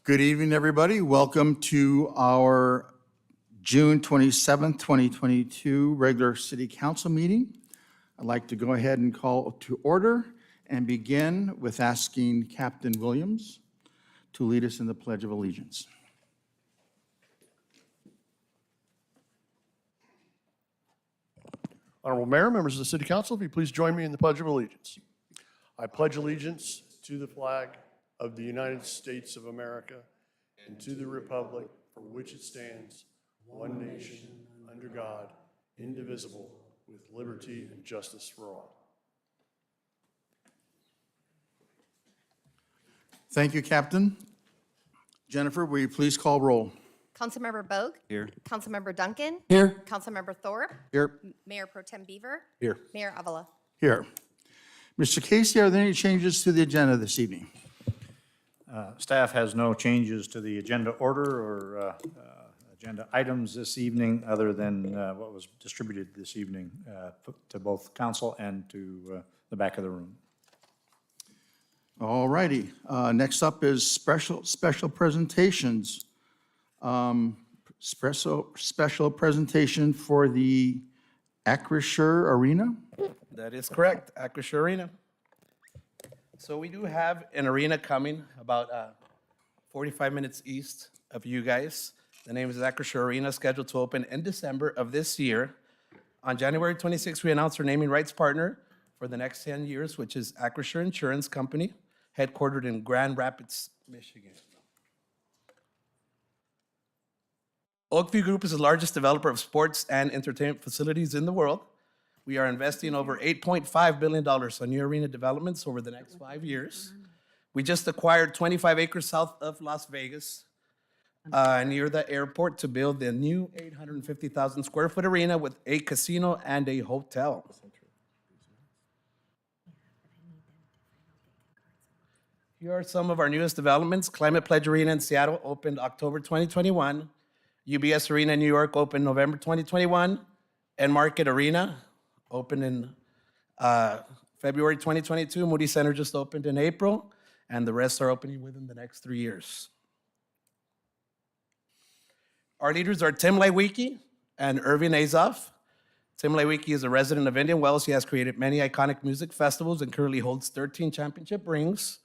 Good evening, everybody. Welcome to our June 27th, 2022 regular City Council meeting. I'd like to go ahead and call to order and begin with asking Captain Williams to lead us in the Pledge of Allegiance. Honorable Mayor, members of the City Council, if you please join me in the Pledge of Allegiance. I pledge allegiance to the flag of the United States of America and to the republic for which it stands, one nation, under God, indivisible, with liberty and justice for all. Thank you, Captain. Jennifer, will you please call roll? Councilmember Bogue? Here. Councilmember Duncan? Here. Councilmember Thorpe? Here. Mayor Pro Tem Beaver? Here. Mayor Avila? Here. Mr. Casey, are there any changes to the agenda this evening? Staff has no changes to the agenda order or agenda items this evening, other than what was distributed this evening to both council and to the back of the room. All righty. Next up is special presentations. Special presentation for the Acrisure Arena. That is correct, Acrisure Arena. So we do have an arena coming about 45 minutes east of you guys. The name is Acrisure Arena, scheduled to open in December of this year. On January 26th, we announced our naming rights partner for the next 10 years, which is Acrisure Insurance Company, headquartered in Grand Rapids, Michigan. Oakview Group is the largest developer of sports and entertainment facilities in the world. We are investing over $8.5 billion on new arena developments over the next 5 years. We just acquired 25 acres south of Las Vegas, near the airport, to build the new 850,000 square foot arena with a casino and a hotel. Here are some of our newest developments. Climate Pledge Arena in Seattle opened October 2021. UBS Arena in New York opened November 2021. And Market Arena opened in February 2022. Moody Center just opened in April, and the rest are opening within the next 3 years. Our leaders are Tim Lewicki and Irving Azoff. Tim Lewicki is a resident of Indian Wells. He has created many iconic music festivals and currently holds 13 championship rings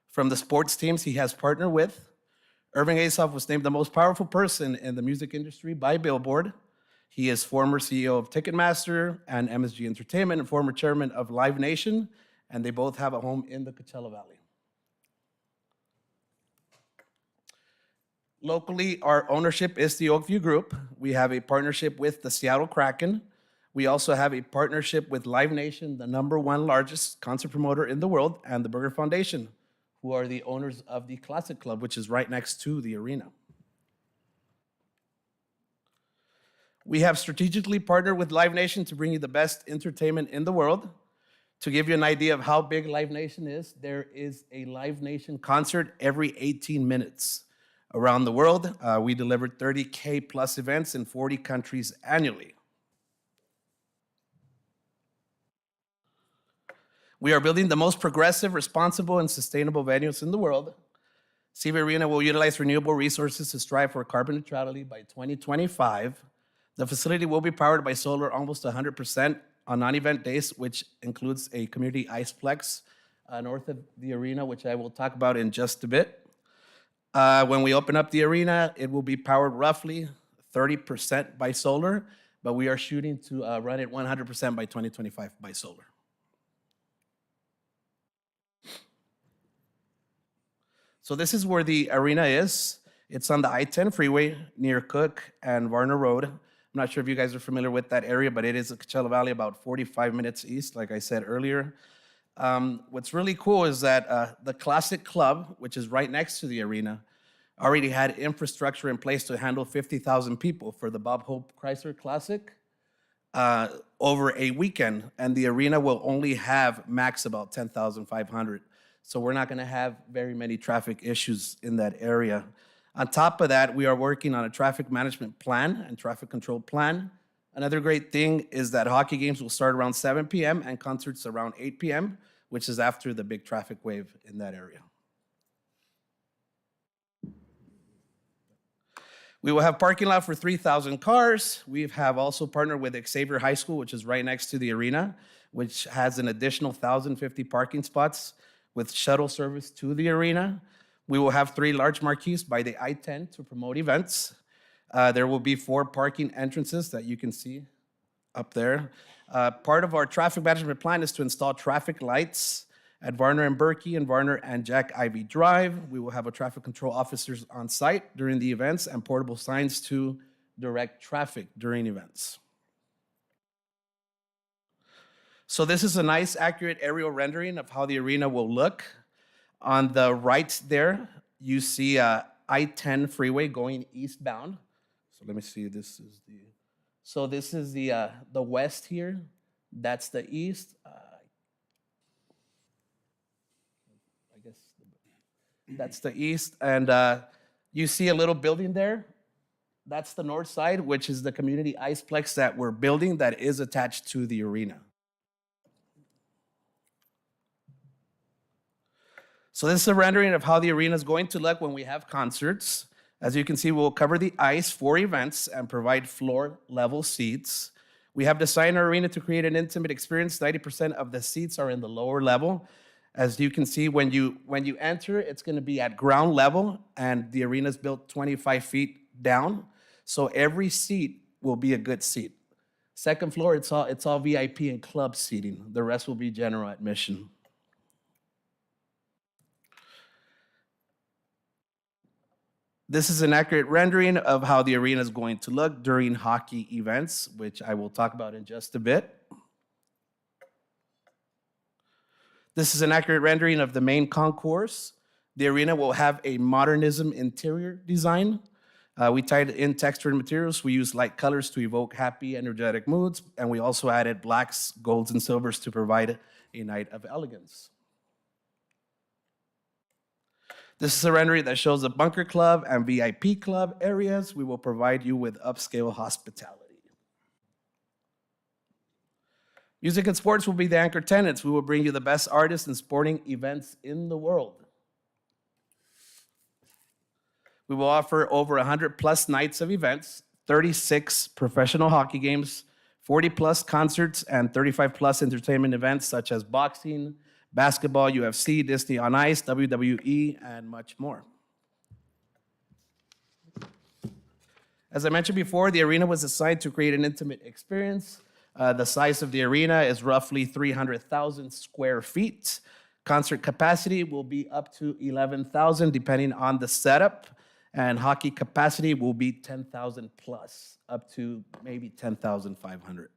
from the sports teams he has partnered with. Irving Azoff was named the most powerful person in the music industry by Billboard. He is former CEO of Ticketmaster and MSG Entertainment and former chairman of Live Nation, and they both have a home in the Coachella Valley. Locally, our ownership is the Oakview Group. We have a partnership with the Seattle Kraken. We also have a partnership with Live Nation, the #1 largest concert promoter in the world, and the Burger Foundation, who are the owners of the Classic Club, which is right next to the arena. We have strategically partnered with Live Nation to bring you the best entertainment in the world. To give you an idea of how big Live Nation is, there is a Live Nation concert every 18 minutes around the world. We delivered 30K plus events in 40 countries annually. We are building the most progressive, responsible, and sustainable venues in the world. CV Arena will utilize renewable resources to strive for carbon neutrality by 2025. The facility will be powered by solar almost 100% on non-event days, which includes a community iceplex north of the arena, which I will talk about in just a bit. When we open up the arena, it will be powered roughly 30% by solar, but we are shooting to run it 100% by 2025 by solar. So this is where the arena is. It's on the I-10 freeway near Cook and Varner Road. I'm not sure if you guys are familiar with that area, but it is the Coachella Valley, about 45 minutes east, like I said earlier. What's really cool is that the Classic Club, which is right next to the arena, already had infrastructure in place to handle 50,000 people for the Bob Hope Chrysler Classic over a weekend, and the arena will only have max about 10,500. So we're not gonna have very many traffic issues in that area. On top of that, we are working on a traffic management plan and traffic control plan. Another great thing is that hockey games will start around 7 p.m. and concerts around 8 p.m., which is after the big traffic wave in that area. We will have parking lot for 3,000 cars. We have also partnered with Xavier High School, which is right next to the arena, which has an additional 1,050 parking spots with shuttle service to the arena. We will have 3 large marquees by the I-10 to promote events. There will be 4 parking entrances that you can see up there. Part of our traffic management plan is to install traffic lights at Varner and Berkey and Varner and Jack Ivy Drive. We will have a traffic control officers on site during the events and portable signs to direct traffic during events. So this is a nice, accurate aerial rendering of how the arena will look. On the right there, you see I-10 freeway going eastbound. So let me see, this is the west here. That's the east. I guess that's the east. And you see a little building there. That's the north side, which is the community iceplex that we're building that is attached to the arena. So this is a rendering of how the arena is going to look when we have concerts. As you can see, we'll cover the ice for events and provide floor-level seats. We have designed our arena to create an intimate experience. 90% of the seats are in the lower level. As you can see, when you enter, it's going to be at ground level, and the arena is built 25 feet down. So every seat will be a good seat. Second floor, it's all VIP and club seating. The rest will be general admission. This is an accurate rendering of how the arena is going to look during hockey events, which I will talk about in just a bit. This is an accurate rendering of the main concourse. The arena will have a modernism interior design. We tied in textured materials. We use light colors to evoke happy, energetic moods, and we also added blacks, golds, and silvers to provide a night of elegance. This is a rendering that shows the Bunker Club and VIP Club areas. We will provide you with upscale hospitality. Music and sports will be the anchor tenants. We will bring you the best artists and sporting events in the world. We will offer over 100 plus nights of events, 36 professional hockey games, 40 plus concerts, and 35 plus entertainment events such as boxing, basketball, UFC, Disney on Ice, WWE, and much more. As I mentioned before, the arena was designed to create an intimate experience. The size of the arena is roughly 300,000 square feet. Concert capacity will be up to 11,000 depending on the setup, and hockey capacity will be 10,000 plus, up to maybe 10,500.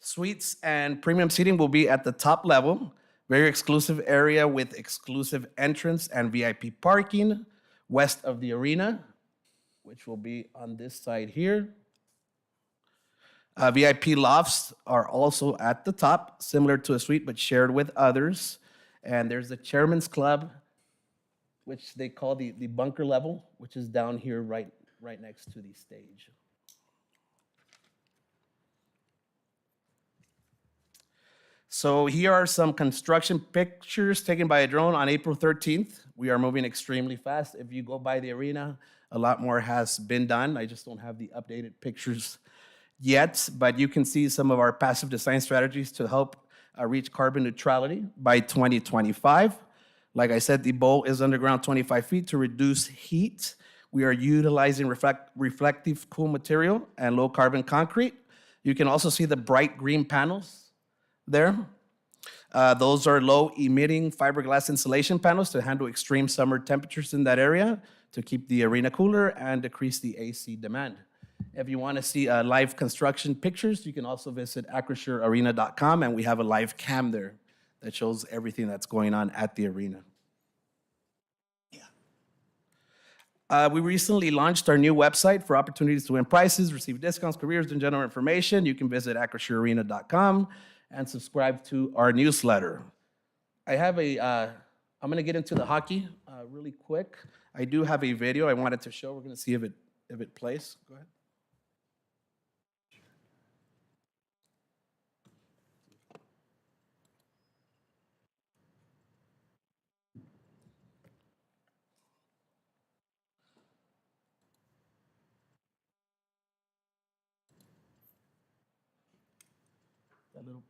Suites and premium seating will be at the top level. Very exclusive area with exclusive entrance and VIP parking west of the arena, which will be on this side here. VIP lofts are also at the top, similar to a suite, but shared with others. And there's the Chairman's Club, which they call the bunker level, which is down here right next to the stage. So here are some construction pictures taken by a drone on April 13th. We are moving extremely fast. If you go by the arena, a lot more has been done. I just don't have the updated pictures yet, but you can see some of our passive design strategies to help reach carbon neutrality by 2025. Like I said, the bowl is underground 25 feet to reduce heat. We are utilizing reflective cool material and low carbon concrete. You can also see the bright green panels there. Those are low emitting fiberglass insulation panels to handle extreme summer temperatures in that area to keep the arena cooler and decrease the AC demand. If you want to see live construction pictures, you can also visit acrissurearena.com, and we have a live cam there that shows everything that's going on at the arena. We recently launched our new website for opportunities to win prizes, receive discounts, careers, and general information. You can visit acrissurearena.com and subscribe to our newsletter. I'm gonna get into the hockey really quick. I do have a video I wanted to show. We're gonna see if it plays. Go ahead. That little.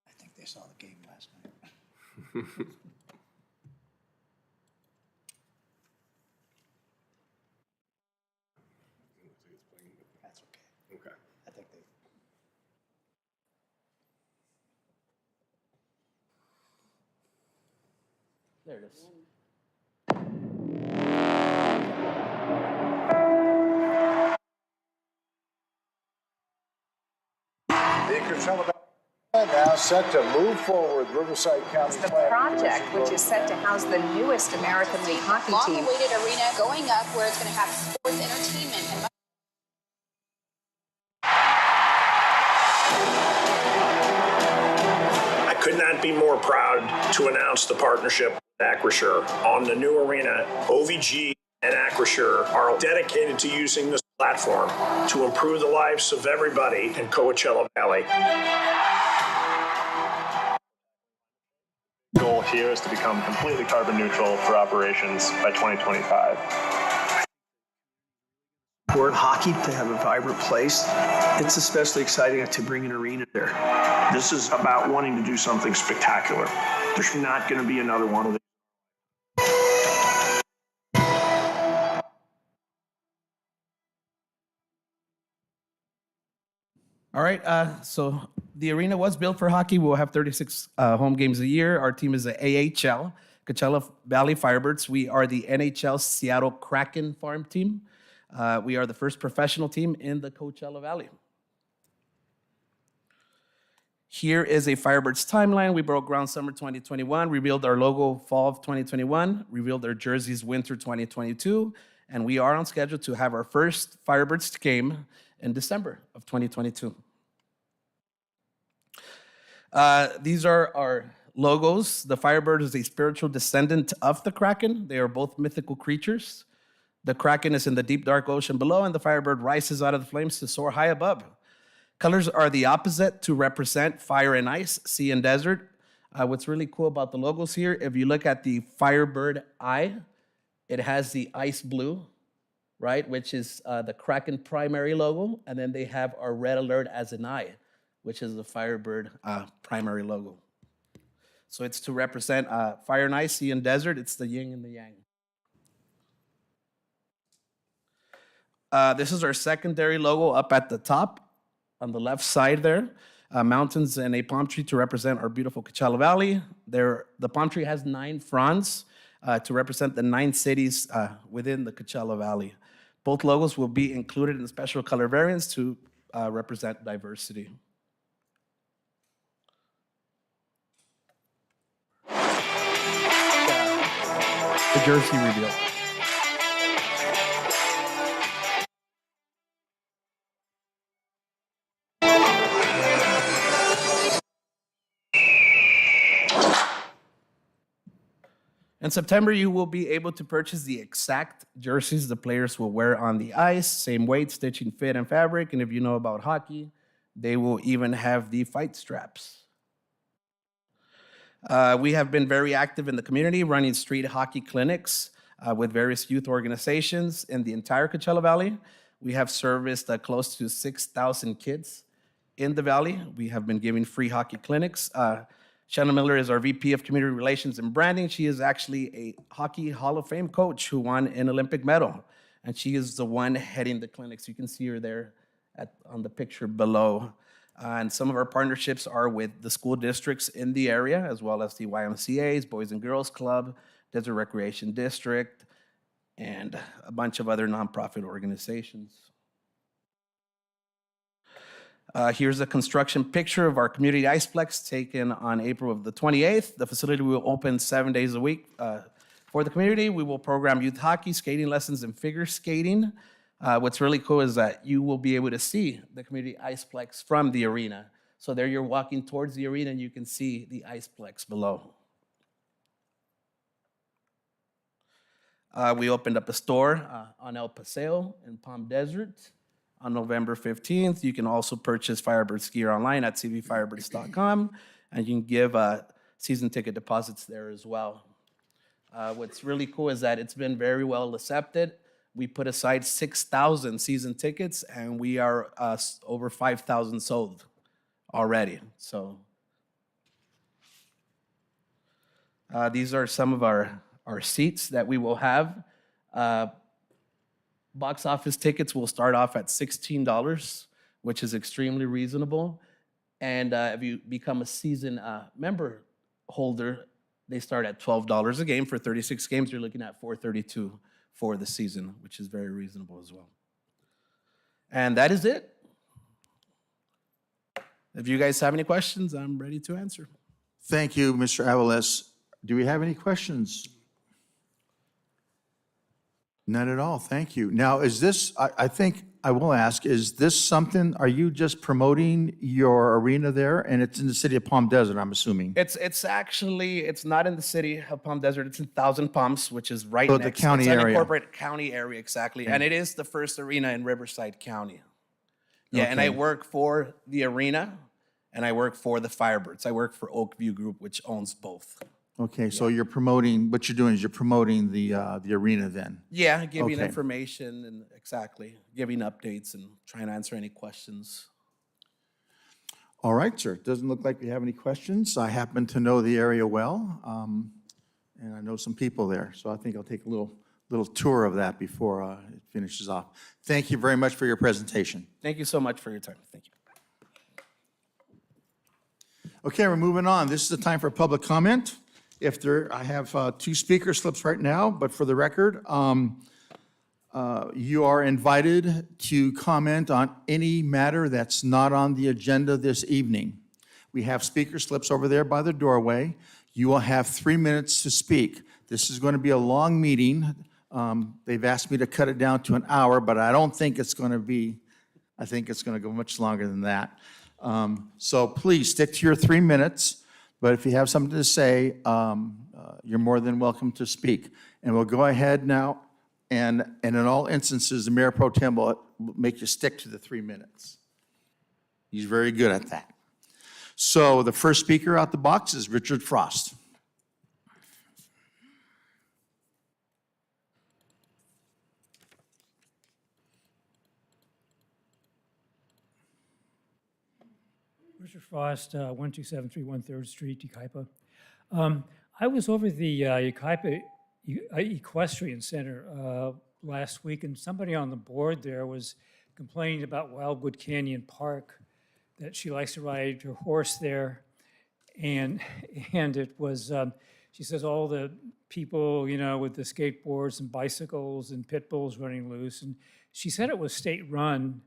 I think they saw the game last night. That's okay. Okay. I think they. There it is. The Coachella now set to move forward. Riverside County The Planning project, Commission which is set to house the newest American League hockey team. Long-awaited arena going up where it's going to have sports entertainment and I could not be more proud to announce the partnership with Acrisure on the new arena. OVG and Acrisure are dedicated to using this platform to improve the lives of everybody in Coachella Valley. Goal here is to become completely carbon neutral for operations by 2025. Support hockey to have a vibrant place. It's especially exciting to bring an arena there. This is about wanting to do something spectacular. There's not going to be another one of these. All right, so the arena was built for hockey. We'll have 36 home games a year. Our team is the AHL, Coachella Valley Firebirds. We are the NHL Seattle Kraken farm team. We are the first professional team in the Coachella Valley. Here is a Firebirds timeline. We broke ground summer 2021, revealed our logo fall of 2021, revealed our jerseys winter 2022, and we are on schedule to have our first Firebirds game in December of 2022. These are our logos. The Firebird is a spiritual descendant of the Kraken. They are both mythical creatures. The Kraken is in the deep, dark ocean below, and the Firebird rises out of the flames to soar high above. Colors are the opposite to represent fire and ice, sea and desert. What's really cool about the logos here, if you look at the Firebird eye, it has the ice blue, right, which is the Kraken primary logo, and then they have our red alert as an eye, which is the Firebird primary logo. So it's to represent fire and ice, sea and desert. It's the yin and the yang. This is our secondary logo up at the top on the left side there. Mountains and a palm tree to represent our beautiful Coachella Valley. The palm tree has 9 fronds to represent the 9 cities within the Coachella Valley. Both logos will be included in special color variants to represent diversity. The jersey reveal. In September, you will be able to purchase the exact jerseys the players will wear on the ice, same weight, stitching, fit, and fabric. And if you know about hockey, they will even have the fight straps. We have been very active in the community, running street hockey clinics with various youth organizations in the entire Coachella Valley. We have serviced close to 6,000 kids in the valley. We have been giving free hockey clinics. Shannon Miller is our VP of Community Relations and Branding. She is actually a Hockey Hall of Fame coach who won an Olympic medal, and she is the one heading the clinics. You can see her there on the picture below. And some of our partnerships are with the school districts in the area, as well as the YMCA's, Boys and Girls Club, Desert Recreation District, and a bunch of other nonprofit organizations. Here's a construction picture of our community iceplex taken on April of the 28th. The facility will open 7 days a week for the community. We will program youth hockey, skating lessons, and figure skating. What's really cool is that you will be able to see the community iceplex from the arena. So there you're walking towards the arena and you can see the iceplex below. We opened up a store on El Paseo in Palm Desert on November 15th. You can also purchase Firebirds gear online at cvfirebirds.com, and you can give season ticket deposits there as well. What's really cool is that it's been very well accepted. We put aside 6,000 season tickets, and we are over 5,000 sold already. So these are some of our seats that we will have. Box office tickets will start off at $16, which is extremely reasonable. And if you become a season member holder, they start at $12 a game. For 36 games, you're looking at $432 for the season, which is very reasonable as well. And that is it. If you guys have any questions, I'm ready to answer. Thank you, Mr. Avalos. Do we have any questions? None at all. Thank you. Now, is this, I think I will ask, is this something, are you just promoting your arena there? And it's in the city of Palm Desert, I'm assuming? It's actually, it's not in the city of Palm Desert. It's in Thousand Palms, which is right So next. the county it's area. Unincorporated county area, exactly. And it is the first arena in Riverside County. Yeah, and I Okay. work for the arena, and I work for the Firebirds. I work for Oakview Group, which owns both. Okay, so you're promoting, what you're doing is you're promoting the arena then? Yeah, giving Okay. information and exactly, giving updates and trying to answer any questions. All right, sir. Doesn't look like we have any questions. I happen to know the area well, and I know some people there, so I think I'll take a little tour of that before it finishes off. Thank you very much for your presentation. Thank you so much for your time. Thank you. Okay, we're moving on. This is the time for public comment. I have 2 speaker slips right now, but for the record, you are invited to comment on any matter that's not on the agenda this evening. We have speaker slips over there by the doorway. You will have 3 minutes to speak. This is going to be a long meeting. They've asked me to cut it down to an hour, but I don't think it's going to be, I think it's going to go much longer than that. So please stick to your 3 minutes. But if you have something to say, you're more than welcome to speak. And we'll go ahead now, and in all instances, the Mayor Pro Tem will make you stick to the 3 minutes. He's very good at that. So the first speaker out the box is Richard Frost. Richard Frost, 12731 3rd Street, Yucaipa. I was over the Yucaipa Equestrian Center last week, and somebody on the board there was complaining about Wildwood Canyon Park, that she likes to ride her horse there. And it was, she says all the people, with the skateboards and bicycles and pit bulls running loose. And she said it was state-run.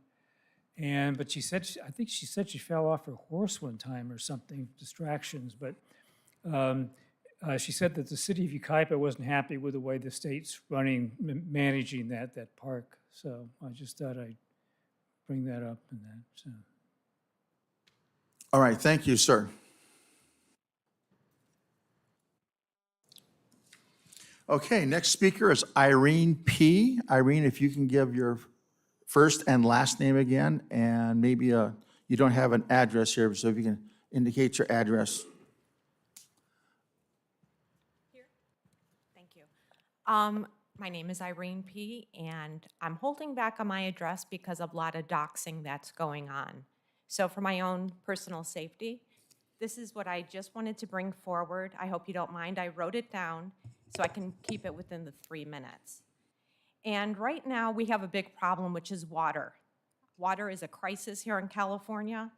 But she said, I think she said she fell off her horse one time or something, distractions. But she said that the city of Yucaipa wasn't happy with the way the state's managing that park. So I just thought I'd bring that up and that. So. All right, thank you, sir. Okay, next speaker is Irene P. Irene, if you can give your first and last name again, and maybe you don't have an address here, so if you can indicate your address. Here. Thank you. My name is Irene P., and I'm holding back on my address because of a lot of doxing that's going on. So for my own personal safety, this is what I just wanted to bring forward. I hope you don't mind. I wrote it down so I can keep it within the 3 minutes. And right now, we have a big problem, which is water. Water is a crisis here in California,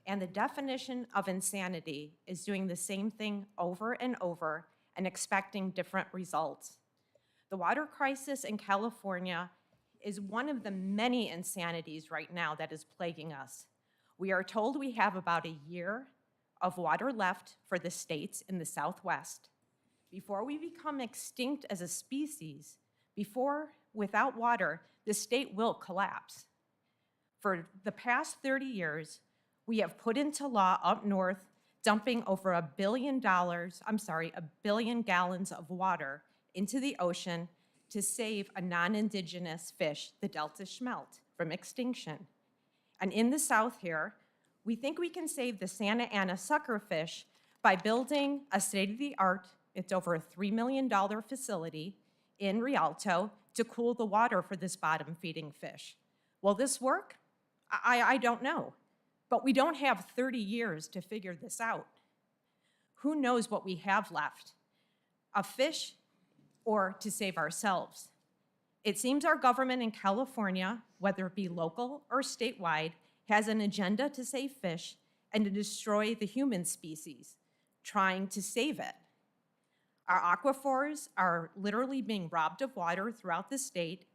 and the definition of insanity is doing the same thing over and over and expecting different results. The water crisis in California is one of the many insanities right now that is plaguing us. We are told we have about a year of water left for the states in the Southwest. Before we become extinct as a species, without water, the state will collapse. For the past 30 years, we have put into law up north dumping over $1 billion gallons of water into the ocean to save a non-indigenous fish, the Delta smelt, from extinction. And in the South here, we think we can save the Santa Ana suckerfish by building a state-of-the-art It's over a $3 million facility in Rialto to cool the water for this bottom-feeding fish. Will this work? I don't know. But we don't have 30 years to figure this out. Who knows what we have left? A fish or to save ourselves? It seems our government in California, whether it be local or statewide, has an agenda to save fish and to destroy the human species, trying to save it. Our aquifers are literally being robbed of water throughout the state,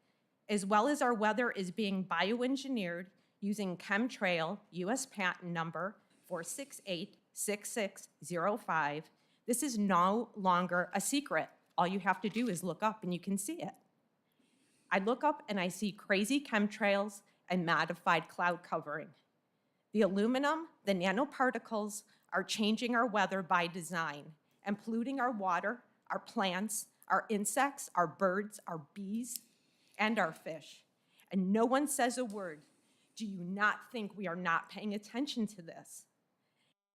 as well as our weather is being bioengineered using chemtrail US patent number 4686605. This is no longer a secret. All you have to do is look up and you can see it. I look up and I see crazy chemtrails and modified cloud covering. The aluminum, the nanoparticles are changing our weather by design and polluting our water, our plants, our insects, our birds, our bees, and our fish. And no one says a word. Do you not think we are not paying attention to this?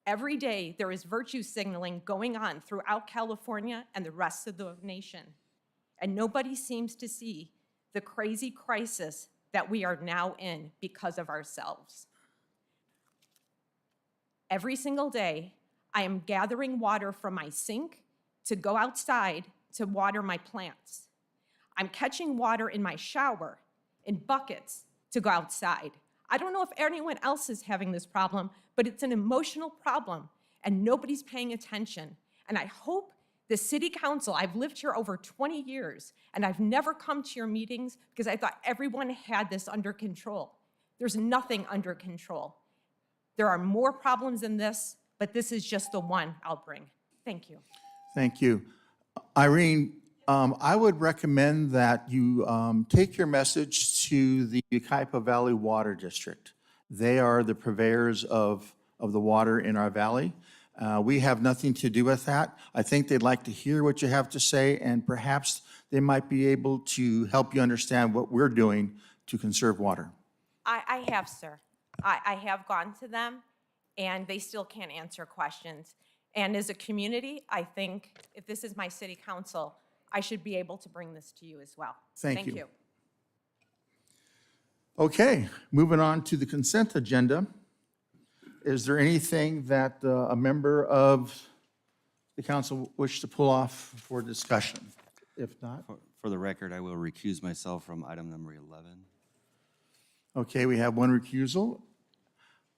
Every day there is virtue signaling going on throughout California and the rest of the nation. And nobody seems to see the crazy crisis that we are now in because of ourselves. Every single day, I am gathering water from my sink to go outside to water my plants. I'm catching water in my shower in buckets to go outside. I don't know if anyone else is having this problem, but it's an emotional problem and nobody's paying attention. And I hope the city council, I've lived here over 20 years and I've never come to your meetings because I thought everyone had this under control. There's nothing under control. There are more problems than this, but this is just the one I'll bring. Thank you. Thank you. Irene, I would recommend that you take your message to the Yucaipa Valley Water District. They are the purveyors of the water in our valley. We have nothing to do with that. I think they'd like to hear what you have to say, and perhaps they might be able to help you understand what we're doing to conserve water. I have, sir. I have gone to them, and they still can't answer questions. And as a community, I think if this is my city council, I should be able to bring this to you as well. Thank you. Okay, moving on to the consent agenda. Is there anything that a member of the council wish to pull off for discussion? If not? For the record, I will recuse myself from item number 11. Okay, we have one recusal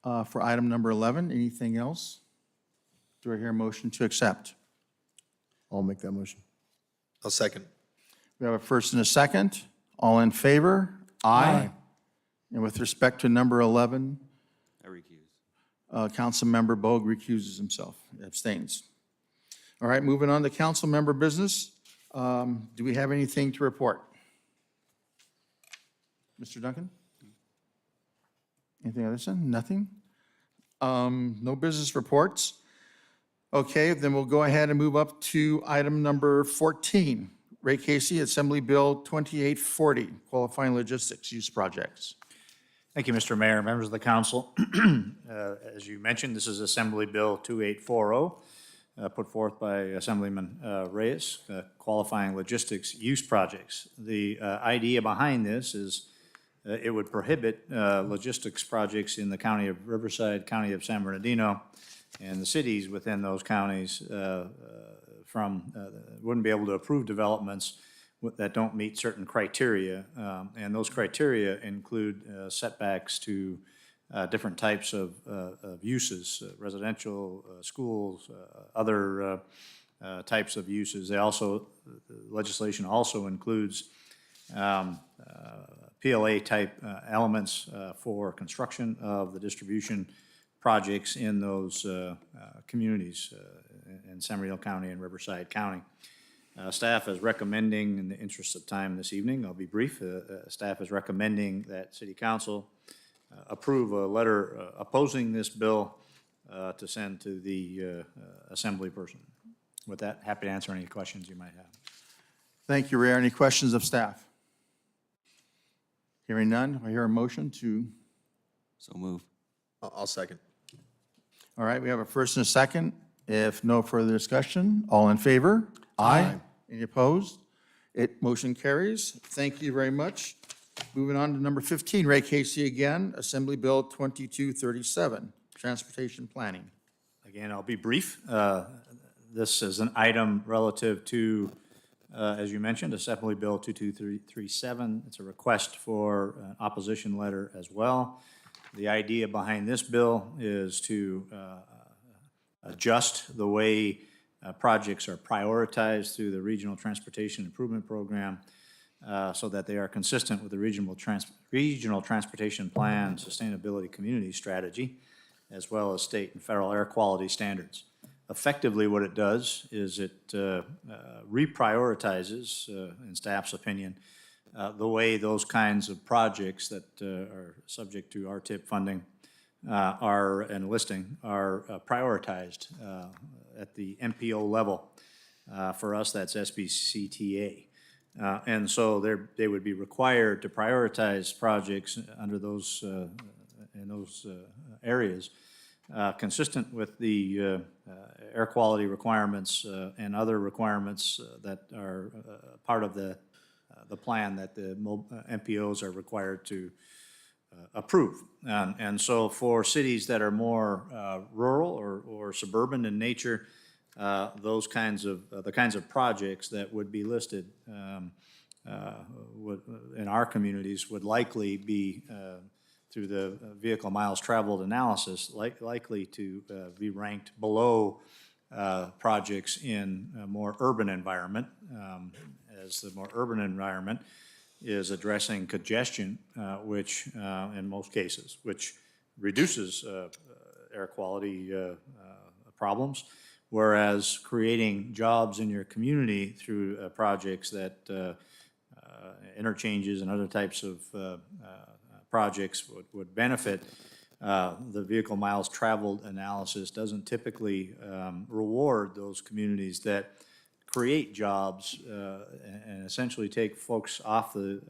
for item number 11. Anything else? Do I hear a motion to accept? I'll make that motion. I'll second. We have a first and a second. All in favor? Aye. And with respect to number 11, I recuse. Councilmember Bogue recuses himself, abstains. All right, moving on to council member business. Do we have anything to report? Mr. Duncan? Anything other than nothing? No business reports. Okay, then we'll go ahead and move up to item number 14. Ray Casey, Assembly Bill 2840, Qualifying Logistics Use Projects. Thank you, Mr. Mayor, members of the council. As you mentioned, this is Assembly Bill 2840, put forth by Assemblyman Reyes, Qualifying Logistics Use Projects. The idea behind this is it would prohibit logistics projects in the County of Riverside, County of San Bernardino, and the cities within those counties wouldn't be able to approve developments that don't meet certain criteria. And those criteria include setbacks to different types of uses, residential, schools, other types of uses. They also, legislation also includes PLA-type elements for construction of the distribution projects in those communities in San Bernardino County and Riverside County. Staff is recommending, in the interest of time this evening, I'll be brief, staff is recommending that City Council approve a letter opposing this bill to send to the Assembly person. With that, happy to answer any questions you might have. Thank you, Ray. Any questions of staff? Hearing none, I hear a motion to. So move. I'll second. All right, we have a first and a second. If no further discussion, all in favor? Aye. Any opposed? Motion carries. Thank you very much. Moving on to number 15, Ray Casey again, Assembly Bill 2237, Transportation Planning. Again, I'll be brief. This is an item relative to, as you mentioned, Assembly Bill 2237. It's a request for an opposition letter as well. The idea behind this bill is to adjust the way projects are prioritized through the Regional Transportation Improvement Program so that they are consistent with the Regional Transportation Plan Sustainability Community Strategy, as well as state and federal air quality standards. Effectively, what it does is it reprioritizes, in staff's opinion, the way those kinds of projects that are subject to RTIP funding and listing are prioritized at the MPO level. For us, that's SBCTA. And so they would be required to prioritize projects under those, in those areas, consistent with the air quality requirements and other requirements that are part of the plan that the MPOs are required to approve. And so for cities that are more rural or suburban in nature, those kinds of, the kinds of projects that would be listed in our communities would likely be, through the vehicle miles traveled analysis, likely to be ranked below projects in a more urban environment, as the more urban environment is addressing congestion, which in most cases, which reduces air quality problems, whereas creating jobs in your community through projects that interchanges and other types of projects would benefit. The vehicle miles traveled analysis doesn't typically reward those communities that create jobs and essentially take folks off the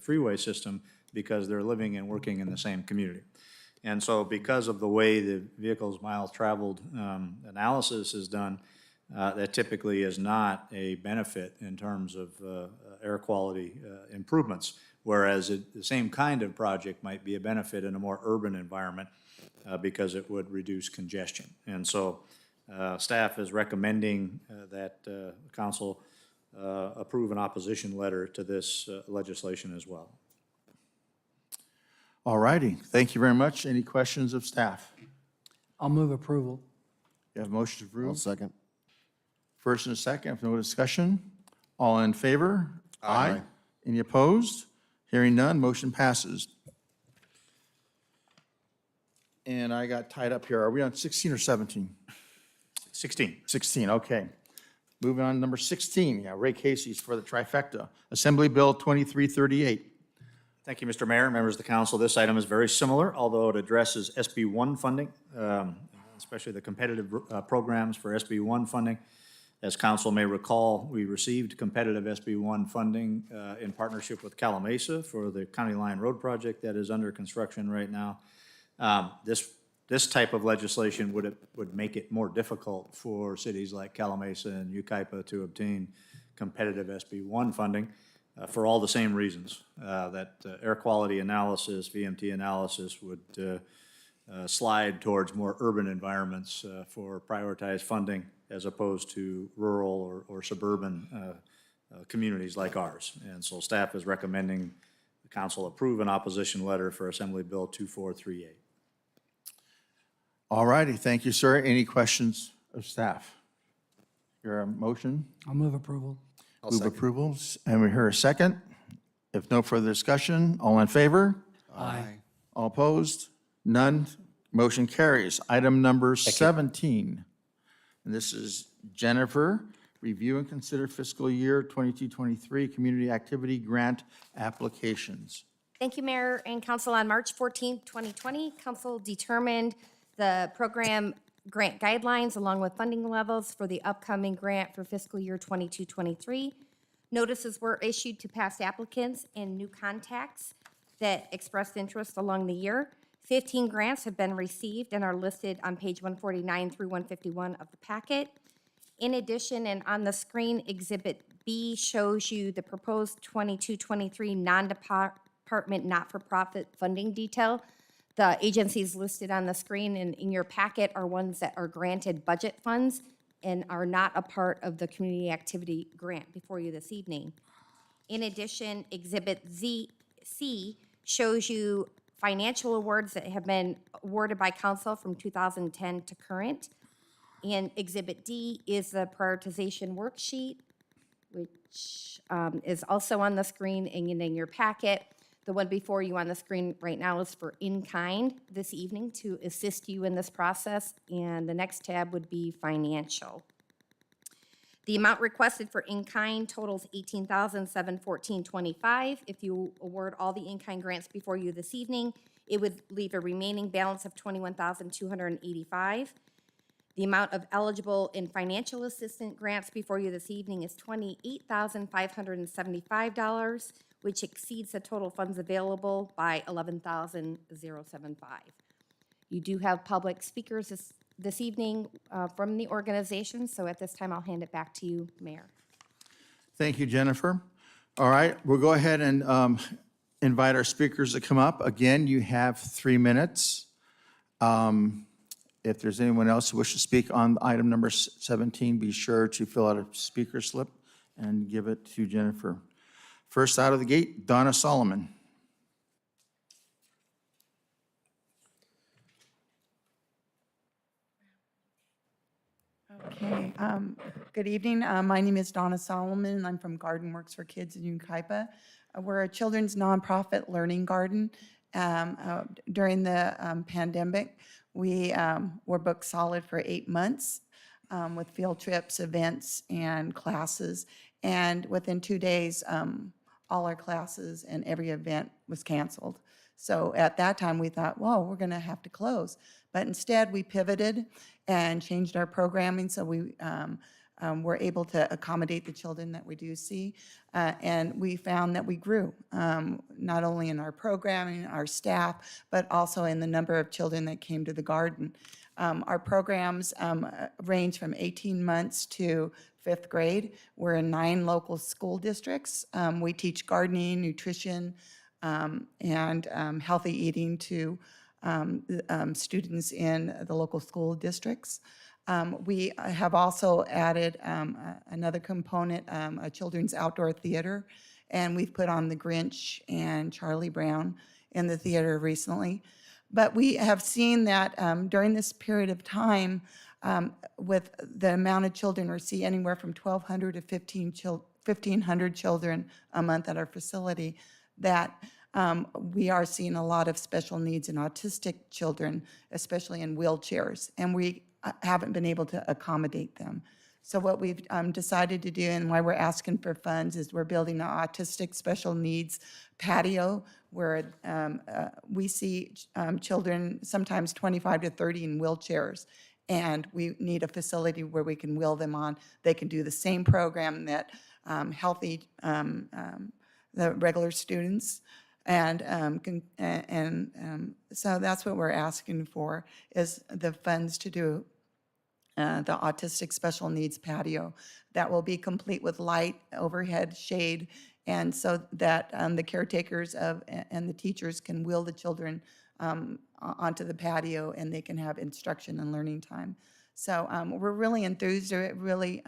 freeway system because they're living and working in the same community. And so because of the way the vehicles miles traveled analysis is done, that typically is not a benefit in terms of air quality improvements, whereas the same kind of project might be a benefit in a more urban environment because it would reduce congestion. And so staff is recommending that council approve an opposition letter to this legislation as well. All righty. Thank you very much. Any questions of staff? I'll move approval. You have a motion to approve? I'll second. First and a second, if no discussion. All in favor? Aye. Any opposed? Hearing none, motion passes. And I got tied up here. Are we on 16 or 17? 16. 16, okay. Moving on to number 16, yeah, Ray Casey's for the trifecta. Assembly Bill 2338. Thank you, Mr. Mayor, members of the council. This item is very similar, although it addresses SB1 funding, especially the competitive programs for SB1 funding. As council may recall, we received competitive SB1 funding in partnership with Calamasa for the County Line Road project that is under construction right now. This type of legislation would make it more difficult for cities like Calamasa and Yucaipa to obtain competitive SB1 funding for all the same reasons, that air quality analysis, VMT analysis would slide towards more urban environments for prioritized funding as opposed to rural or suburban communities like ours. And so staff is recommending the council approve an opposition letter for Assembly Bill 2438. All righty, thank you, sir. Any questions of staff? Your motion? I'll move approval. I'll Move second. approvals, and we hear a second. If no further discussion, all in favor? Aye. All opposed? None. Motion carries. Item number 17. And this is Jennifer. Review and consider fiscal year 22-23 community activity grant applications. Thank you, Mayor and Council. On March 14th, 2020, Council determined the program grant guidelines along with funding levels for the upcoming grant for fiscal year 22-23. Notices were issued to past applicants and new contacts that expressed interest along the year. 15 grants have been received and are listed on page 149 through 151 of the packet. In addition, and on the screen, Exhibit B shows you the proposed 22-23 non-department, not-for-profit funding detail. The agencies listed on the screen and in your packet are ones that are granted budget funds and are not a part of the community activity grant before you this evening. In addition, Exhibit C shows you financial awards that have been awarded by council from 2010 to current. And Exhibit D is the prioritization worksheet, which is also on the screen and in your packet. The one before you on the screen right now is for in-kind this evening to assist you in this process, and the next tab would be financial. The amount requested for in-kind totals $18,714.25. If you award all the in-kind grants before you this evening, it would leave a remaining balance of $21,285. The amount of eligible in financial assistance grants before you this evening is $28,575, which exceeds the total funds available by $11,075. You do have public speakers this evening from the organization, so at this time I'll hand it back to you, Mayor. Thank you, Jennifer. All right, we'll go ahead and invite our speakers to come up. Again, you have 3 minutes. If there's anyone else who wishes to speak on item number 17, be sure to fill out a speaker slip and give it to Jennifer. First out of the gate, Donna Solomon. Okay, good evening. My name is Donna Solomon, and I'm from Garden Works for Kids in Yucaipa. We're a children's nonprofit learning garden. During the pandemic, we were booked solid for 8 months with field trips, events, and classes. And within 2 days, all our classes and every event was canceled. So at that time, we thought, well, we're going to have to close. But instead, we pivoted and changed our programming so we were able to accommodate the children that we do see. And we found that we grew, not only in our programming, our staff, but also in the number of children that came to the garden. Our programs range from 18 months to 5th grade. We're in 9 local school districts. We teach gardening, nutrition, and healthy eating to students in the local school districts. We have also added another component, a children's outdoor theater, and we've put on The Grinch and Charlie Brown in the theater recently. But we have seen that during this period of time, with the amount of children, we see anywhere from 1,200 to 1,500 children a month at our facility, that we are seeing a lot of special needs in autistic children, especially in wheelchairs, and we haven't been able to accommodate them. So what we've decided to do, and why we're asking for funds, is we're building an autistic special needs patio where we see children, sometimes 25 to 30 in wheelchairs, and we need a facility where we can wheel them on. They can do the same program that the regular students, and so that's what we're asking for, is the funds to do the autistic special needs patio that will be complete with light, overhead shade, and so that the caretakers and the teachers can wheel the children onto the patio, and they can have instruction and learning time. So we're really enthused, really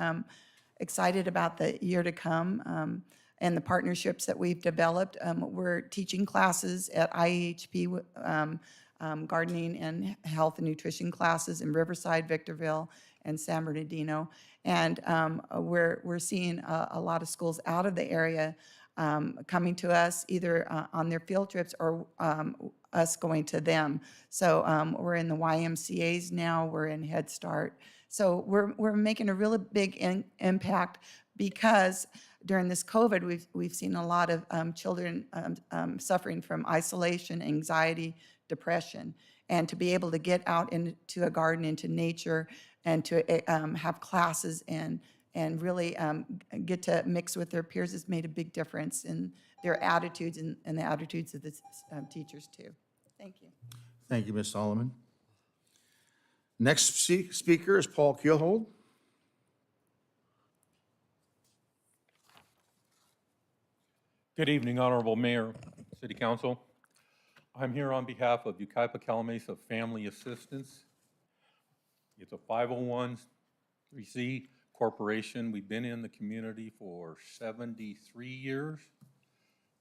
excited about the year to come and the partnerships that we've developed. We're teaching classes at IHP, gardening and health and nutrition classes in Riverside, Victorville, and San Bernardino. And we're seeing a lot of schools out of the area coming to us, either on their field trips or us going to them. So we're in the YMCAs now, we're in Head Start. So we're making a really big impact, because during this COVID, we've seen a lot of children suffering from isolation, anxiety, depression, and to be able to get out into a garden, into nature, and to have classes and really get to mix with their peers has made a big difference in their attitudes and the attitudes of the teachers too. Thank you. Thank you, Ms. Solomon. Next speaker is Paul Keelhold. Good evening, Honorable Mayor, City Council. I'm here on behalf of Yucaipa Calamasa Family Assistance. It's a 501c corporation. We've been in the community for 73 years.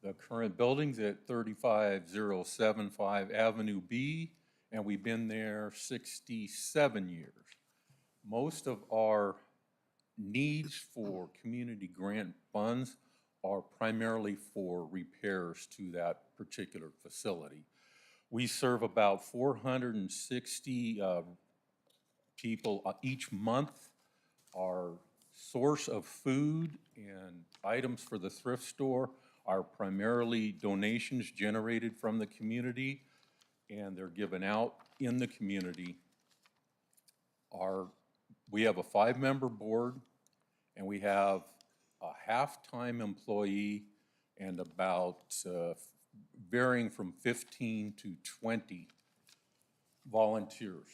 The current building's at 35075 Avenue B, and we've been there 67 years. Most of our needs for community grant funds are primarily for repairs to that particular facility. We serve about 460 people each month. Our source of food and items for the thrift store are primarily donations generated from the community, and they're given out in the community. We have a 5-member board, and we have a half-time employee and about varying from 15 to 20 volunteers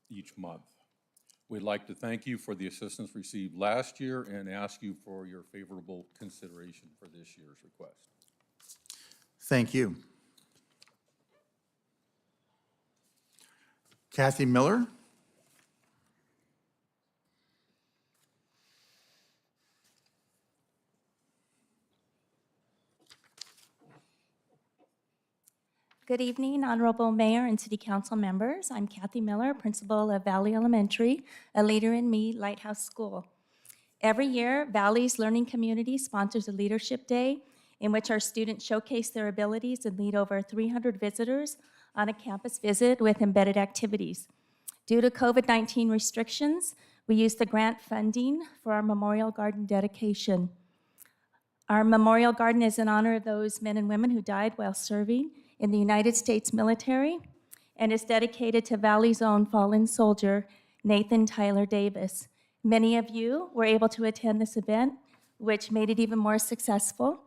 each month. We'd like to thank you for the assistance received last year and ask you for your favorable consideration for this year's request. Thank you. Kathy Miller? Good evening, Honorable Mayor and City Council members. I'm Kathy Miller, principal of Valley Elementary, a Leader in Me Lighthouse School. Every year, Valley's learning community sponsors a Leadership Day in which our students showcase their abilities and lead over 300 visitors on a campus visit with embedded activities. Due to COVID-19 restrictions, we used the grant funding for our Memorial Garden dedication. Our Memorial Garden is in honor of those men and women who died while serving in the United States military and is dedicated to Valley's own fallen soldier, Nathan Tyler Davis. Many of you were able to attend this event, which made it even more successful.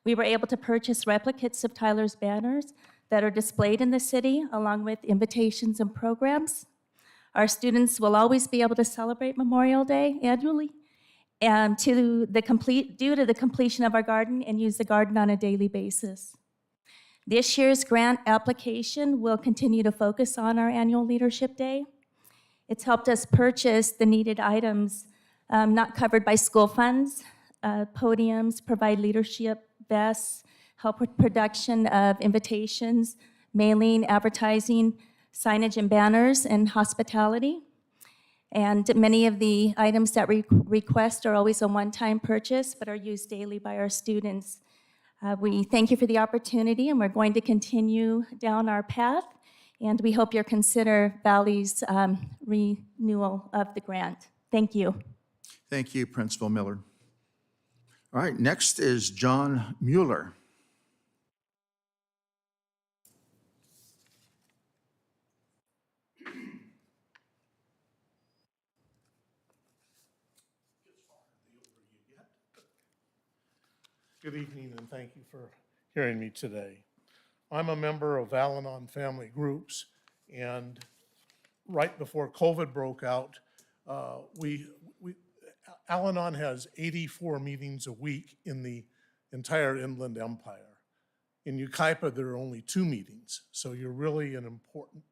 We were able to purchase replicates of Tyler's banners that are displayed in the city, along with invitations and programs. Our students will always be able to celebrate Memorial Day annually due to the completion of our garden and use the garden on a daily basis. This year's grant application will continue to focus on our annual Leadership Day. It's helped us purchase the needed items not covered by school funds, podiums, provide leadership vests, help with production of invitations, mailing, advertising, signage and banners, and hospitality. And many of the items that we request are always a one-time purchase, but are used daily by our students. We thank you for the opportunity, and we're going to continue down our path, and we hope you'll consider Valley's renewal of the grant. Thank you. Thank you, Principal Miller. All right, next is John Mueller. Good evening, and thank you for hearing me today. I'm a member of Al-Anon Family Groups, and right before COVID broke out, Al-Anon has 84 meetings a week in the entire Inland Empire. In Yucaipa, there are only 2 meetings, so you're really an important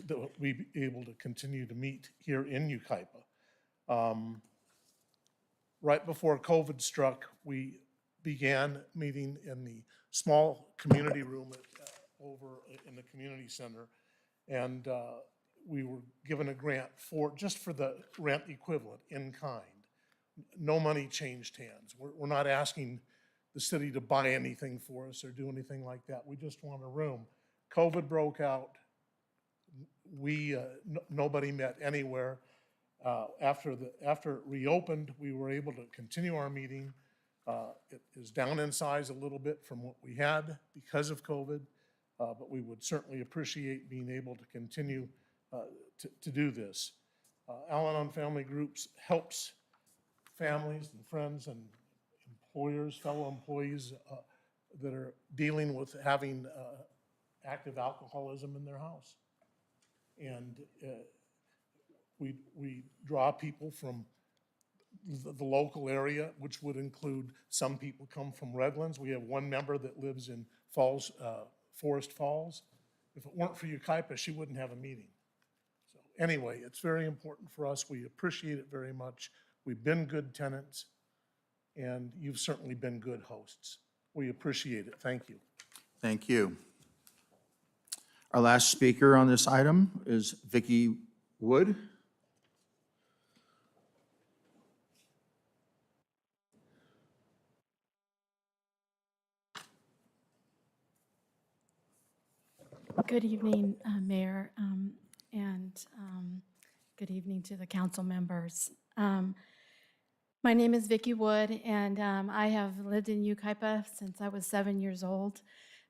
that we be able to continue to meet here in Yucaipa. Right before COVID struck, we began meeting in the small community room over in the community center, and we were given a grant just for the rent equivalent in kind. No money changed hands. We're not asking the city to buy anything for us or do anything like that. We just want a room. COVID broke out. Nobody met anywhere. After it reopened, we were able to continue our meeting. It is down in size a little bit from what we had because of COVID, but we would certainly appreciate being able to continue to do this. Al-Anon Family Groups helps families and friends and employers, fellow employees that are dealing with having active alcoholism in their house. And we draw people from the local area, which would include some people come from Redlands. We have one member that lives in Forest Falls. If it weren't for Yucaipa, she wouldn't have a meeting. So anyway, it's very important for us. We appreciate it very much. We've been good tenants, and you've certainly been good hosts. We appreciate it. Thank you. Thank you. Our last speaker on this item is Vicki Wood. Good evening, Mayor, and good evening to the council members. My name is Vicki Wood, and I have lived in Yucaipa since I was 7 years old.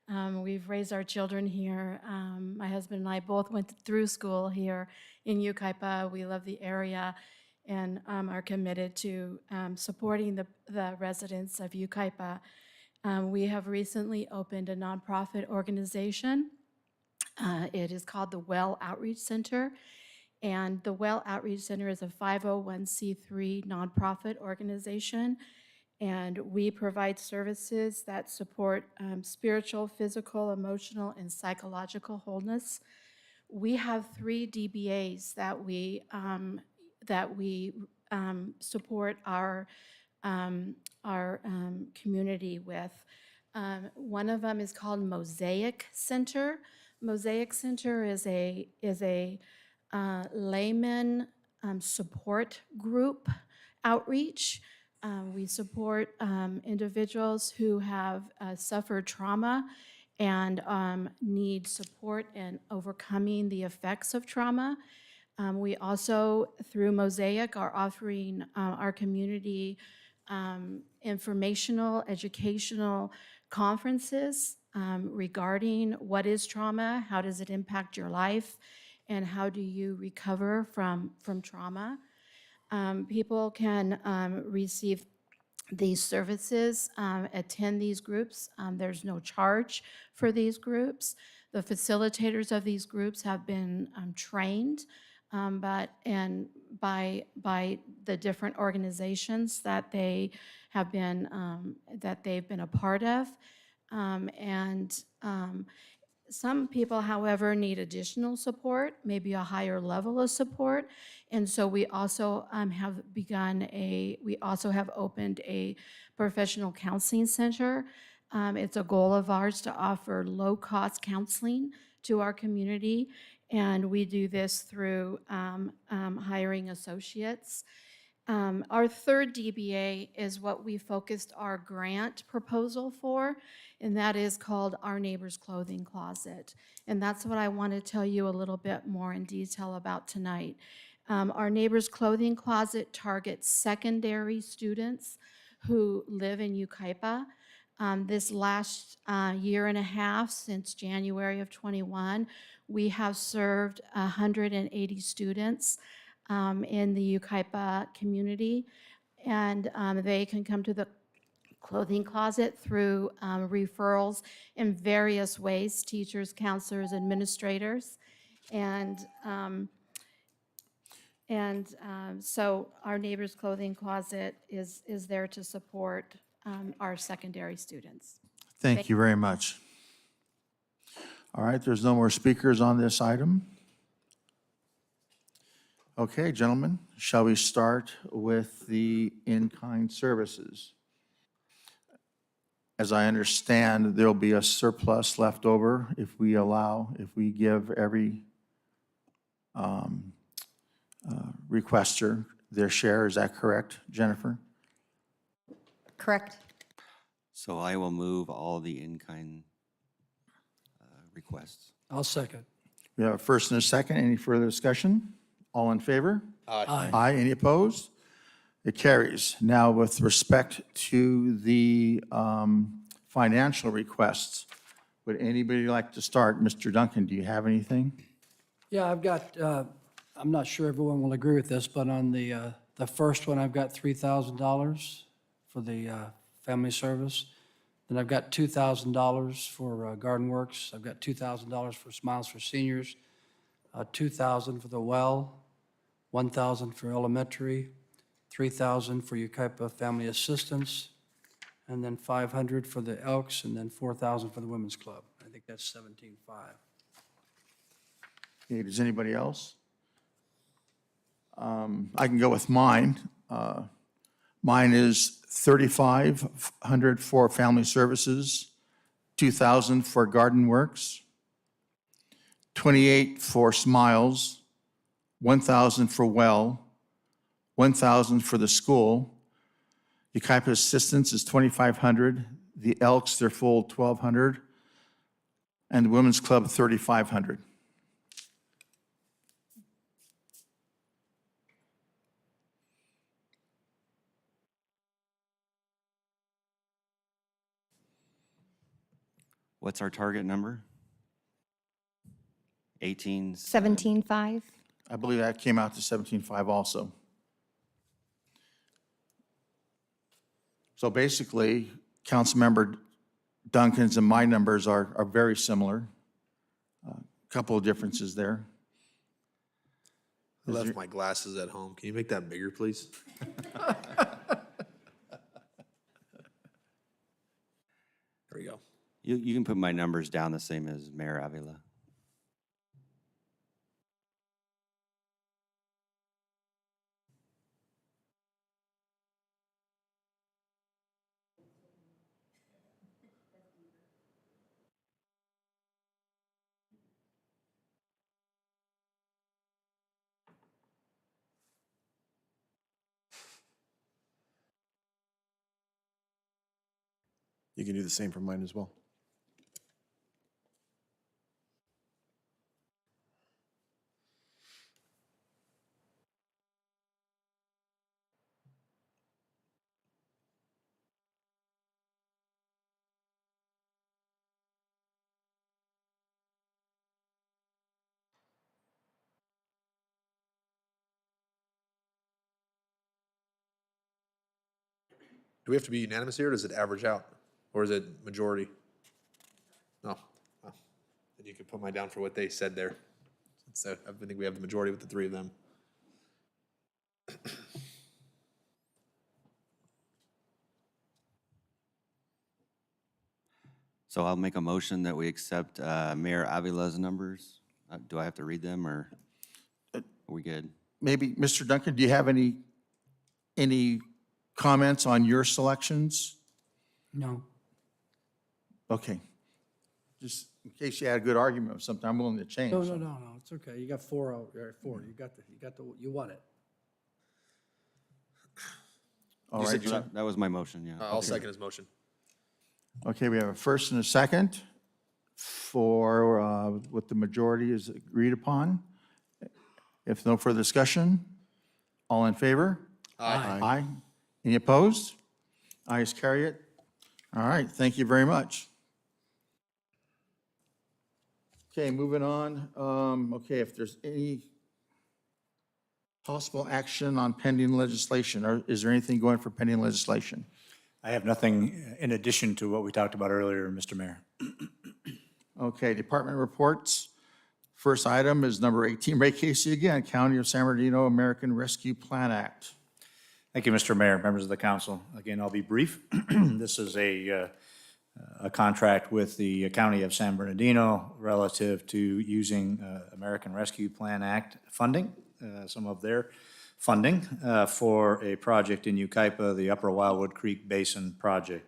We've raised our children here. My husband and I both went through school here in Yucaipa. We love the area and are committed to supporting the residents of Yucaipa. We have recently opened a nonprofit organization. It is called the Well Outreach Center, and the Well Outreach Center is a 501c3 nonprofit organization, and we provide services that support spiritual, physical, emotional, and psychological wholeness. We have 3 DBAs that we support our community with. One of them is called Mosaic Center. Mosaic Center is a layman support group outreach. We support individuals who have suffered trauma and need support in overcoming the effects of trauma. We also, through Mosaic, are offering our community informational, educational conferences regarding what is trauma, how does it impact your life, and how do you recover from trauma. People can receive these services, attend these groups. There's no charge for these groups. The facilitators of these groups have been trained by the different organizations that they've been a part of. Some people, however, need additional support, maybe a higher level of support. And so we also have opened a professional counseling center. It's a goal of ours to offer low-cost counseling to our community. And we do this through hiring associates. Our third DBA is what we focused our grant proposal for, and that is called Our Neighbor's Clothing Closet. And that's what I want to tell you a little bit more in detail about tonight. Our Neighbor's Clothing Closet targets secondary students who live in Yucaipa. This last year and a half, since January of 21, we have served 180 students in the Yucaipa community, and they can come to the clothing closet through referrals in various ways, teachers, counselors, administrators, and so our Neighbor's Clothing Closet is there to support our secondary students. Thank you very much. All right, there's no more speakers on this item. Okay, gentlemen, shall we start with the in-kind services? As I understand, there'll be a surplus left over if we give every requester their share. Is that correct, Jennifer? Correct. So I will move all the in-kind requests. I'll second. We have a first and a second. Any further discussion? All in favor? Aye. Aye. Any opposed? It carries. Now, with respect to the financial requests, would anybody like to start? Mr. Duncan, do you have anything? Yeah, I've got, I'm not sure everyone will agree with this, but on the first one, I've got $3,000 for the family service. Then I've got $2,000 for Garden Works. I've got $2,000 for Smiles for Seniors, $2,000 for the well, $1,000 for elementary, 3,000 for Yucaipa Family Assistance, and then 500 for the Elks, and then 4,000 for the Women's Club. I think that's 17.5. Okay, does anybody else? I can go with mine. Mine is 3,500 for Family Services, 2,000 for Garden Works, 28 for Smiles, 1,000 for Well, 1,000 for the school. Yucaipa Assistance is 2,500. The Elks, their full 1,200. And the Women's Club, 3,500. What's our target number? 18? 17.5. I believe that came out to 17.5 also. So basically, Councilmember Duncan's and my numbers are very similar. A couple of differences there. I left my glasses at home. Can you make that bigger, please? There we go. You can put my numbers down the same as Mayor Avila. You can do the same for mine as well. Do we have to be unanimous here, or does it average out? Or is it majority? No. Oh. Then you can put mine down for what they said there. So I think we have the majority with the three of them. So I'll make a motion that we accept Mayor Avila's numbers. Do I have to read them, or are we good? Maybe, Mr. Duncan, do you have any comments on your selections? No. Okay. Just in case you had a good argument with something, I'm willing to change. No, it's okay. You got four out, four. You won it. All You right. said That was my motion, yeah. I'll second his motion. Okay, we have a first and a second for what the majority is agreed upon. If no further discussion, all in favor? Aye. Aye. Any opposed? Ayes carry it. All right, thank you very much. Okay, moving on. Okay, if there's any possible action on pending legislation, or is there anything going for pending legislation? I have nothing in addition to what we talked about earlier, Mr. Mayor. Okay, department reports. First item is number 18, Ray Casey again, County of San Bernardino American Rescue Plan Act. Thank you, Mr. Mayor, members of the council. Again, I'll be brief. This is a contract with the County of San Bernardino relative to using American Rescue Plan Act funding, some of their funding for a project in Yucaipa, the Upper Wildwood Creek Basin Project.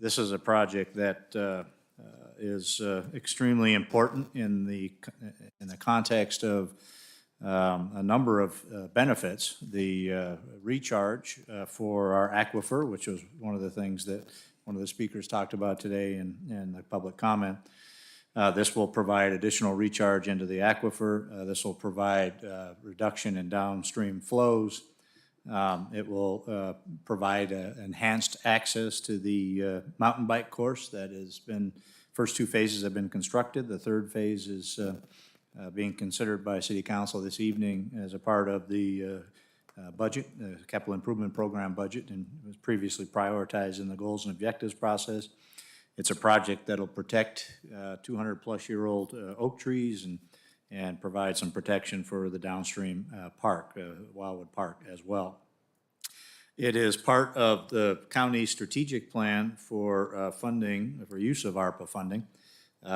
This is a project that is extremely important in the context of a number of benefits. The recharge for our aquifer, which was one of the things that one of the speakers talked about today in the public comment. This will provide additional recharge into the aquifer. This will provide reduction in downstream flows. It will provide enhanced access to the mountain bike course that has been, first two phases have been constructed. The third phase is being considered by City Council this evening as a part of the budget, capital improvement program budget, and was previously prioritized in the goals and objectives process. It's a project that'll protect 200-plus-year-old oak trees and provide some protection for the downstream park, Wildwood Park as well. It is part of the county's strategic plan for funding, for use of ARPA funding.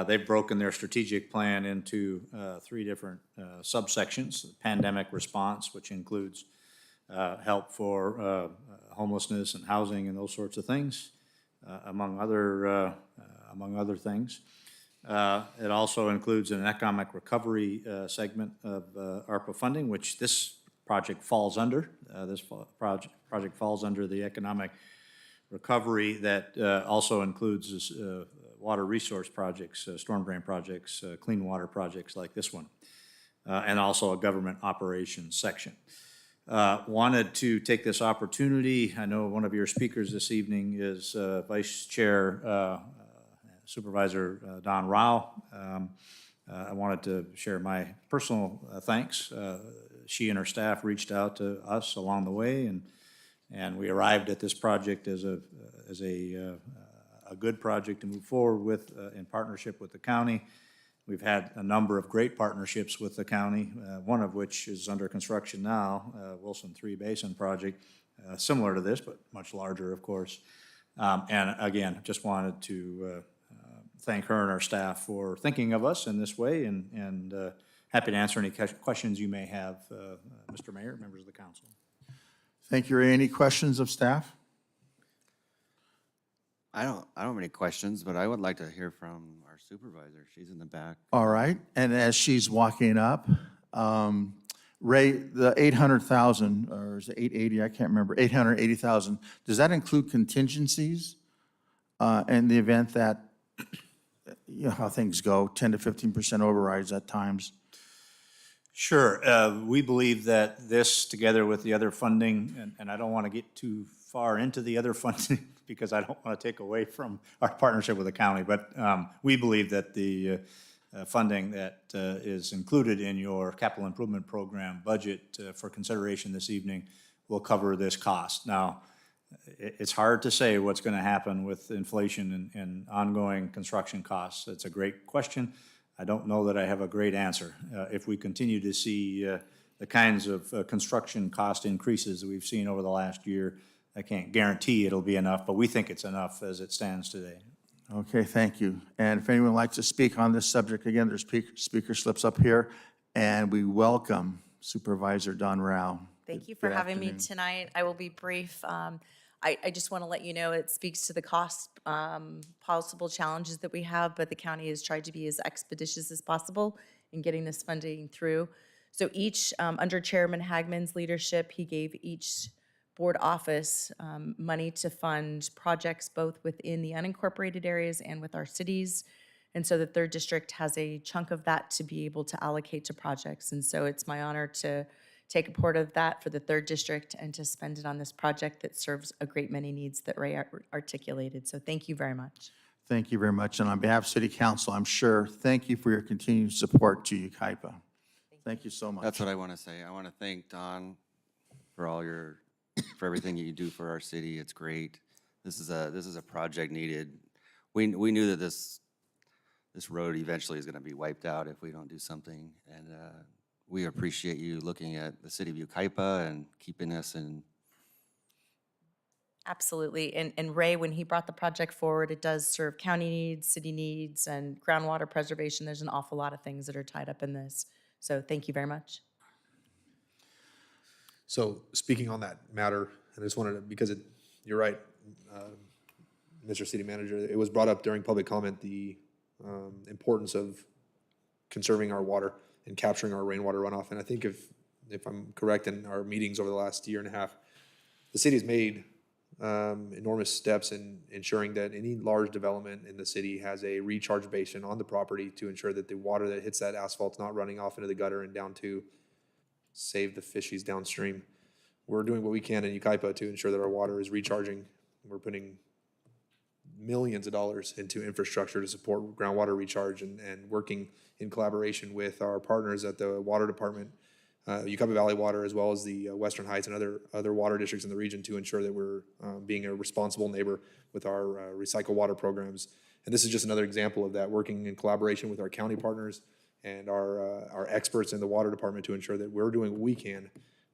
They've broken their strategic plan into 3 different subsections: pandemic response, which includes help for homelessness and housing and those sorts of things, among other things. It also includes an economic recovery segment of ARPA funding, which this project falls under. Project falls under the economic recovery that also includes water resource projects, storm drain projects, clean water projects like this one, and also a government operations section. Wanted to take this opportunity. I know one of your speakers this evening is Vice Chair Supervisor Don Rao. I wanted to share my personal thanks. She and her staff reached out to us along the way, and we arrived at this project as a good project to move forward with in partnership with the county. We've had a number of great partnerships with the county, one of which is under construction now, Wilson 3 Basin Project, similar to this, but much larger, of course. And again, just wanted to thank her and our staff for thinking of us in this way, and happy to answer any questions you may have, Mr. Mayor, members of the council. Thank you, Ray. Any questions of staff? I don't have any questions, but I would like to hear from our supervisor. She's in the back. All right, and as she's walking up, Ray, the 800,000, or is it 880, I can't remember, 880,000, does that include contingencies in the event that, you know how things go, 10 to 15% overrides at times? Sure. We believe that this, together with the other funding, and I don't want to get too far into the other funding because I don't want to take away from our partnership with the county, but we believe that the funding that is included in your capital improvement program budget for consideration this evening will cover this cost. Now, it's hard to say what's going to happen with inflation and ongoing construction costs. It's a great question. I don't know that I have a great answer. If we continue to see the kinds of construction cost increases that we've seen over the last year, I can't guarantee it'll be enough, but we think it's enough as it stands today. Okay, thank you. And if anyone would like to speak on this subject, again, there's speaker slips up here, and we welcome Supervisor Don Rao. Thank you for having me tonight. I will be brief. I just want to let you know it speaks to the cost possible challenges that we have, but the county has tried to be as expeditious as possible in getting this funding through. So each, under Chairman Hagman's leadership, he gave each board office money to fund projects both within the unincorporated areas and with our cities. And so the 3rd District has a chunk of that to be able to allocate to projects. And so it's my honor to take a part of that for the 3rd District and to spend it on this project that serves a great many needs that Ray articulated. So thank you very much. Thank you very much. And on behalf of City Council, I'm sure, thank you for your continued support to Yucaipa. Thank you so much. That's what I want to say. I want to thank Don for for everything you do for our city. It's great. This is a project needed. We knew that this road eventually is going to be wiped out if we don't do something, and we appreciate you looking at the city of Yucaipa and keeping us in. Absolutely. And Ray, when he brought the project forward, it does serve county needs, city needs, and groundwater preservation. There's an awful lot of things that are tied up in this. So thank you very much. So speaking on that matter, and I just wanted to, because you're right, Mr. City Manager, it was brought up during public comment, the importance of conserving our water and capturing our rainwater runoff. And I think if I'm correct in our meetings over the last year and a half, the city has made enormous steps in ensuring that any large development in the city has a recharge basin on the property to ensure that the water that hits that asphalt's not running off into the gutter and down to save the fishies downstream. We're doing what we can in Yucaipa to ensure that our water is recharging. We're putting millions of dollars into infrastructure to support groundwater recharge and working in collaboration with our partners at the water department, Yucaipa Valley Water, as well as the Western Heights and other water districts in the region to ensure that we're being a responsible neighbor with our recycle water programs. And this is just another example of that, working in collaboration with our county partners and our experts in the water department to ensure that we're doing what we can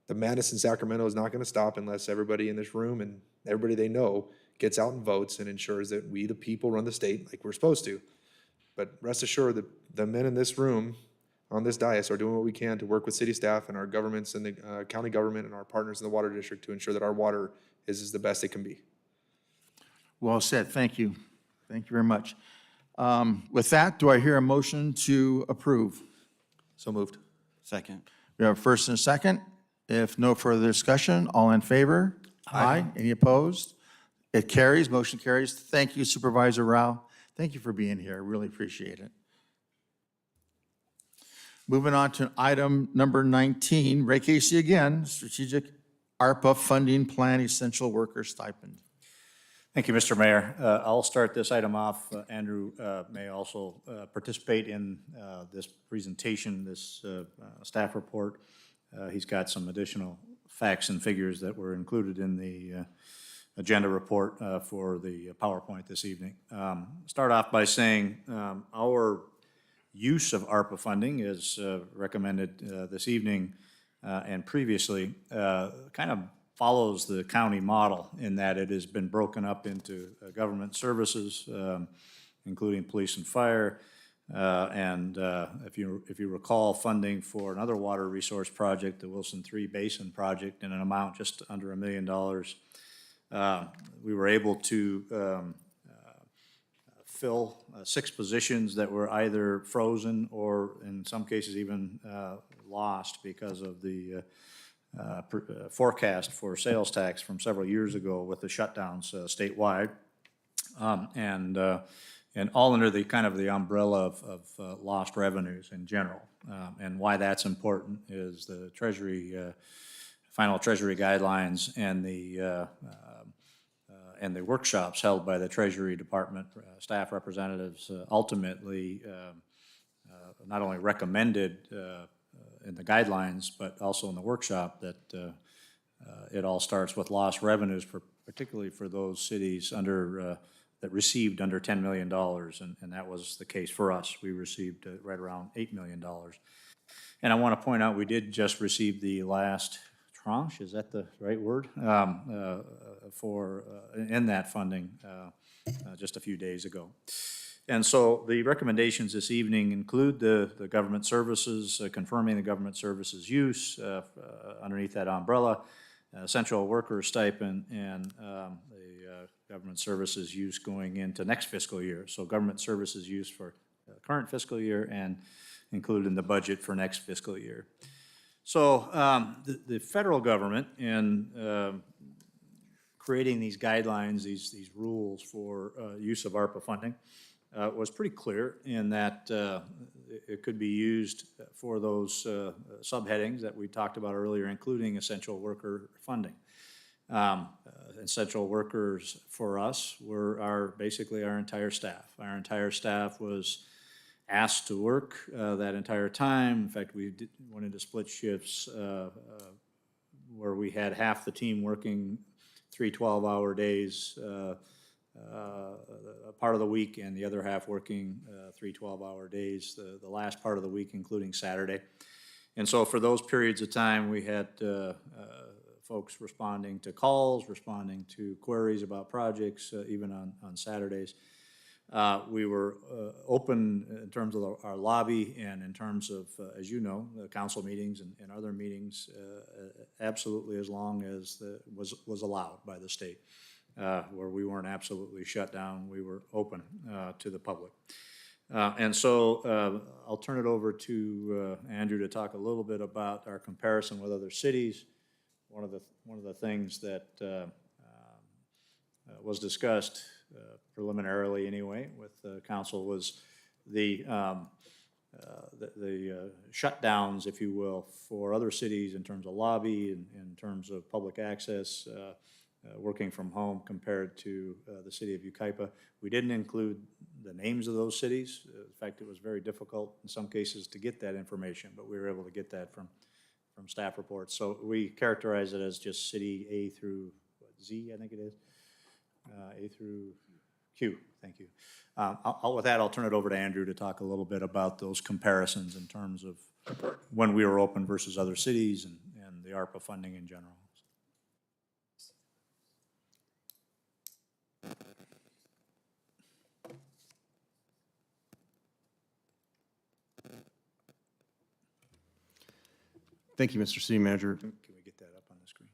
the madness in Sacramento is not going to stop unless everybody in this room and everybody they know gets out and votes and ensures that we, the people, run the state like we're supposed to. But rest assured that the men in this room, on this dais, are doing what we can to work with city staff and our governments and the county government and our partners in the water district to ensure that our water is the best it can be. Well said. Thank you. Thank you very much. With that, do I hear a motion to approve? So moved. Second. We have a first and a second. If no further discussion, all in favor? Aye. Any opposed? It carries, motion carries. Thank you, Supervisor Rao. Thank you for being here. I really appreciate it. Moving on to item number 19, Ray Casey again, Strategic ARPA Funding Plan Essential Worker Stipend. Thank you, Mr. Mayor. I'll start this item off. Andrew may also participate in this presentation, this staff report. He's got some additional facts and figures that were included in the agenda report for the PowerPoint this evening. Start off by saying our use of ARPA funding is recommended this evening and previously kind of follows the county model in that it has been broken up into government services, including police and fire, and if you recall, funding for another water resource project, the Wilson 3 Basin project, in an amount just under $1 million. We were able to fill 6 positions that were either frozen or in some cases even lost because of the forecast for sales tax from several years ago with the shutdowns statewide, and all under the kind of the umbrella of lost revenues in general. And why that's important is the Treasury, final Treasury guidelines and the workshops held by the Treasury Department staff representatives ultimately not only recommended in the guidelines, but also in the workshop that it all starts with lost revenues, particularly for those cities under that received under $10 million, and that was the case for us. We received right around $8 million. And I want to point out we did just receive the last tranche, is that the right word, for in that funding just a few days ago. And so the recommendations this evening include the government services, confirming the government services use underneath that umbrella, essential worker stipend, and the government services use going into next fiscal year. So government services use for current fiscal year and included in the budget for next fiscal year. So the federal government in creating these guidelines, these rules for use of ARPA funding, was pretty clear in that it could be used for those subheadings that we talked about earlier, including essential worker funding. Essential workers for us were basically our entire staff. Our entire staff was asked to work that entire time. In fact, we went into split shifts where we had half the team working 3 12-hour days a part of the week, and the other half working 3 12-hour days the last part of the week, including Saturday. And so for those periods of time, we had folks responding to calls, responding to queries about projects, even on Saturdays. We were open in terms of our lobby and in terms of, as you know, the council meetings and other meetings, absolutely as long as was allowed by the state. Where we weren't absolutely shut down, we were open to the public. And so I'll turn it over to Andrew to talk a little bit about our comparison with other cities. One of the things that was discussed preliminarily anyway with council was the shutdowns, if you will, for other cities in terms of lobby and in terms of public access. Working from home compared to the city of Yucaipa. We didn't include the names of those cities. In fact, it was very difficult in some cases to get that information, but we were able to get that from staff reports. So we characterize it as just city A through Z, I think it is, A through Q, thank you. With that, I'll turn it over to Andrew to talk a little bit about those comparisons in terms of when we were open versus other cities and the ARPA funding in general. Thank you, Mr. City Manager. Can we get that up on the screen?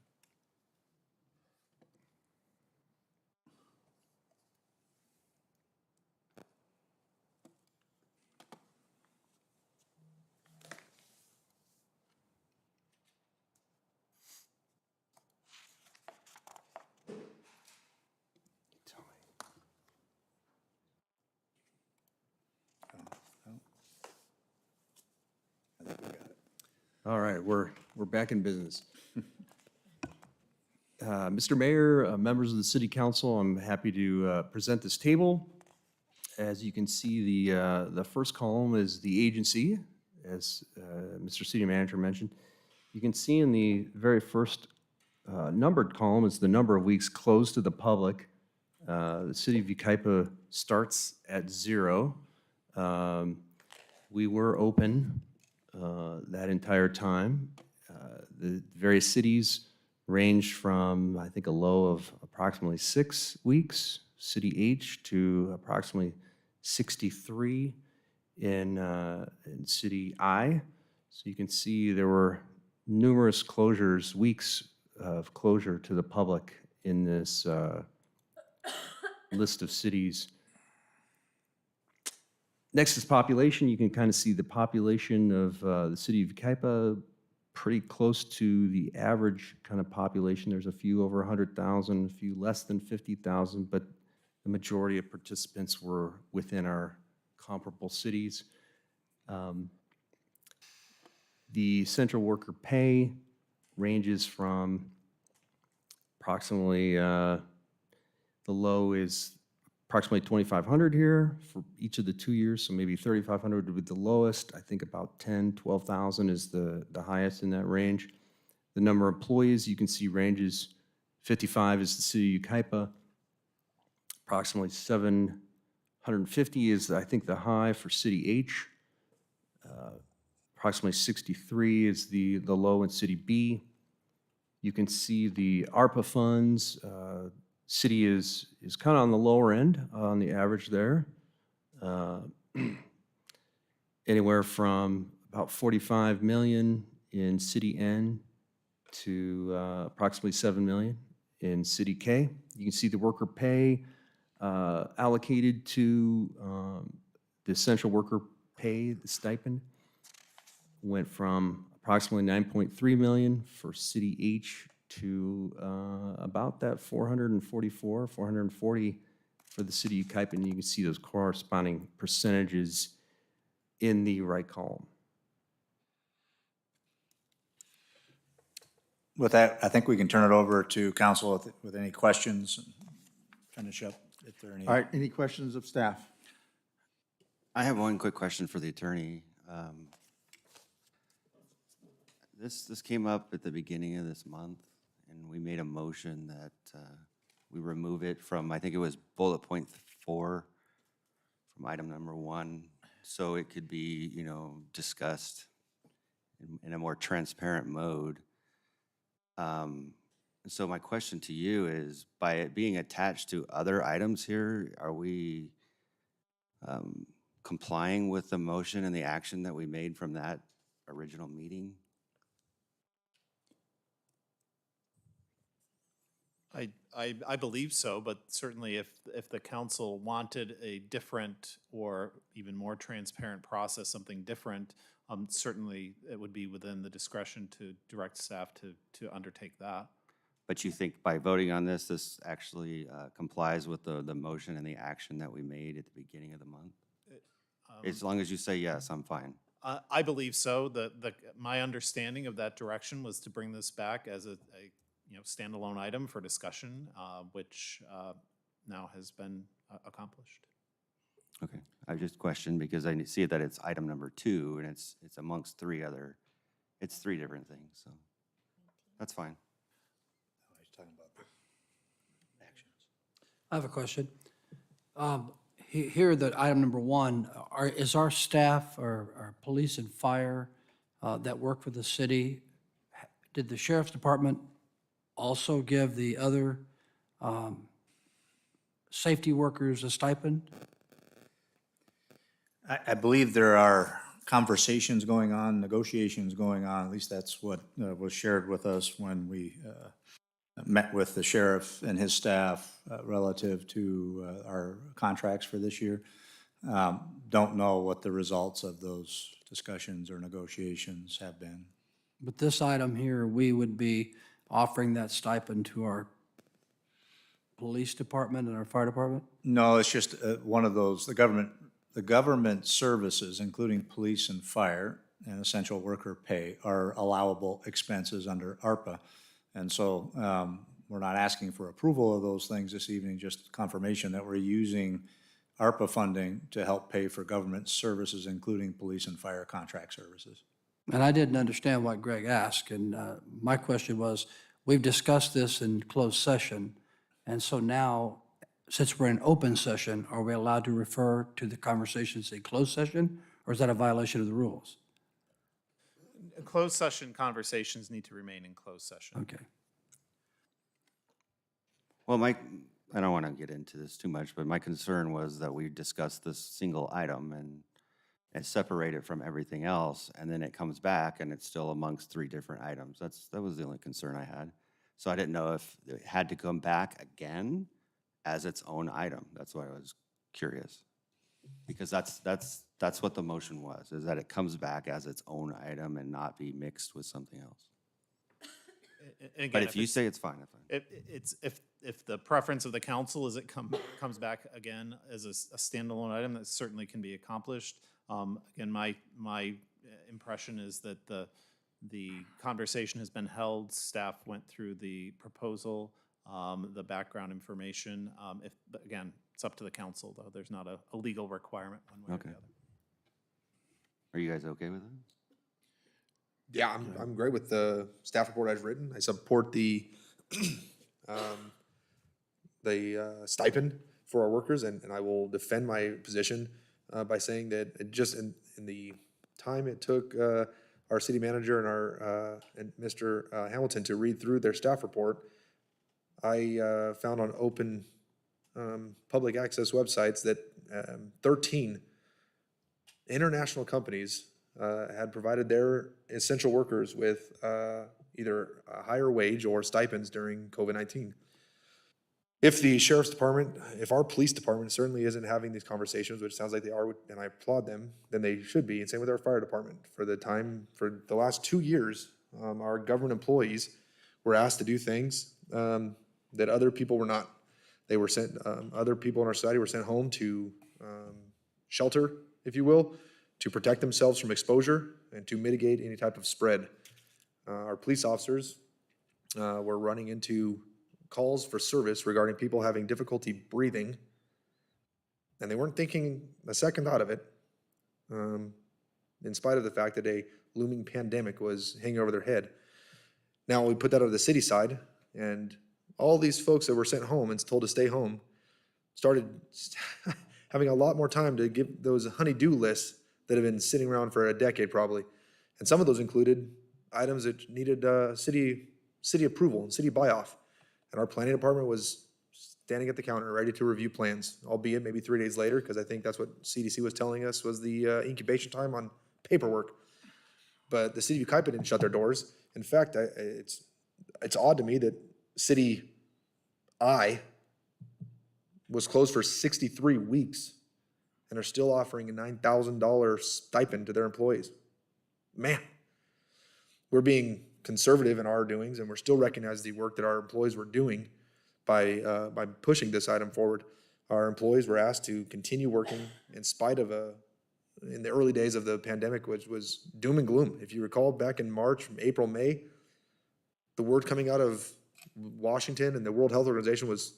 All right, we're back in business. Mr. Mayor, members of the City Council, I'm happy to present this table. As you can see, the first column is the agency, as Mr. City Manager mentioned. You can see in the very first numbered column is the number of weeks closed to the public. The City of Yucaipa starts at 0. We were open that entire time. The various cities ranged from, I think, a low of approximately 6 weeks, City H, to approximately 63 in City I. So you can see there were numerous closures, weeks of closure to the public in this list of cities. Next is population. You can kind of see the population of the City of Kaipa pretty close to the average kind of population. There's a few over 100,000, a few less than 50,000, but the majority of participants were within our comparable cities. The central worker pay ranges from approximately, the low is approximately 2,500 here for each of the 2 years, so maybe 3,500 would be the lowest. I think about 10, 12,000 is the highest in that range. The number of employees you can see ranges. 55 is the City of Yucaipa. Approximately 750 is, I think, the high for City H. Approximately 63 is the low in City B. You can see the ARPA funds. City is kind of on the lower end on the average there. Anywhere from about 45 million in City N to approximately 7 million in City K. You can see the worker pay allocated to the essential worker pay, the stipend, went from approximately 9.3 million for City H to about that 444, 440 for the City of Kaipa, and you can see those corresponding percentages in the right column. With that, I think we can turn it over to council with any questions and finish up if there are any. All right, any questions of staff? I have one quick question for the attorney. This came up at the beginning of this month, and we made a motion that we remove it from, I think it was bullet point 4 from item number 1, so it could be, discussed in a more transparent mode. So my question to you is, by it being attached to other items here, are we complying with the motion and the action that we made from that original meeting? I believe so, but certainly if the council wanted a different or even more transparent process, something different, certainly it would be within the discretion to direct staff to undertake that. But you think by voting on this, this actually complies with the motion and the action that we made at the beginning of the month? As long as you say yes, I'm fine. I believe so. My understanding of that direction was to bring this back as a standalone item for discussion, which now has been accomplished. Okay, I just questioned because I see that it's item number 2, and it's amongst 3 different things, so that's fine. I have a question. Here, that item number one, is our staff, our police and fire that work for the city, did the sheriff's department also give the other safety workers a stipend? I believe there are conversations going on, negotiations going on, at least that's what was shared with us when we met with the sheriff and his staff relative to our contracts for this year. Don't know what the results of those discussions or negotiations have been. But this item here, we would be offering that stipend to our police department and our fire department? No, it's just one of those, the government services, including police and fire and essential worker pay, are allowable expenses under ARPA. And so we're not asking for approval of those things this evening, just confirmation that we're using ARPA funding to help pay for government services, including police and fire contract services. And I didn't understand what Greg asked, and my question was, we've discussed this in closed session, and so now, since we're in open session, are we allowed to refer to the conversations in closed session, or is that a violation of the rules? Closed session conversations need to remain in closed session. Okay. Well, I don't want to get into this too much, but my concern was that we discussed this single item and separate it from everything else, and then it comes back and it's still amongst 3 different items. That was the only concern I had. So I didn't know if it had to come back again as its own item. That's why I was curious. Because that's what the motion was, is that it comes back as its own item and not be mixed with something else. Again, But if you say it's fine, that's fine. If the preference of the council is it comes back again as a standalone item, that certainly can be accomplished. Again, my impression is that the conversation has been held. Staff went through the proposal, the background information. But again, it's up to the council, though. There's not a legal requirement one way or the other. Are you guys okay with it? Yeah, I'm great with the staff report as written. I support the stipend for our workers, and I will defend my position by saying that it just in the time it took our city manager and Mr. Hamilton to read through their staff report, I found on open public access websites that 13 international companies had provided their essential workers with either a higher wage or stipends during COVID-19. If the sheriff's department, if our police department certainly isn't having these conversations, which sounds like they are, and I applaud them, then they should be, and same with our fire department. For the last 2 years, our government employees were asked to do things that other people were not. They were sent, other people in our society were sent home to shelter, if you will, to protect themselves from exposure and to mitigate any type of spread. Our police officers were running into calls for service regarding people having difficulty breathing, and they weren't thinking a second thought of it, in spite of the fact that a looming pandemic was hanging over their head. Now we put that over the city side, and all these folks that were sent home and told to stay home started having a lot more time to give those honey-do lists that have been sitting around for a decade probably. And some of those included items that needed city approval and city buy-off. And our planning department was standing at the counter ready to review plans, albeit maybe 3 days later, because I think that's what CDC was telling us was the incubation time on paperwork. But the city of Kaipa didn't shut their doors. In fact, it's odd to me that City I was closed for 63 weeks and are still offering a $9,000 stipend to their employees. Man, we're being conservative in our doings, and we're still recognizing the work that our employees were doing by pushing this item forward. Our employees were asked to continue working in spite of in the early days of the pandemic, which was doom and gloom. If you recall, back in March, April, May, the word coming out of Washington and the World Health Organization was,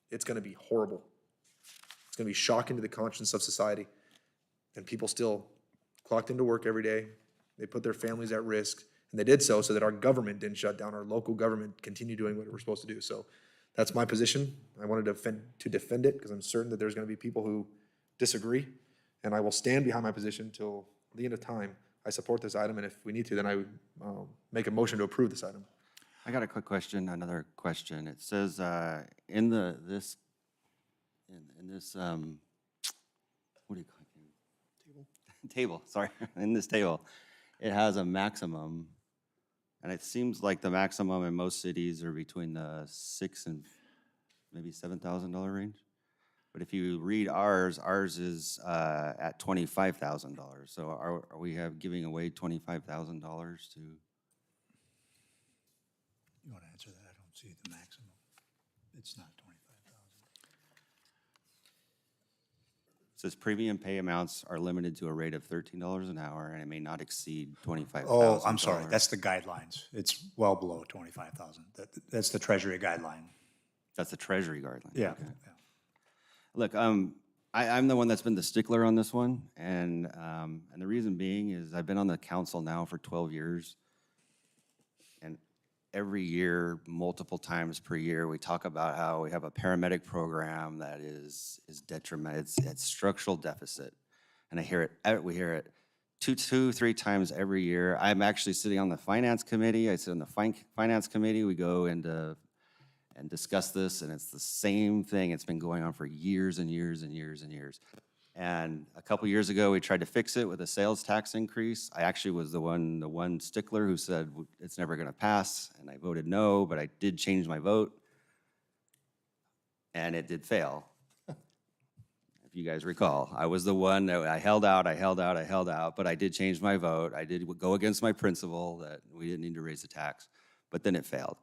it's going to be horrible. It's going to be shocking to the conscience of society. And people still clocked into work every day. They put their families at risk, and they did so that our government didn't shut down. Our local government continued doing what it was supposed to do. So that's my position. I wanted to defend it because I'm certain that there's going to be people who disagree, and I will stand behind my position till the end of time. I support this item, and if we need to, then I would make a motion to approve this item. I got a quick question, another question. It says in this what do you call it? Table, sorry, in this table, it has a maximum, and it seems like the maximum in most cities are between the $6,000 and maybe $7,000 range. But if you read ours is at $25,000. So are we giving away $25,000 to? You want to answer that? I don't see the maximum. It's not 25,000. It says premium pay amounts are limited to a rate of $13 an hour, and it may not exceed $25,000. Oh, I'm sorry. That's the guidelines. It's well below 25,000. That's the Treasury guideline. That's the Treasury guideline. Yeah. Okay. Look, I'm the one that's been the stickler on this one, and the reason being is I've been on the council now for 12 years, and every year, multiple times per year, we talk about how we have a paramedic program that is detrimental. It's structural deficit, and we hear it two, 3 times every year. I'm actually sitting on the finance committee. I sit on the finance committee. We go into and discuss this, and it's the same thing. It's been going on for years and years and years and years. And a couple years ago, we tried to fix it with a sales tax increase. I actually was the one stickler who said it's never going to pass, and I voted no, but I did change my vote, and it did fail. If you guys recall, I was the one that I held out, but I did change my vote. I did go against my principle that we didn't need to raise the tax, but then it failed.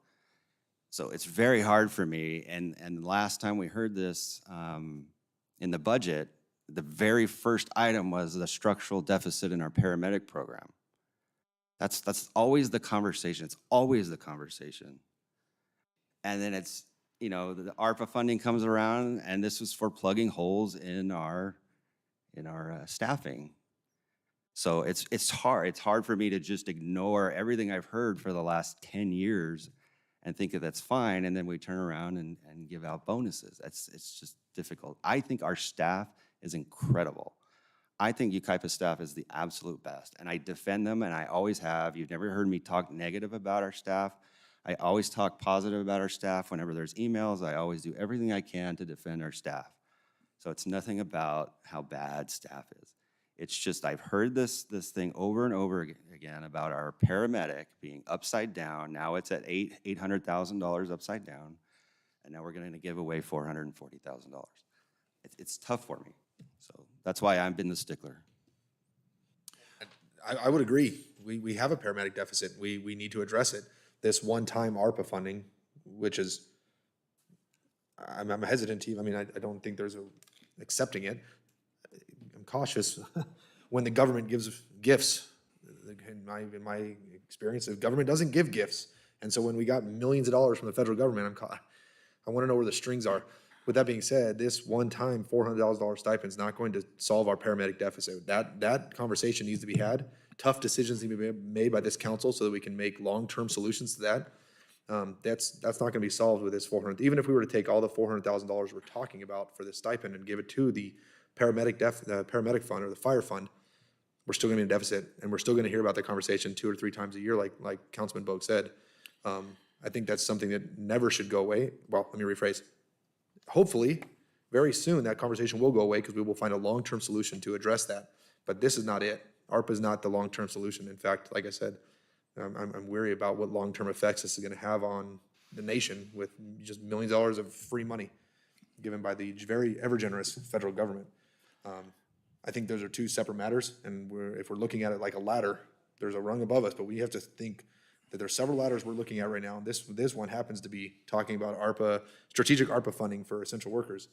So it's very hard for me, and last time we heard this in the budget, the very first item was the structural deficit in our paramedic program. That's always the conversation. It's always the conversation. And then it's, the ARPA funding comes around, and this was for plugging holes in our staffing. So it's hard. It's hard for me to just ignore everything I've heard for the last 10 years and think that that's fine, and then we turn around and give out bonuses. It's just difficult. I think our staff is incredible. I think Yucaipa staff is the absolute best, and I defend them, and I always have. You've never heard me talk negative about our staff. I always talk positive about our staff. Whenever there's emails, I always do everything I can to defend our staff. So it's nothing about how bad staff is. It's just I've heard this thing over and over again about our paramedic being upside down. Now it's at $800,000 upside down, and now we're going to give away $440,000. It's tough for me. So that's why I've been the stickler. I would agree. We have a paramedic deficit. We need to address it. This one-time ARPA funding, which is, I'm hesitant to, I don't think there's accepting it. I'm cautious when the government gives gifts. In my experience, the government doesn't give gifts. And so when we got millions of dollars from the federal government, I want to know where the strings are. With that being said, this one-time $400,000 stipend is not going to solve our paramedic deficit. That conversation needs to be had. Tough decisions need to be made by this council so that we can make long-term solutions to that. That's not going to be solved with this $400,000. Even if we were to take all the $400,000 we're talking about for this stipend and give it to the paramedic fund or the fire fund, we're still going to be in a deficit, and we're still going to hear about the conversation 2 or 3 times a year, like Councilman Bogue said. I think that's something that never should go away. Well, let me rephrase. Hopefully, very soon, that conversation will go away because we will find a long-term solution to address that. But this is not it. ARPA is not the long-term solution. In fact, like I said, I'm weary about what long-term effects this is going to have on the nation with just millions of dollars of free money given by the very ever-generous federal government. I think those are 2 separate matters, and if we're looking at it like a ladder, there's a rung above us, but we have to think that there's several ladders we're looking at right now. This one happens to be talking about ARPA, strategic ARPA funding for essential workers.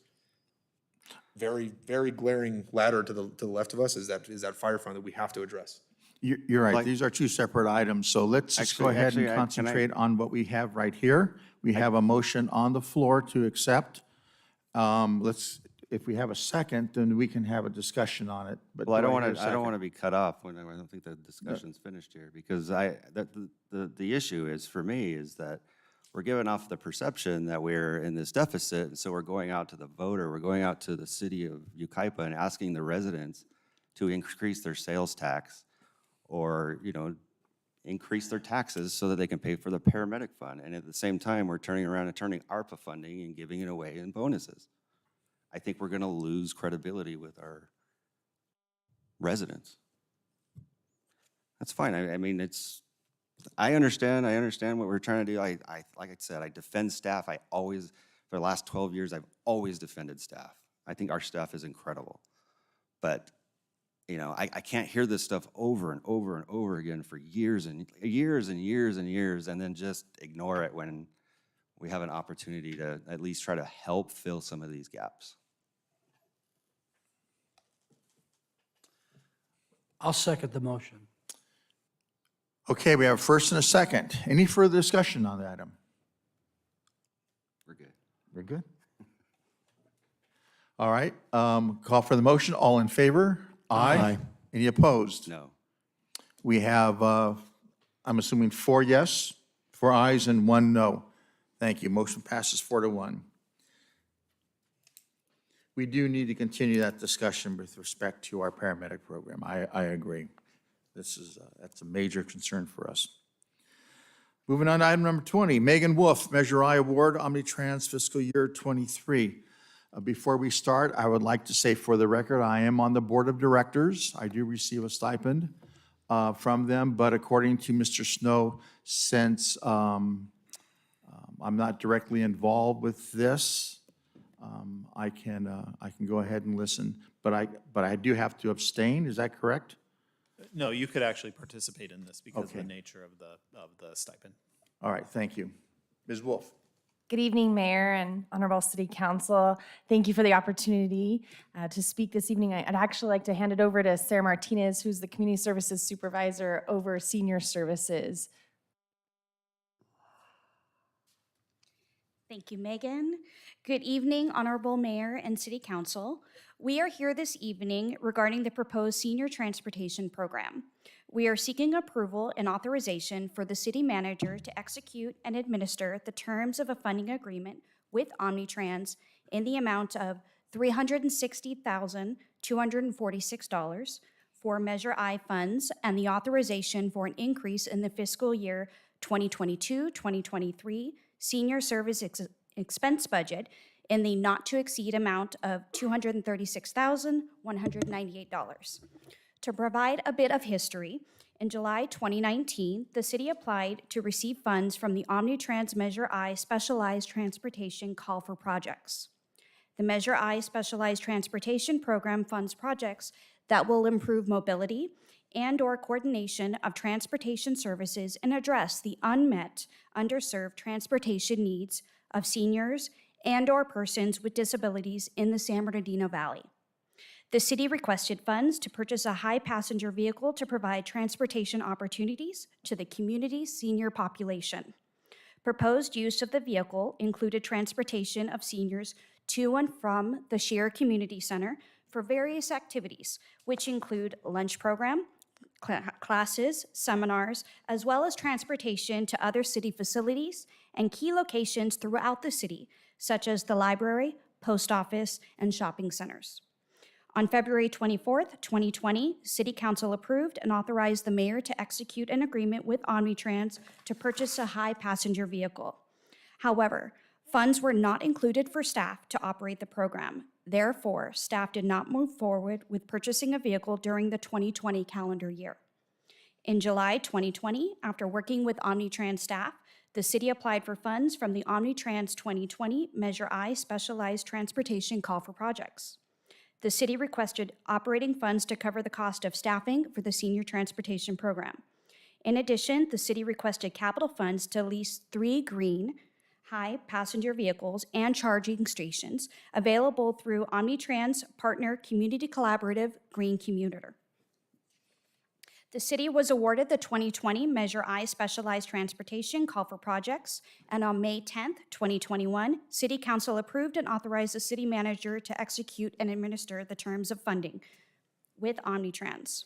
Very, very glaring ladder to the left of us is that fire fund that we have to address. You're right. These are 2 separate items. So let's just go ahead and concentrate on what we have right here. We have a motion on the floor to accept. If we have a second, then we can have a discussion on it. But Well, I don't want to be cut off when I don't think the discussion's finished here, because the issue is, for me, is that we're giving off the perception that we're in this deficit, and so we're going out to the voter, we're going out to the city of Yucaipa and asking the residents to increase their sales tax or, you know, increase their taxes so that they can pay for the paramedic fund. And at the same time, we're turning around and turning ARPA funding and giving it away in bonuses. I think we're gonna lose credibility with our residents. That's fine. I mean, I understand what we're trying to do. Like I said, I defend staff. For the last 12 years, I've always defended staff. I think our staff is incredible. But, you know, I can't hear this stuff over and over and over again for years and years and years and years, and then just ignore it when we have an opportunity to at least try to help fill some of these gaps. I'll second the motion. Okay, we have a first and a second. Any further discussion on the item? We're good. We're good? All right, call for the motion. All in favor? Aye. Any opposed? No. We have, I'm assuming 4 yes, 4 ayes, and 1 no. Thank you. Motion passes 4-1. We do need to continue that discussion with respect to our paramedic program. I agree. That's a major concern for us. Moving on to item number 20, Megan Wolf, Measure I Award, Omnitrans Fiscal Year 23. Before we start, I would like to say for the record, I am on the board of directors. I do receive a stipend from them, but according to Mr. Snow, since I'm not directly involved with this, I can go ahead and listen, but I do have to abstain. Is that correct? No, you could actually participate in this because of Okay. the nature of the stipend. All right, thank you. Ms. Wolf. Good evening, Mayor and Honorable City Council. Thank you for the opportunity to speak this evening. I'd actually like to hand it over to Sarah Martinez, who's the Community Services Supervisor over Senior Services. Thank you, Megan. Good evening, Honorable Mayor and City Council. We are here this evening regarding the proposed Senior Transportation Program. We are seeking approval and authorization for the City Manager to execute and administer the terms of a funding agreement with Omnitrans in the amount of $360,246 for Measure I funds and the authorization for an increase in the fiscal year 2022-2023 Senior Service Expense Budget in the not-to-exceed amount of $236,198. To provide a bit of history, in July 2019, the city applied to receive funds from the Omnitrans Measure I Specialized Transportation Call for Projects. The Measure I Specialized Transportation Program funds projects that will improve mobility and/or coordination of transportation services and address the unmet, underserved transportation needs of seniors and/or persons with disabilities in the San Bernardino Valley. The city requested funds to purchase a high-passenger vehicle to provide transportation opportunities to the community's senior population. Proposed use of the vehicle included transportation of seniors to and from the Share Community Center for various activities, which include lunch program, classes, seminars, as well as transportation to other city facilities and key locations throughout the city, such as the library, post office, and shopping centers. On February 24th, 2020, City Council approved and authorized the mayor to execute an agreement with Omnitrans to purchase a high-passenger vehicle. However, funds were not included for staff to operate the program. Therefore, staff did not move forward with purchasing a vehicle during the 2020 calendar year. In July 2020, after working with Omnitrans staff, the city applied for funds from the Omnitrans 2020 Measure I Specialized Transportation Call for Projects. The city requested operating funds to cover the cost of staffing for the senior transportation program. In addition, the city requested capital funds to lease 3 green, high-passenger vehicles and charging stations available through Omnitrans partner community collaborative Green Commuter. The city was awarded the 2020 Measure I Specialized Transportation Call for Projects, and on May 10th, 2021, City Council approved and authorized the city manager to execute and administer the terms of funding with Omnitrans.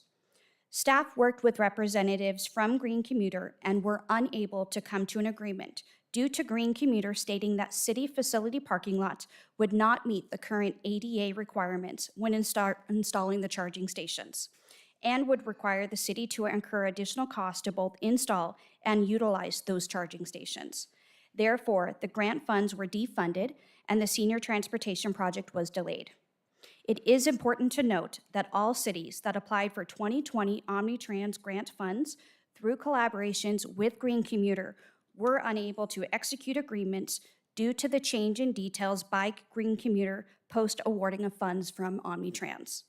Staff worked with representatives from Green Commuter and were unable to come to an agreement due to Green Commuter stating that city facility parking lots would not meet the current ADA requirements when installing the charging stations, and would require the city to incur additional costs to both install and utilize those charging stations. Therefore, the grant funds were defunded and the senior transportation project was delayed. It is important to note that all cities that applied for 2020 Omnitrans grant funds through collaborations with Green Commuter were unable to execute agreements due to the change in details by Green Commuter post-awarding of funds from Omnitrans.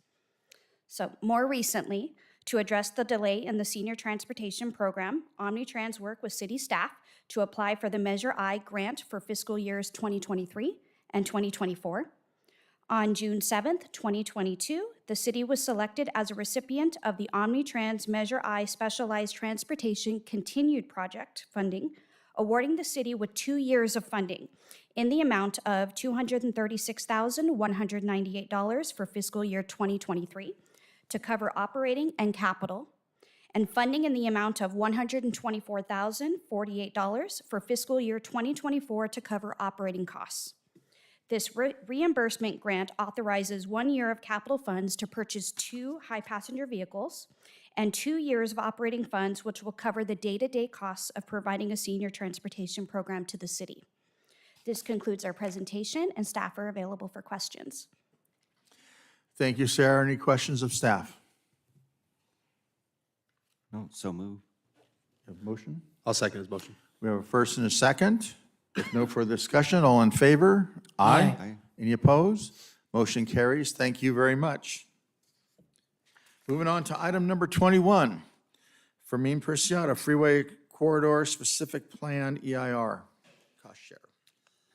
So more recently, to address the delay in the senior transportation program, Omnitrans worked with city staff to apply for the Measure I grant for fiscal years 2023 and 2024. On June 7th, 2022, the city was selected as a recipient of the Omnitrans Measure I Specialized Transportation Continued Project funding, awarding the city with 2 years of funding in the amount of $236,198 for fiscal year 2023 to cover operating and capital, and funding in the amount of $124,048 for fiscal year 2024 to cover operating costs. This reimbursement grant authorizes 1 year of capital funds to purchase 2 high-passenger vehicles and 2 years of operating funds, which will cover the day-to-day costs of providing a senior transportation program to the city. This concludes our presentation, and staff are available for questions. Thank you, Sarah. Any questions of staff? No, so move. You have a motion? I'll second his motion. We have a first and a second. If no further discussion, all in favor? Aye. Aye. Any opposed? Motion carries. Thank you very much. Moving on to item number 21, Fermin Preciado, Freeway Corridor Specific Plan EIR, cost share.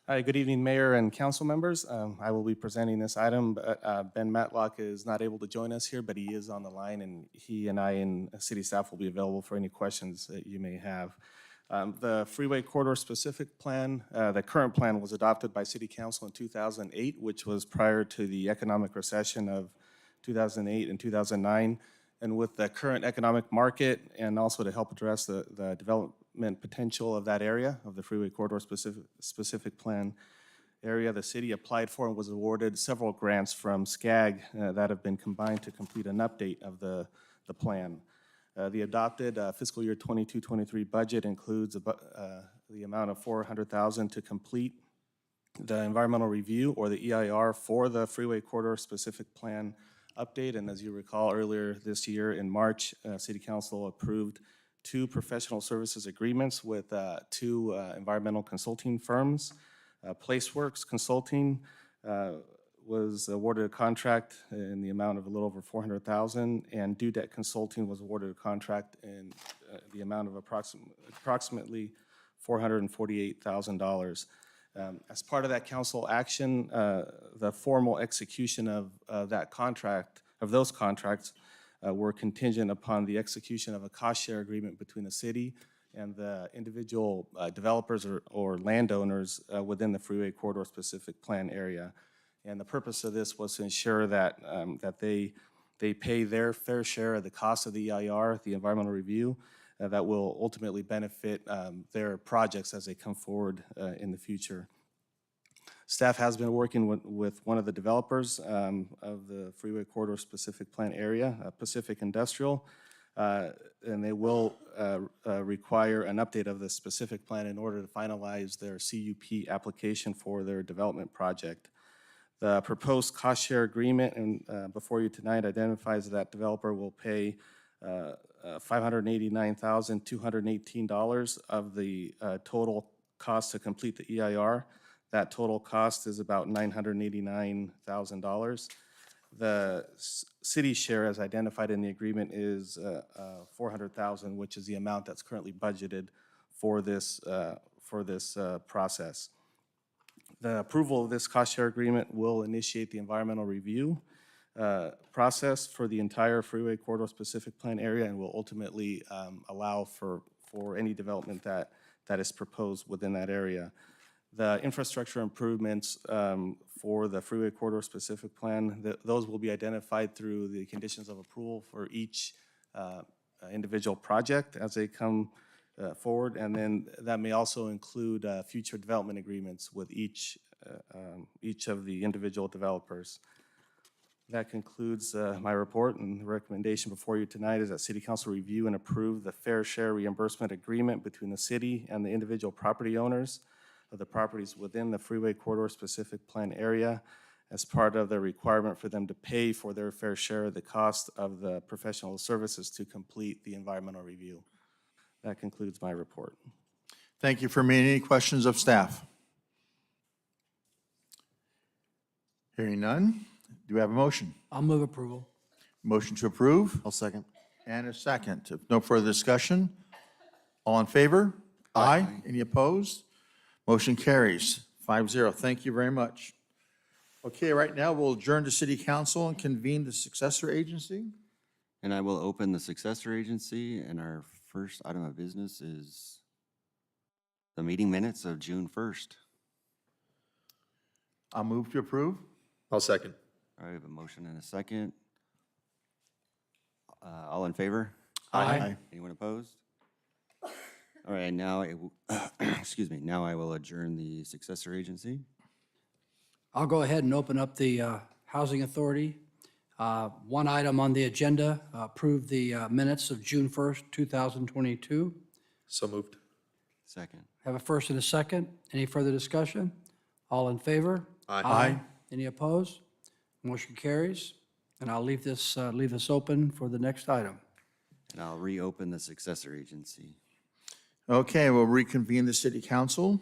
Hi, good evening, Mayor and council members. I will be presenting this item, but Ben Matlock is not able to join us here, but he is on the line, and he and I and city staff will be available for any questions that you may have. The Freeway Corridor Specific Plan, the current plan was adopted by City Council in 2008, which was prior to the economic recession of 2008 and 2009. And with the current economic market, and also to help address the development potential of that area, of the Freeway Corridor Specific Plan area, the city applied for and was awarded several grants from SCAG that have been combined to complete an update of the plan. The adopted fiscal year 22-23 budget includes the amount of $400,000 to complete the environmental review, or the EIR, for the Freeway Corridor Specific Plan update. And as you recall, earlier this year in March, City Council approved 2 professional services agreements with 2 environmental consulting firms. Placeworks Consulting was awarded a contract in the amount of a little over $400,000, and Due Debt Consulting was awarded a contract in the amount of approximately $448,000. As part of that council action, the formal execution of that contract, of those contracts, were contingent upon the execution of a cost share agreement between the city and the individual developers or landowners within the Freeway Corridor Specific Plan area. And the purpose of this was to ensure that that they pay their fair share of the cost of the EIR, the environmental review, that will ultimately benefit their projects as they come forward in the future. Staff has been working with one of the developers of the Freeway Corridor Specific Plan area, Pacific Industrial, and they will require an update of the specific plan in order to finalize their CUP application for their development project. The proposed cost share agreement before you tonight identifies that developer will pay $589,218 of the total cost to complete the EIR. That total cost is about $989,000. The city share, as identified in the agreement, is $400,000, which is the amount that's currently budgeted for this process. The approval of this cost share agreement will initiate the environmental review process for the entire Freeway Corridor Specific Plan area, and will ultimately allow for any development that is proposed within that area. The infrastructure improvements for the Freeway Corridor Specific Plan, those will be identified through the conditions of approval for each individual project as they come forward. And then that may also include future development agreements with each of the individual developers. That concludes my report, and the recommendation before you tonight is that City Council review and approve the fair share reimbursement agreement between the city and the individual property owners of the properties within the Freeway Corridor Specific Plan area as part of the requirement for them to pay for their fair share of the cost of the professional services to complete the environmental review. That concludes my report. Thank you for me. Any questions of staff? Hearing none, do we have a motion? I'll move approval. Motion to approve? I'll second. And a second. If no further discussion, all in favor? Aye. Any opposed? Motion carries 5-0. Thank you very much. Okay, right now we'll adjourn to City Council and convene the successor agency. And I will open the successor agency, and our first item of business is the meeting minutes of June 1st. I'll move to approve. I'll second. All right, we have a motion and a second. All in favor? Aye. Anyone opposed? All right, now, excuse me, now I will adjourn the successor agency. I'll go ahead and open up the Housing Authority. One item on the agenda, approve the minutes of June 1st, 2022. So moved. Second. Have a first and a second. Any further discussion? All in favor? Aye. Any opposed? Motion carries. And I'll leave this open for the next item. And I'll reopen the successor agency. Okay, we'll reconvene the City Council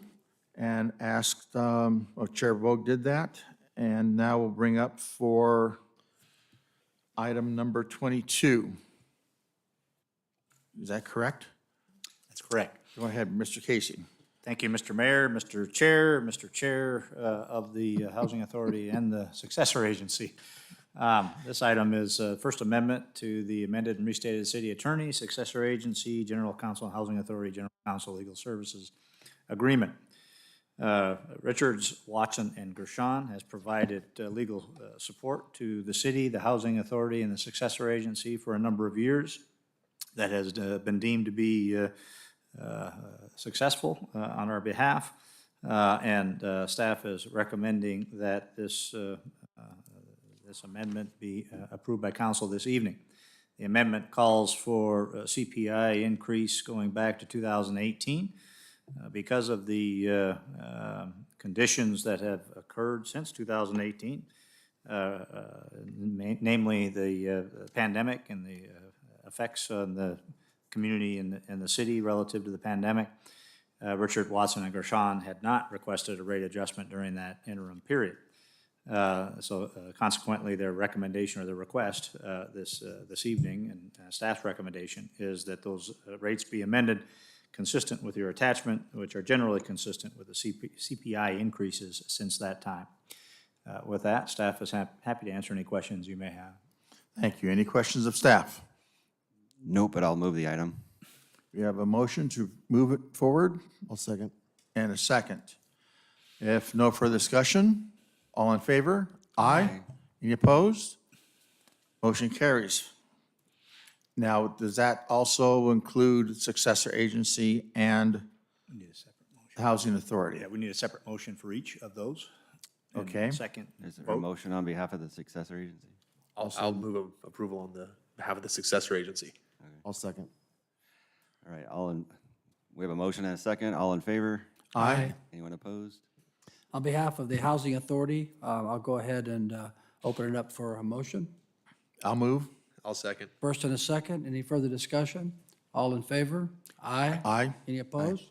and ask, Chair Vogt did that. And now we'll bring up for item number 22. Is that correct? That's correct. Go ahead, Mr. Casey. Thank you, Mr. Mayor, Mr. Chair of the Housing Authority and the successor agency. This item is First Amendment to the amended and restated City Attorney, Successor Agency, General Counsel, Housing Authority, General Counsel, Legal Services Agreement. Richards, Watson, and Gershon has provided legal support to the city, the Housing Authority, and the Successor Agency for a number of years. That has been deemed to be successful on our behalf, and staff is recommending that this amendment be approved by council this evening. The amendment calls for a CPI increase going back to 2018 because of the conditions that have occurred since 2018, namely the pandemic and the effects on the community and the city relative to the pandemic. Richard, Watson, and Gershon had not requested a rate adjustment during that interim period. So consequently, their recommendation or their request this evening, and staff's recommendation, is that those rates be amended consistent with your attachment, which are generally consistent with the CPI increases since that time. With that, staff is happy to answer any questions you may have. Thank you. Any questions of staff? Nope, but I'll move the item. We have a motion to move it forward I'll second. and a second. If no further discussion, all in favor? Aye. Any opposed? Motion carries. Now, does that also include successor agency and We need a separate motion. housing authority? Yeah, we need a separate motion for each of those. And Okay. Second. Is there a motion on behalf of the successor agency? I'll move approval on the behalf of the successor agency. I'll second. All right, we have a motion and a second. All in favor? Aye. Anyone opposed? On behalf of the Housing Authority, I'll go ahead and open it up for a motion. I'll move. I'll second. First and a second. Any further discussion? All in favor? Aye. Aye. Any opposed?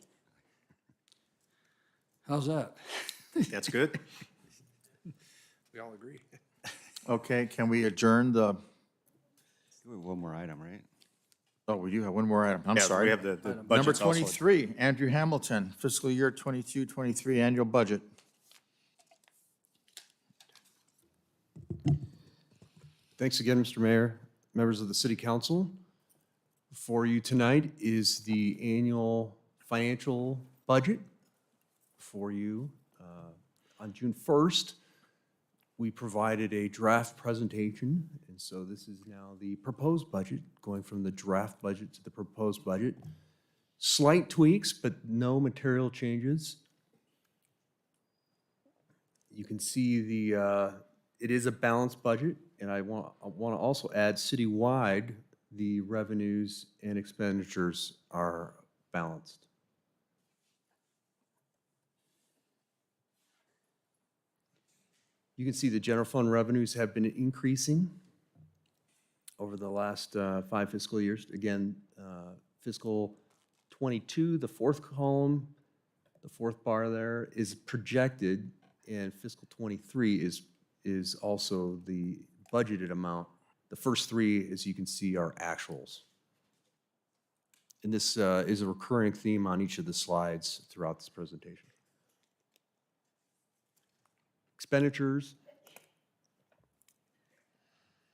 How's that? That's good. We all agree. Okay, can we adjourn the, We have one more item, right? oh, we do have one more item. I'm Yeah, sorry. we have the Number budgets also. 23, Andrew Hamilton, fiscal year 22-23 annual budget. Thanks again, Mr. Mayor, members of the City Council. For you tonight is the annual financial budget for you. On June 1st, we provided a draft presentation, and so this is now the proposed budget, going from the draft budget to the proposed budget. Slight tweaks, but no material changes. You can see it is a balanced budget, and I want to also add citywide, the revenues and expenditures are balanced. You can see the general fund revenues have been increasing over the last 5 fiscal years. Again, fiscal 22, the fourth column, the fourth bar there is projected, and fiscal 23 is also the budgeted amount. The first three, as you can see, are actuals. And this is a recurring theme on each of the slides throughout this presentation. Expenditures.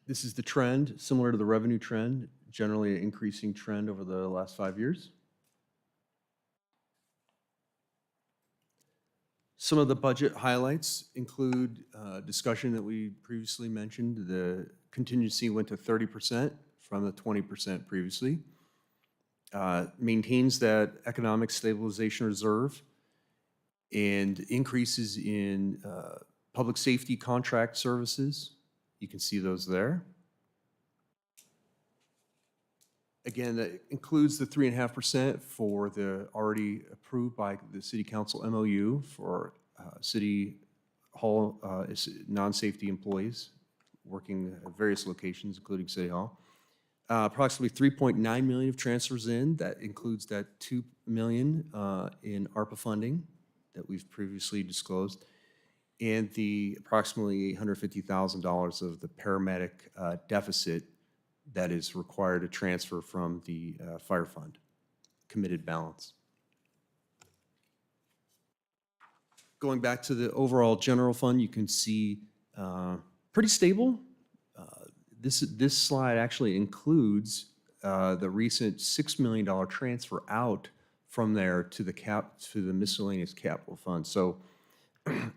This is the trend, similar to the revenue trend, generally an increasing trend over the last 5 years. Some of the budget highlights include discussion that we previously mentioned. The contingency went to 30% from the 20% previously. Maintains that economic stabilization reserve and increases in public safety contract services. You can see those there. Again, that includes the 3.5% for the already approved by the City Council MOU for City Hall non-safety employees working at various locations, including City Hall. Approximately 3.9 million of transfers in. That includes that 2 million in ARPA funding that we've previously disclosed, and the approximately $850,000 of the paramedic deficit that is required to transfer from the fire fund, committed balance. Going back to the overall general fund, you can see pretty stable. This slide actually includes the recent $6 million transfer out from there to the miscellaneous capital fund. So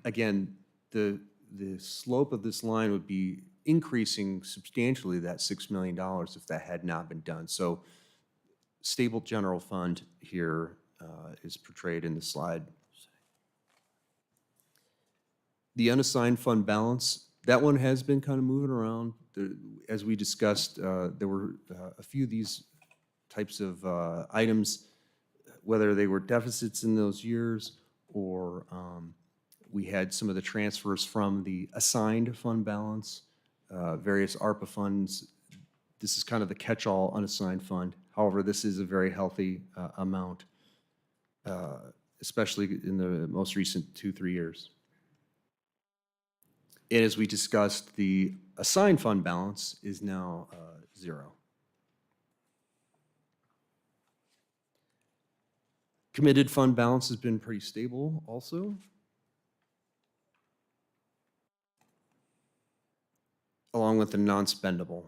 again, the slope of this line would be increasing substantially, that $6 million, if that had not been done. So stable general fund here is portrayed in the slide. The unassigned fund balance, that one has been kind of moving around. As we discussed, there were a few of these types of items, whether they were deficits in those years or we had some of the transfers from the assigned fund balance, various ARPA funds. This is kind of the catch-all unassigned fund. However, this is a very healthy amount, especially in the most recent 2-3 years. And as we discussed, the assigned fund balance is now 0. Committed fund balance has been pretty stable also. Along with the non-spendable.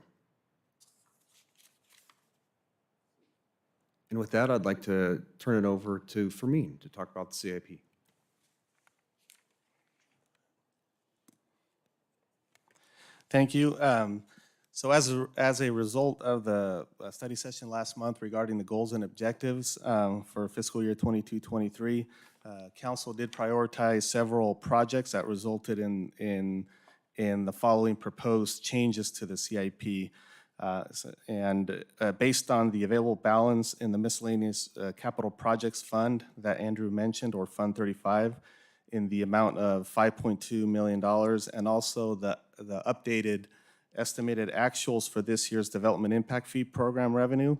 And with that, I'd like to turn it over to Fermin to talk about the CIP. Thank you. So as a result of the study session last month regarding the goals and objectives for fiscal year 22-23, Council did prioritize several projects that resulted in the following proposed changes to the CIP. Based on the available balance in the miscellaneous capital projects fund that Andrew mentioned, or Fund 35, in the amount of $5.2 million, and also the updated estimated actuals for this year's development impact fee program revenue,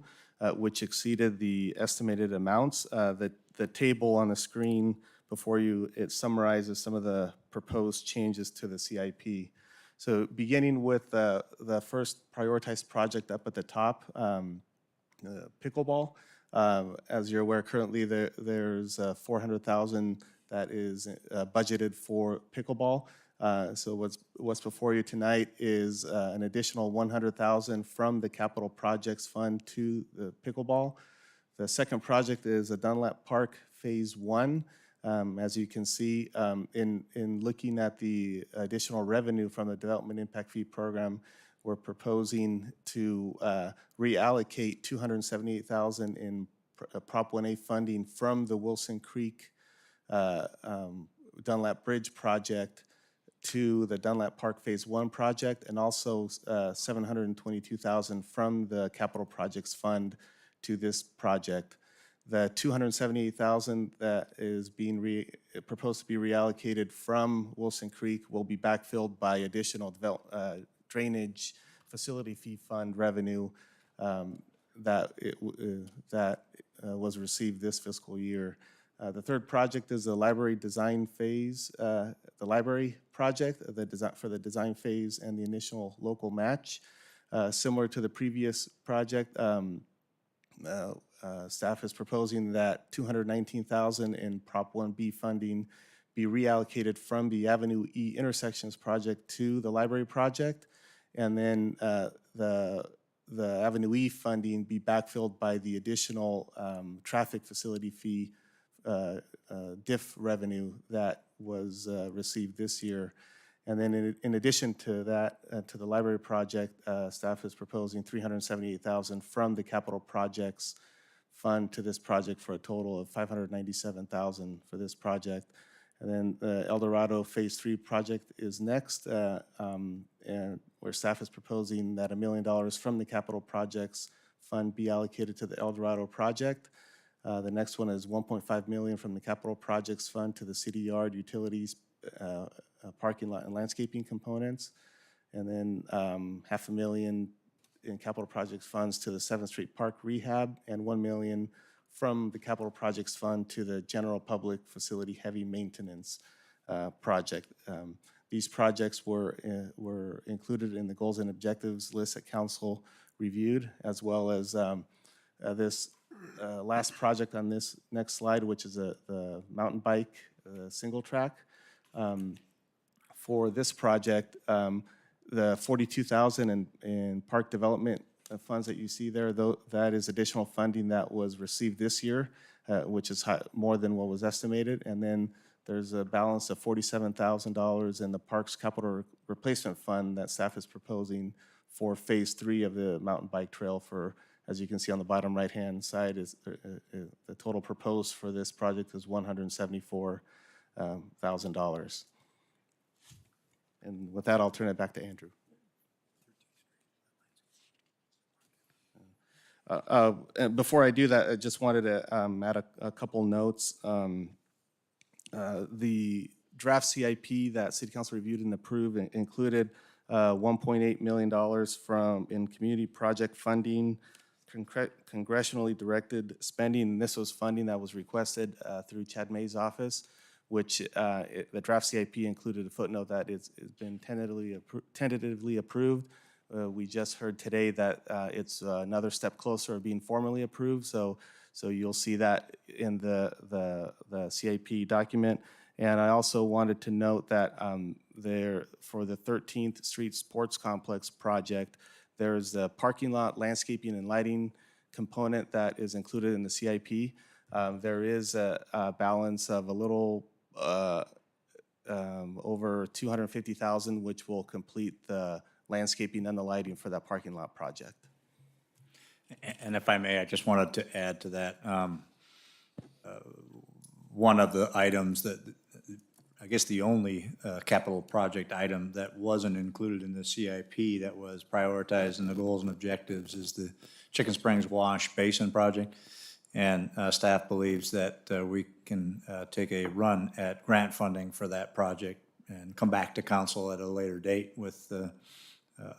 which exceeded the estimated amounts. The table on the screen before you, it summarizes some of the proposed changes to the CIP. So beginning with the first prioritized project up at the top, pickleball. As you're aware, currently there's $400,000 that is budgeted for pickleball. So what's before you tonight is an additional $100,000 from the capital projects fund to the pickleball. The second project is a Dunlap Park Phase 1. As you can see, in looking at the additional revenue from the Development Impact Fee Program, we're proposing to reallocate $278,000 in Prop 1A funding from the Wilson Creek Dunlap Bridge project to the Dunlap Park Phase 1 project, and also $722,000 from the Capital Projects Fund to this project. The $278,000 that is being proposed to be reallocated from Wilson Creek will be backfilled by additional drainage facility fee fund revenue that was received this fiscal year. The third project is the library design phase, the library project, for the design phase and the initial local match. Similar to the previous project, staff is proposing that $219,000 in Prop 1B funding be reallocated from the Avenue E intersections project to the library project, and then the Avenue E funding be backfilled by the additional traffic facility fee DIF revenue that was received this year. And then in addition to that, to the library project, staff is proposing $378,000 from the capital projects fund to this project for a total of $597,000 for this project. And then the Eldorado Phase 3 project is next, and where staff is proposing that $1 million from the capital projects fund be allocated to the Eldorado project. The next one is $1.5 million from the capital projects fund to the city yard, utilities, parking lot, and landscaping components. And then $500,000 in capital projects funds to the 7th Street Park rehab, and $1 million from the capital projects fund to the general public facility heavy maintenance project. These projects were included in the goals and objectives list that council reviewed, as well as this last project on this next slide, which is the mountain bike single track. For this project, the $42,000 in park development funds that you see there, that is additional funding that was received this year, which is more than what was estimated. And then there's a balance of $47,000 in the Parks Capital Replacement Fund that staff is proposing for Phase 3 of the mountain bike trail. For, as you can see on the bottom right-hand side, is the total proposed for this project is $174,000. And with that, I'll turn it back to Andrew. And before I do that, I just wanted to add a couple notes. The draft CIP that City Council reviewed and approved included $1.8 million in community project funding, congressionally directed spending, and this was funding that was requested through Chad May's office, which the draft CIP included a footnote that it's been tentatively approved. We just heard today that it's another step closer of being formally approved, so you'll see that in the CIP document. And I also wanted to note that for the 13th Street Sports Complex project, there's the parking lot, landscaping, and lighting component that is included in the CIP. There is a balance of a little over $250,000, which will complete the landscaping and the lighting for that parking lot project. And if I may, I just wanted to add to that. One of the items that, I guess the only capital project item that wasn't included in the CIP that was prioritized in the goals and objectives is the Chicken Springs Wash Basin project. And staff believes that we can take a run at grant funding for that project and come back to council at a later date with a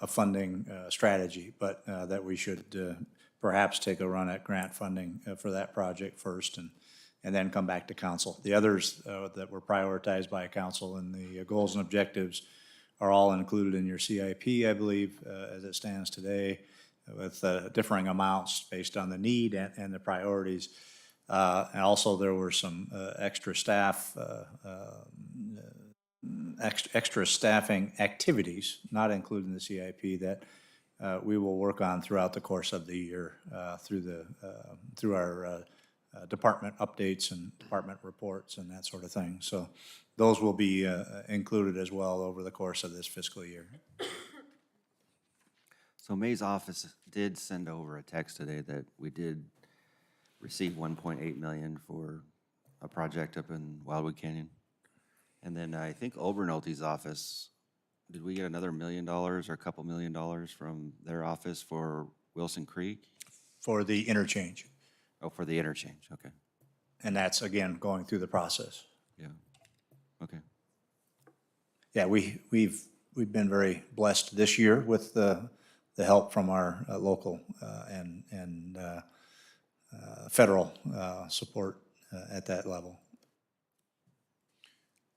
funding strategy, but that we should perhaps take a run at grant funding for that project first and then come back to council. The others that were prioritized by council in the goals and objectives are all included in your CIP, I believe, as it stands today, with differing amounts based on the need and the priorities. And also there were some extra staffing activities, not included in the CIP, that we will work on throughout the course of the year through our department updates and department reports and that sort of thing. So those will be included as well over the course of this fiscal year. So May's office did send over a text today that we did received 1.8 million for a project up in Wildwood Canyon. And then I think Obernolte's office, did we get another $1 million or a couple $1 million from their office for Wilson Creek? For the interchange. Oh, for the interchange, okay. And that's, again, going through the process. Yeah, okay. Yeah, we've been very blessed this year with the help from our local and federal support at that level.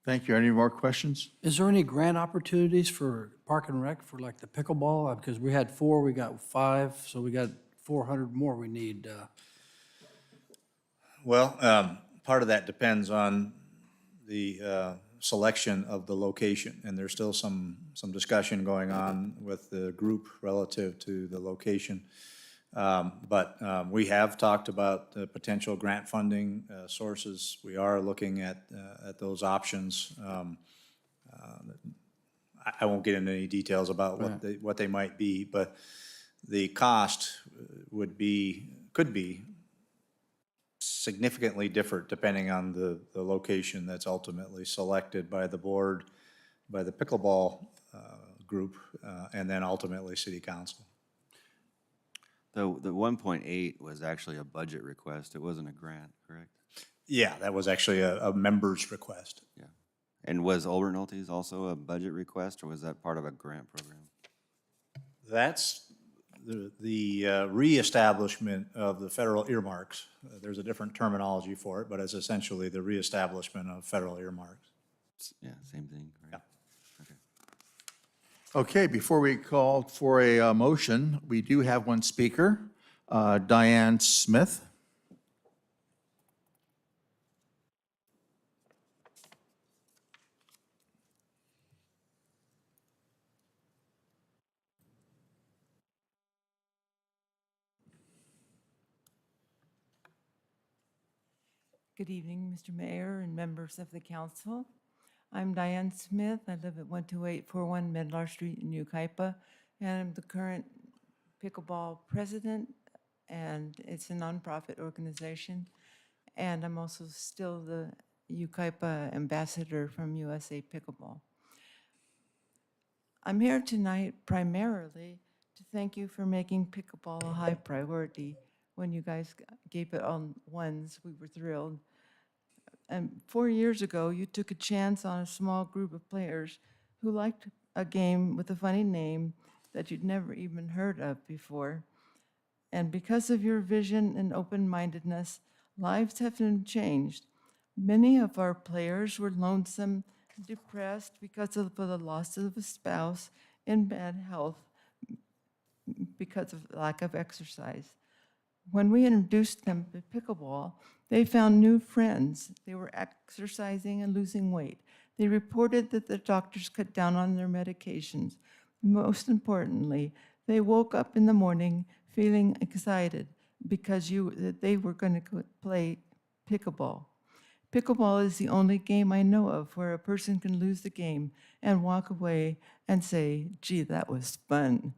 Thank you. Any more questions? Is there any grant opportunities for Park and Rec for like the pickleball? Because we had 4, we got 5, so we got 400 more we need. Well, part of that depends on the selection of the location, and there's still some discussion going on with the group relative to the location. But we have talked about the potential grant funding sources. We are looking at those options. I won't get into any details about what they might be, but the cost could be significantly different depending on the location that's ultimately selected by the board, by the pickleball group, and then ultimately city council. The 1.8 was actually a budget request. It wasn't a grant, correct? Yeah, that was actually a member's request. Yeah. And was Obernolte's also a budget request, or was that part of a grant program? That's the reestablishment of the federal earmarks. There's a different terminology for it, but it's essentially the reestablishment of federal earmarks. Yeah, same thing, right? Yeah. Okay, before we call for a motion, we do have one speaker, Diane Smith. Good evening, Mr. Mayor and members of the council. I'm Diane Smith. I live at 12841 Medlar Street in Yucaipa, and I'm the current pickleball president, and it's a nonprofit organization. And I'm also still the Yucaipa ambassador from USA Pickleball. I'm here tonight primarily to thank you for making pickleball a high priority. When you guys gave it on ones, we were thrilled. And 4 years ago, you took a chance on a small group of players who liked a game with a funny name that you'd never even heard of before. And because of your vision and open-mindedness, lives have been changed. Many of our players were lonesome, depressed because of the loss of a spouse, in bad health because of lack of exercise. When we introduced them to pickleball, they found new friends. They were exercising and losing weight. They reported that the doctors cut down on their medications. Most importantly, they woke up in the morning feeling excited because that they were going to play pickleball. Pickleball is the only game I know of where a person can lose the game and walk away and say, gee, that was fun.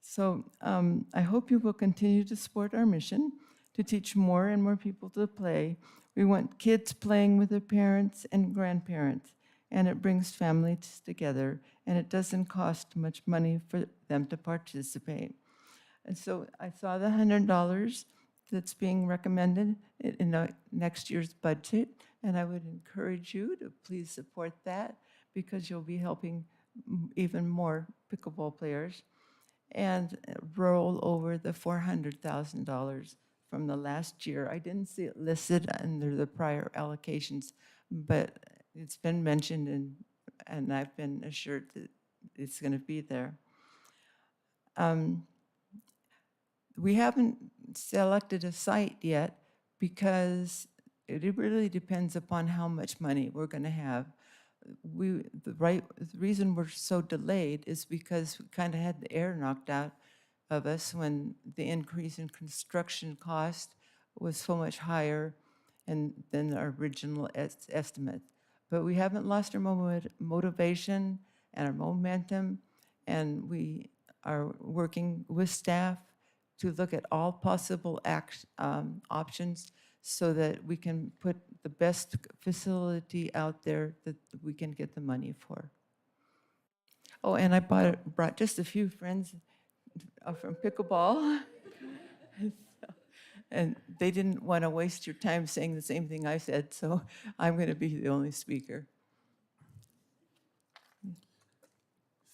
So I hope you will continue to support our mission to teach more and more people to play. We want kids playing with their parents and grandparents, and it brings families together, and it doesn't cost much money for them to participate. And so I saw the $100 that's being recommended in next year's budget, and I would encourage you to please support that because you'll be helping even more pickleball players, and roll over the $400,000 from the last year. I didn't see it listed under the prior allocations, but it's been mentioned and I've been assured that it's going to be there. We haven't selected a site yet because it really depends upon how much money we're going to have. The reason we're so delayed is because we kind of had the air knocked out of us when the increase in construction cost was so much higher than our original estimate. But we haven't lost our motivation and our momentum, and we are working with staff to look at all possible options so that we can put the best facility out there that we can get the money for. Oh, and I brought just a few friends from pickleball. And they didn't want to waste your time saying the same thing I said, so I'm going to be the only speaker.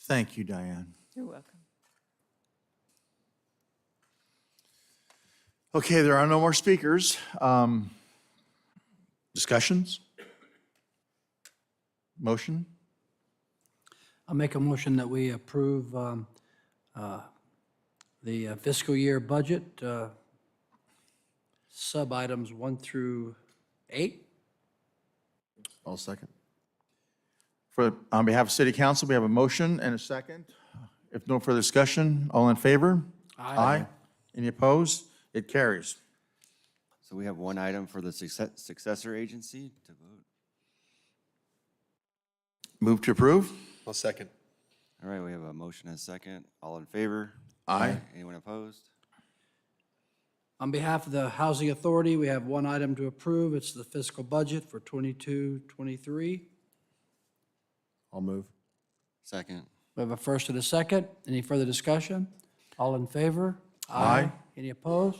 Thank you, Diane. You're welcome. Okay, there are no more speakers. Discussions? Motion? I'll make a motion that we approve the fiscal year budget, sub-items 1 through 8. I'll second. On behalf of City Council, we have a motion and a second. If no further discussion, all in favor? Aye. Any opposed? It carries. So we have one item for the successor agency to vote. Move to approve? I'll second. All right, we have a motion and a second. All in favor? Aye. Anyone opposed? On behalf of the Housing Authority, we have one item to approve. It's the fiscal budget for 22-23. I'll move. Second. We have a first and a second. Any further discussion? All in favor? Aye. Any opposed?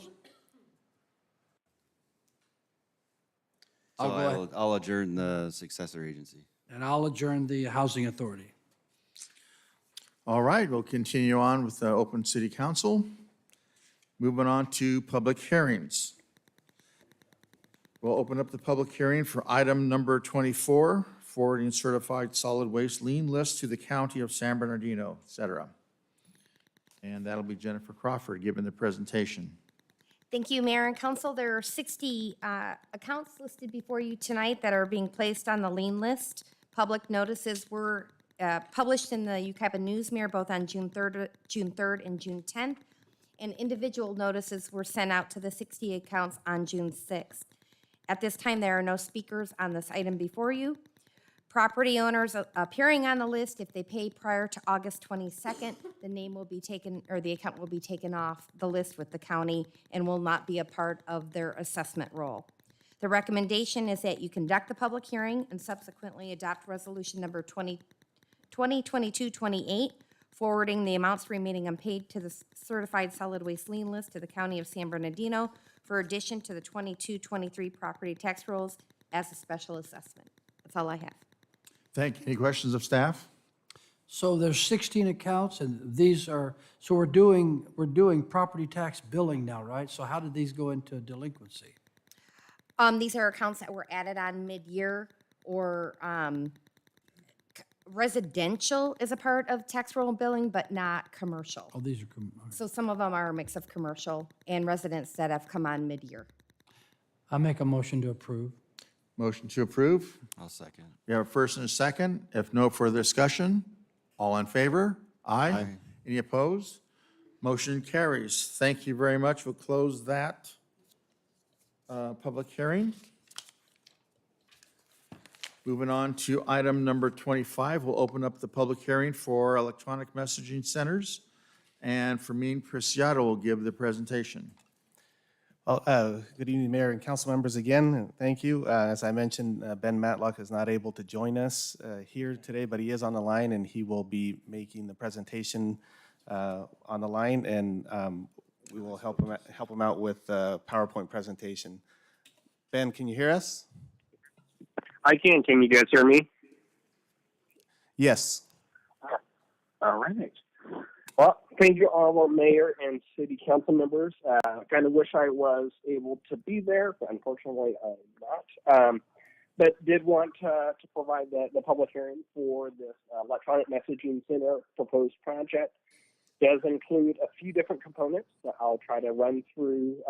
So I'll go ahead. I'll adjourn the successor agency. And I'll adjourn the Housing Authority. All right, we'll continue on with the open city council. Moving on to public hearings. We'll open up the public hearing for item number 24, forwarding certified solid waste lien list to the county of San Bernardino, et cetera. And that'll be Jennifer Crawford giving the presentation. Thank you, Mayor and Council. There are 60 accounts listed before you tonight that are being placed on the lien list. Public notices were published in the Yucaipa News Mirror both on June 3rd and June 10th, and individual notices were sent out to the 60 accounts on June 6th. At this time, there are no speakers on this item before you. Property owners appearing on the list, if they pay prior to August 22nd, the name will be taken, or the account will be taken off the list with the county and will not be a part of their assessment roll. The recommendation is that you conduct the public hearing and subsequently adopt resolution number 2022-28, forwarding the amounts remaining unpaid to the certified solid waste lien list to the county of San Bernardino for addition to the 22-23 property tax rolls as a special assessment. That's all I have. Thank you. Any questions of staff? So there's 16 accounts, and these are, so we're doing property tax billing now, right? So how did these go into delinquency? These are accounts that were added on mid-year, or residential is a part of tax roll billing, but not commercial. Oh, these are, So some of them are a mix of commercial and residents that have come on mid-year. I make a motion to approve. Motion to approve. I'll second. We have a first and a second. If no further discussion, all in favor? Aye. Any opposed? Motion carries. Thank you very much. We'll close that public hearing. Moving on to item number 25, we'll open up the public hearing for electronic messaging centers. And Fermin Preciado will give the presentation. Well, good evening, Mayor and council members again, and thank you. As I mentioned, Ben Matlock is not able to join us here today, but he is on the line, and he will be making the presentation on the line, and we will help him out with the PowerPoint presentation. Ben, can you hear us? I can. Can you guys hear me? Yes. All right. Well, thank you, Honorable Mayor and City Council members. Kind of wish I was able to be there, but unfortunately I'm not. But did want to provide the public hearing for this electronic messaging center proposed project. Does include a few different components that I'll try to run through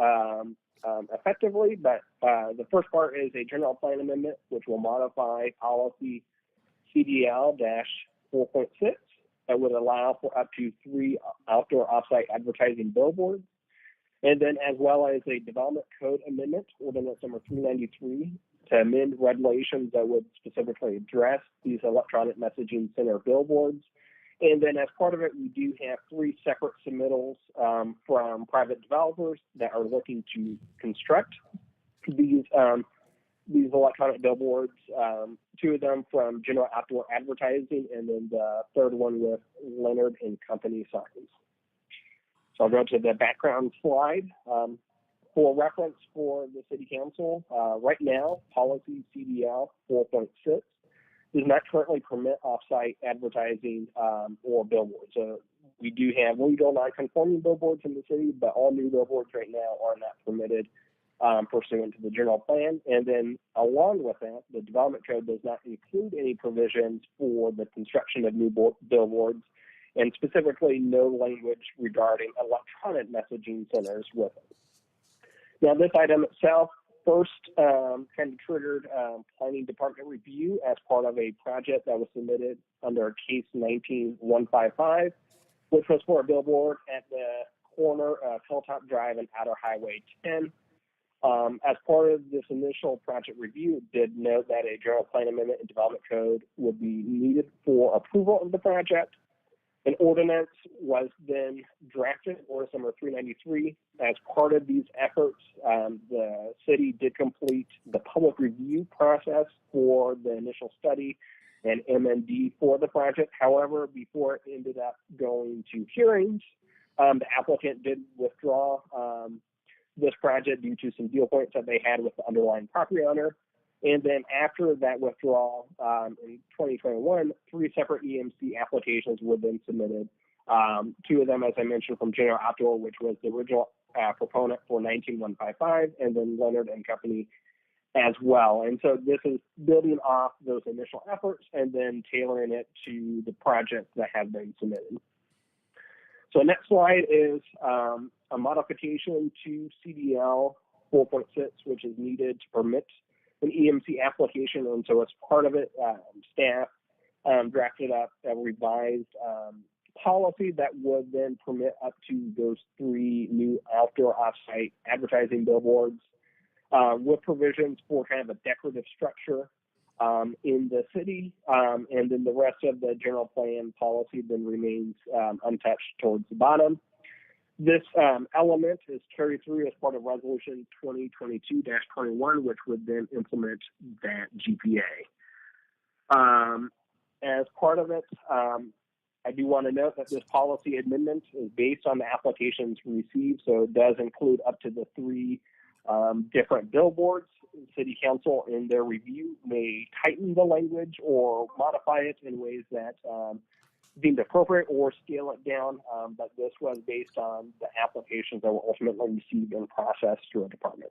effectively. But the first part is a general plan amendment, which will modify policy CDL-4.6. That would allow for up to 3 outdoor offsite advertising billboards. And then as well as a development code amendment, ordinance number 393, to amend regulations that would specifically address these electronic messaging center billboards And then as part of it, we do have 3 separate submittals from private developers that are looking to construct these electronic billboards. 2 of them from General Outdoor Advertising, and then the third one with Leonard and Company Signs. So I'll go to the background slide. For reference for the City Council, right now, policy CDL 4.6 does not currently permit off-site advertising or billboards. So we do have legal non-conforming billboards in the city, but all new billboards right now are not permitted pursuant to the general plan. And then along with that, the development code does not include any provisions for the construction of new billboards, and specifically no language regarding electronic messaging centers with it. Now, this item itself first kind of triggered planning department review as part of a project that was submitted under case 19155, which was for a billboard at the corner of Hilltop Drive and Outer Highway 10. As part of this initial project review, it did note that a general plan amendment and development code would be needed for approval of the project. An ordinance was then drafted, ordinance number 393. As part of these efforts, the city did complete the public review process for the initial study and MND for the project. However, before it ended up going to hearings, the applicant did withdraw this project due to some deal points that they had with the underlying property owner. And then after that withdrawal, in 2021, 3 separate EMC applications were then submitted. 2 of them, as I mentioned, from General Outdoor, which was the original proponent for 19155, and then Leonard and Company as well. And so this is building off those initial efforts and then tailoring it to the projects that have been submitted. So next slide is a modification to CDL 4.6, which is needed to permit an EMC application. And so as part of it, staff drafted up a revised policy that would then permit up to those 3 new outdoor off-site advertising billboards with provisions for kind of a decorative structure in the city. And then the rest of the general plan policy then remains untouched towards the bottom. This element is carried through as part of Resolution 2022-21, which would then implement that GPA. As part of it, I do want to note that this policy amendment is based on the applications received, so it does include up to the 3 different billboards. City Council, in their review, may tighten the language or modify it in ways that deemed appropriate or scale it down, but this was based on the applications that were ultimately received and processed through a department.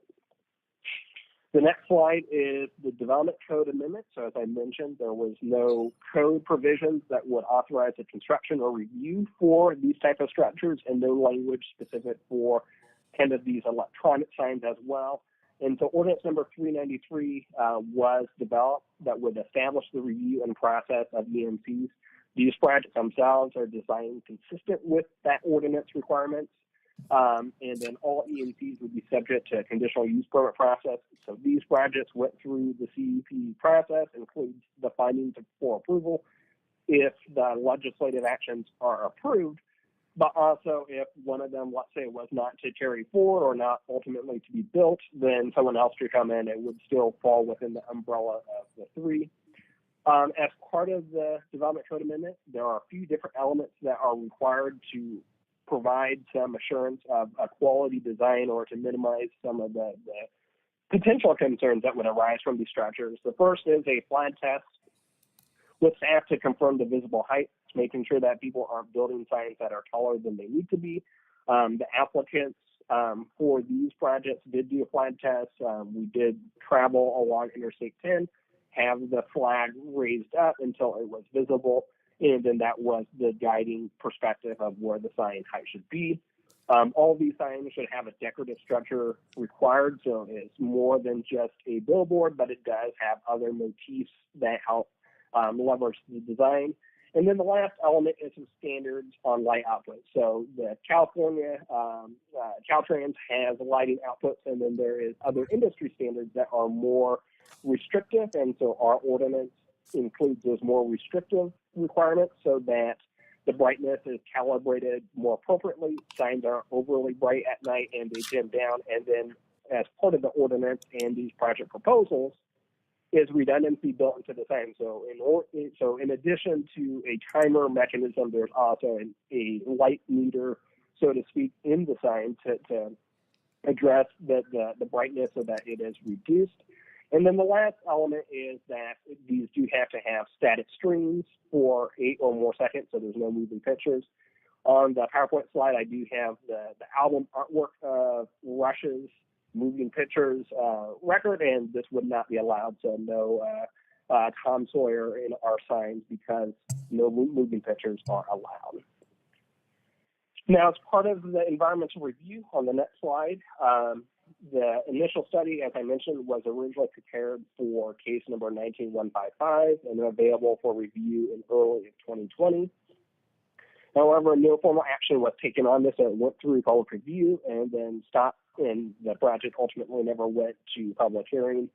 The next slide is the development code amendment. So as I mentioned, there was no code provisions that would authorize the construction or review for these type of structures, and no language specific for kind of these electronic signs as well. And so ordinance number 393 was developed that would establish the review and process of EMCs. These projects themselves are designed consistent with that ordinance requirements. And then all EMCs would be subject to a conditional use permit process. So these projects went through the CUP process, includes the findings for approval if the legislative actions are approved, but also if one of them, let's say, was not to carry forward or not ultimately to be built, then someone else could come in. It would still fall within the umbrella of the 3. As part of the development code amendment, there are a few different elements that are required to provide some assurance of a quality design or to minimize some of the potential concerns that would arise from these structures. The first is a flag test with staff to confirm the visible height, making sure that people aren't building signs that are taller than they need to be. The applicants for these projects did do a flag test. We did travel along Interstate 10, have the flag raised up until it was visible, and then that was the guiding perspective of where the sign height should be. All these signs should have a decorative structure required, so it's more than just a billboard, but it does have other motifs that help leverage the design. And then the last element is some standards on light output. So the California Caltrans has lighting outputs, and then there is other industry standards that are more restrictive, and so our ordinance includes those more restrictive requirements so that The brightness is calibrated more appropriately. Signs aren't overly bright at night and they dim down. And then as part of the ordinance and these project proposals is redundancy built into the sign. So in addition to a timer mechanism, there's also a light meter, so to speak, in the sign to address the brightness so that it is reduced. And then the last element is that these do have to have static streams for 8 or more seconds, so there's no moving pictures. On the PowerPoint slide, I do have the album artwork of Rush's moving pictures record, and this would not be allowed, so no Tom Sawyer in our signs because no moving pictures are allowed. Now, as part of the environmental review on the next slide, the initial study, as I mentioned, was originally prepared for case number 19155 and available for review in early 2020. However, no formal action was taken on this. It went through public review and then stopped, and the project ultimately never went to public hearing.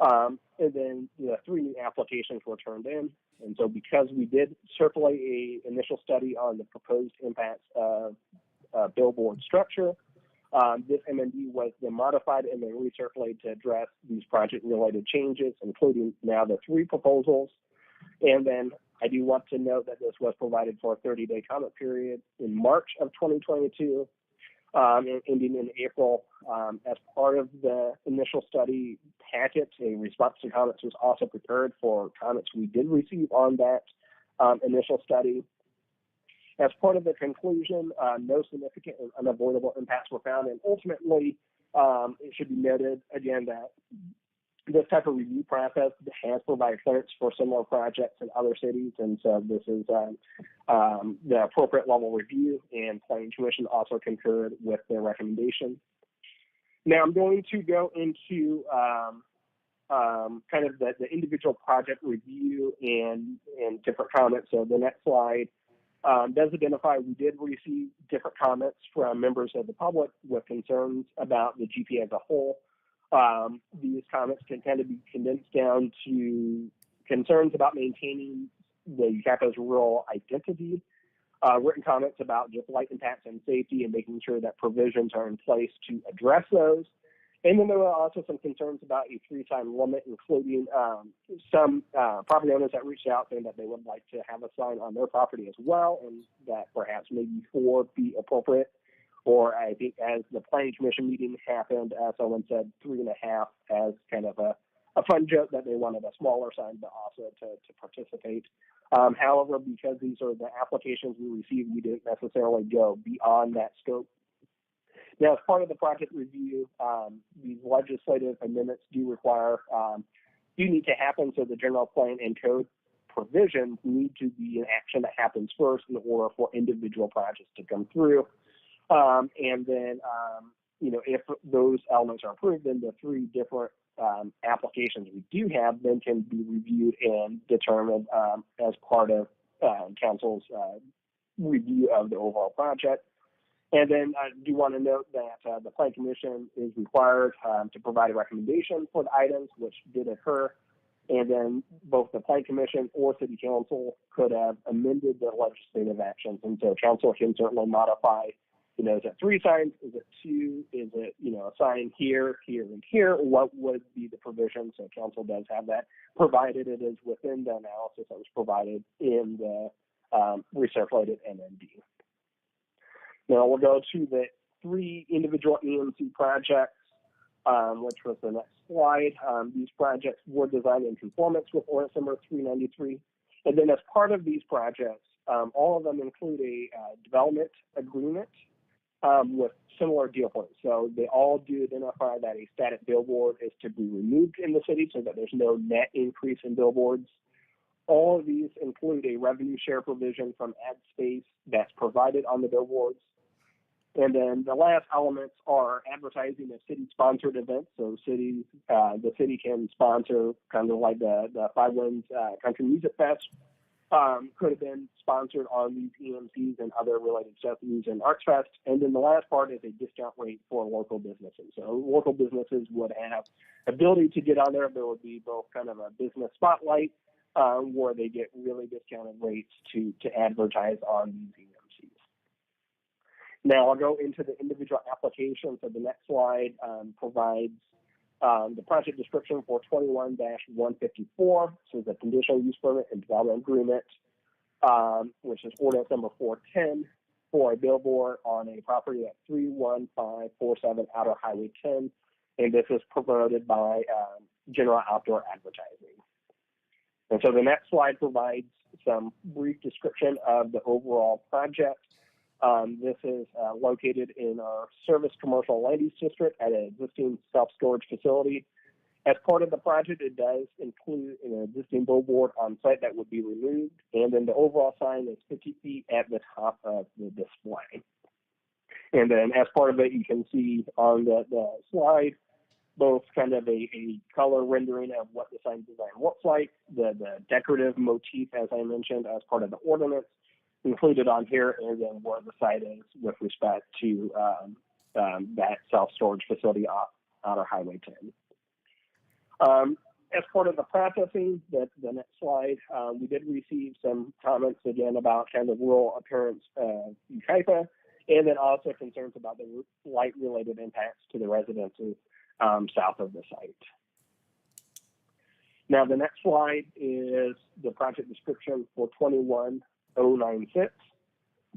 And then the 3 new applications were turned in. And so because we did circulate a initial study on the proposed impacts of billboard structure, this MND was then modified and then recirculated to address these project-related changes, including now the 3 proposals. And then I do want to note that this was provided for a 30-day comment period in March of 2022, and ending in April. As part of the initial study packet, a response to comments was also prepared for comments we did receive on that initial study. As part of the conclusion, no significant and unavoidable impacts were found, and ultimately, it should be noted again that this type of review process has provided clearance for similar projects in other cities, and so this is the appropriate level review, and Planning Commission also concurred with their recommendation. Now I'm going to go into kind of the individual project review and different comments. So the next slide does identify we did receive different comments from members of the public with concerns about the GPA as a whole. These comments can kind of be condensed down to concerns about maintaining the Yucaipa's rural identity, written comments about just light impacts and safety and making sure that provisions are in place to address those. And then there were also some concerns about a 3-sign limit, including some property owners that reached out saying that they would like to have a sign on their property as well, and that perhaps maybe 4 be appropriate. Or I think as the Planning Commission meeting happened, someone said 3.5 as kind of a fun joke that they wanted a smaller sign, but also to participate. However, because these are the applications we received, we didn't necessarily go beyond that scope. Now, as part of the project review, these legislative amendments do need to happen, so the general plan and code provisions need to be an action that happens first in order for individual projects to come through. And then, if those elements are approved, then the 3 different applications we do have then can be reviewed and determined as part of council's review of the overall project. And then I do want to note that the Planning Commission is required to provide a recommendation for the items, which did occur. And then both the Planning Commission or City Council could have amended the legislative actions. And so council can certainly modify, is it 3 signs? Is it 2? Is it, a sign here, here, and here? What would be the provision? So council does have that, provided it is within the analysis that was provided in the recirculated MND. Now we'll go to the 3 individual EMC projects, which was the next slide. These projects were designed in conformance with ordinance number 393. And then as part of these projects, all of them include a development agreement with similar deal points. So they all do identify that a static billboard is to be removed in the city so that there's no net increase in billboards. All of these include a revenue share provision from ad space that's provided on the billboards. And then the last elements are advertising of city-sponsored events. So the city can sponsor kind of like the Five Winds Country Music Fest. Could have been sponsored on these EMCs and other related stuff using Arts Fest. And then the last part is a discount rate for local businesses. So local businesses would have ability to get on there. There would be both kind of a business spotlight where they get really discounted rates to advertise on these EMCs. Now I'll go into the individual application. So the next slide provides the project description for 21-154. So the conditional use permit and development agreement, which is ordinance number 410 for a billboard on a property at 31547 Outer Highway 10. And this is promoted by General Outdoor Advertising. And so the next slide provides some brief description of the overall project. This is located in our service commercial land use district at an existing self-storage facility. As part of the project, it does include an existing billboard on site that would be removed, and then the overall sign is 50 feet at the top of the display. And then as part of it, you can see on the slide both kind of a color rendering of what the sign design looks like, the decorative motif, as I mentioned, as part of the ordinance, included on here, and then where the site is with respect to that self-storage facility off Outer Highway 10. As part of the processing, the next slide, we did receive some comments again about kind of rural appearance of Yucaipa, and then also concerns about the light-related impacts to the residences south of the site. Now, the next slide is the project description for 21096.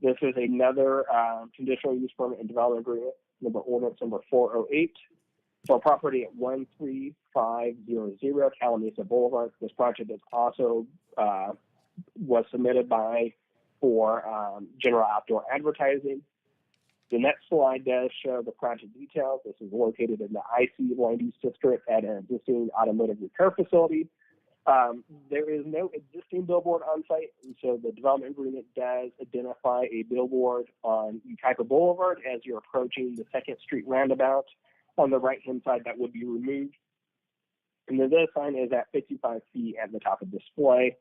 This is another conditional use permit and development agreement, ordinance number 408, for property at 13500 Calamasa Boulevard. This project is also was submitted for General Outdoor Advertising. The next slide does show the project details. This is located in the IC land use district at an existing automotive repair facility. There is no existing billboard on site, and so the development agreement does identify a billboard on Yucaipa Boulevard as you're approaching the 2nd Street roundabout on the right-hand side that would be removed. And then this sign is at 55 feet at the top of display.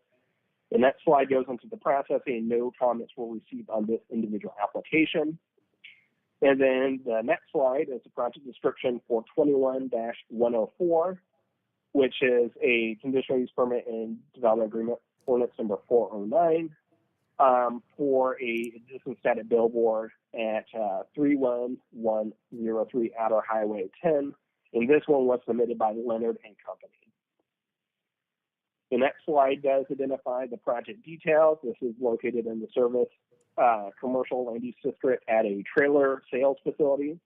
The next slide goes into the processing. No comments were received on this individual application. And then the next slide is the project description for 21-104, which is a conditional use permit and development agreement, ordinance number 409, for a existing static billboard at 31103 Outer Highway 10. And this one was submitted by Leonard and Company. The next slide does identify the project details. This is located in the service commercial land use district at a trailer sales facility.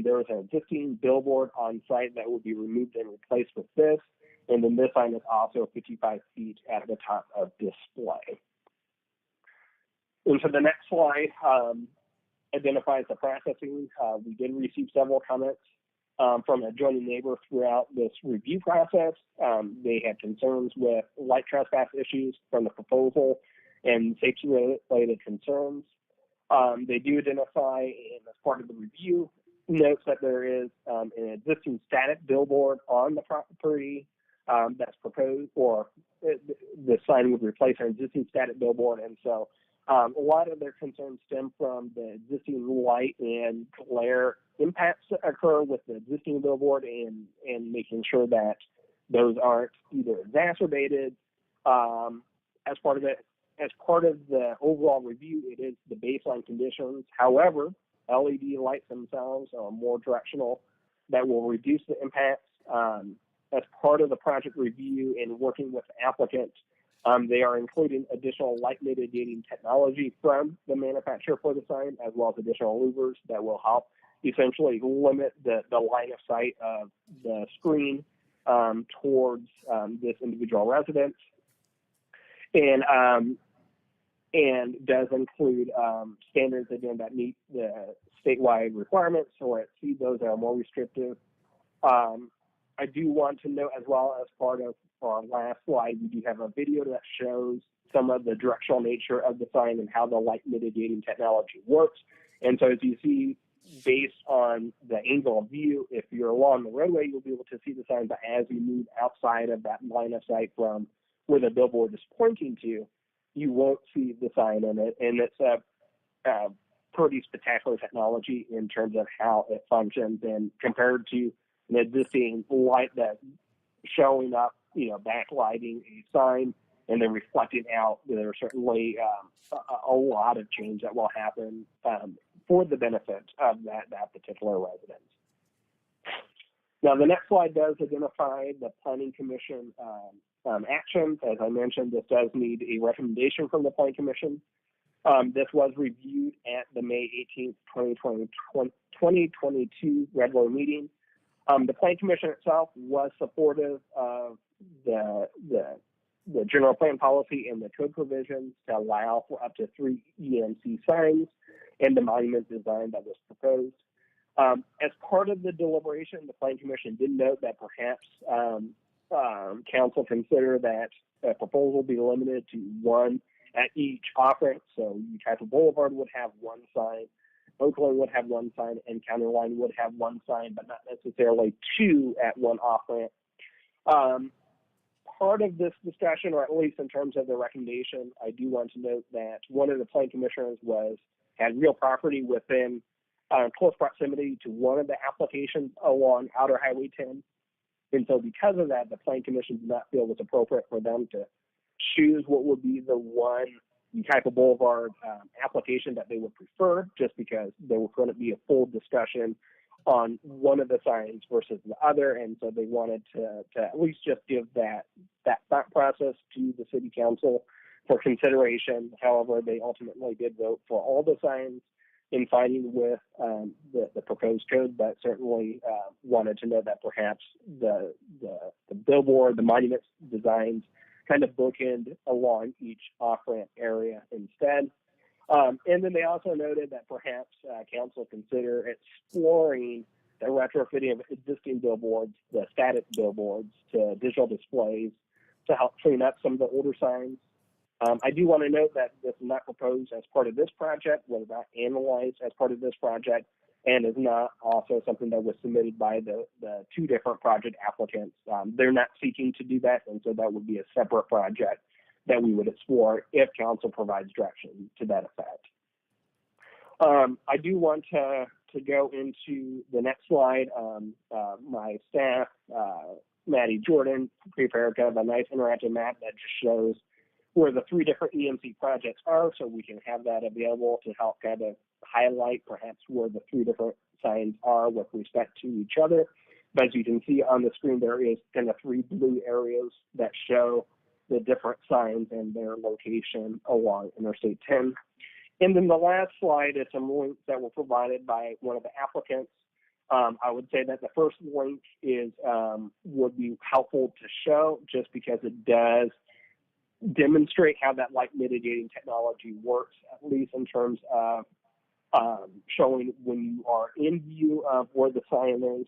There is an existing billboard on site that will be removed and replaced with this. And then this sign is also 55 feet at the top of display. And so the next slide identifies the processing. We did receive several comments from adjoining neighbors throughout this review process. They had concerns with light trespass issues from the proposal and safety-related concerns. They do identify, and as part of the review, notes that there is an existing static billboard on the property that's proposed, or the sign would replace an existing static billboard. And so a lot of their concerns stem from the existing light and glare impacts that occur with the existing billboard, and making sure that those aren't either exacerbated as part of it. As part of the overall review, it is the baseline conditions. However, LED lights themselves are more directional that will reduce the impacts. As part of the project review and working with the applicant, they are including additional light mitigating technology from the manufacturer for the sign, as well as additional louvers that will help essentially limit the line of sight of the screen towards this individual residence. And does include standards, again, that meet the statewide requirements, or exceed those that are more restrictive. I do want to note as well, as part of our last slide, we do have a video that shows some of the directional nature of the sign and how the light mitigating technology works. And so as you see, based on the angle of view, if you're along the roadway, you'll be able to see the sign, but as you move outside of that line of sight from where the billboard is pointing to, you won't see the sign in it. And it's a pretty spectacular technology in terms of how it functions, and compared to an existing light that's showing up, backlighting a sign, and then reflecting out, there are certainly a lot of change that will happen for the benefit of that particular residence. Now, the next slide does identify the Planning Commission actions. As I mentioned, this does need a recommendation from the Planning Commission. This was reviewed at the May 18th, 2022 regular meeting. The Planning Commission itself was supportive of the general plan policy and the code provisions to allow for up to 3 EMC signs and the monument design that was proposed. As part of the deliberation, the Planning Commission did note that perhaps council consider that a proposal be limited to 1 at each off-ramp. So Yucaipa Boulevard would have 1 sign, Oakland would have 1 sign, and County Line would have 1 sign, but not necessarily 2 at 1 off-ramp. Part of this discussion, or at least in terms of the recommendation, I do want to note that one of the Planning Commissioners had real property within close proximity to one of the applications along Outer Highway 10. And so because of that, the Planning Commission did not feel it was appropriate for them to choose what would be the one Yucaipa Boulevard application that they would prefer, just because there was going to be a full discussion on one of the signs versus the other. And so they wanted to at least just give that thought process to the City Council for consideration. However, they ultimately did vote for all the signs in fighting with the proposed code, but certainly wanted to know that perhaps the billboard, the monument designs kind of bookend along each off-ramp area instead. And then they also noted that perhaps council consider exploring the retrofitting of existing billboards, the static billboards, to digital displays to help clean up some of the older signs. I do want to note that this is not proposed as part of this project, was not analyzed as part of this project, and is not also something that was submitted by the 2 different project applicants. They're not seeking to do that, and so that would be a separate project that we would explore if council provides direction to that effect. I do want to go into the next slide. My staff, Maddie Jordan, prepared kind of a nice interactive map that just shows where the 3 different EMC projects are, so we can have that available to help kind of highlight perhaps where the 3 different signs are with respect to each other. But as you can see on the screen, there is kind of 3 blue areas that show the different signs and their location along Interstate 10. And then the last slide is some links that were provided by one of the applicants. I would say that the first link is would be helpful to show, just because it does demonstrate how that light mitigating technology works, at least in terms of showing when you are in view of where the sign is,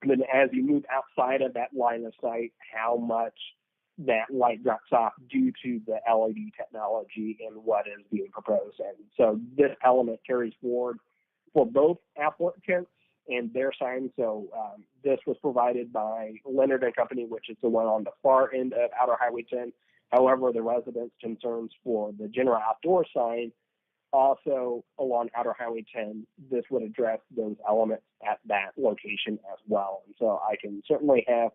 and then as you move outside of that line of sight, how much that light drops off due to the LED technology and what is being proposed. And so this element carries forward for both applicants and their signs. So this was provided by Leonard & Company, which is the one on the far end of Outer Highway 10. However, the residents' concerns for the general outdoor sign also along Outer Highway 10, this would address those elements at that location as well. And so I can certainly have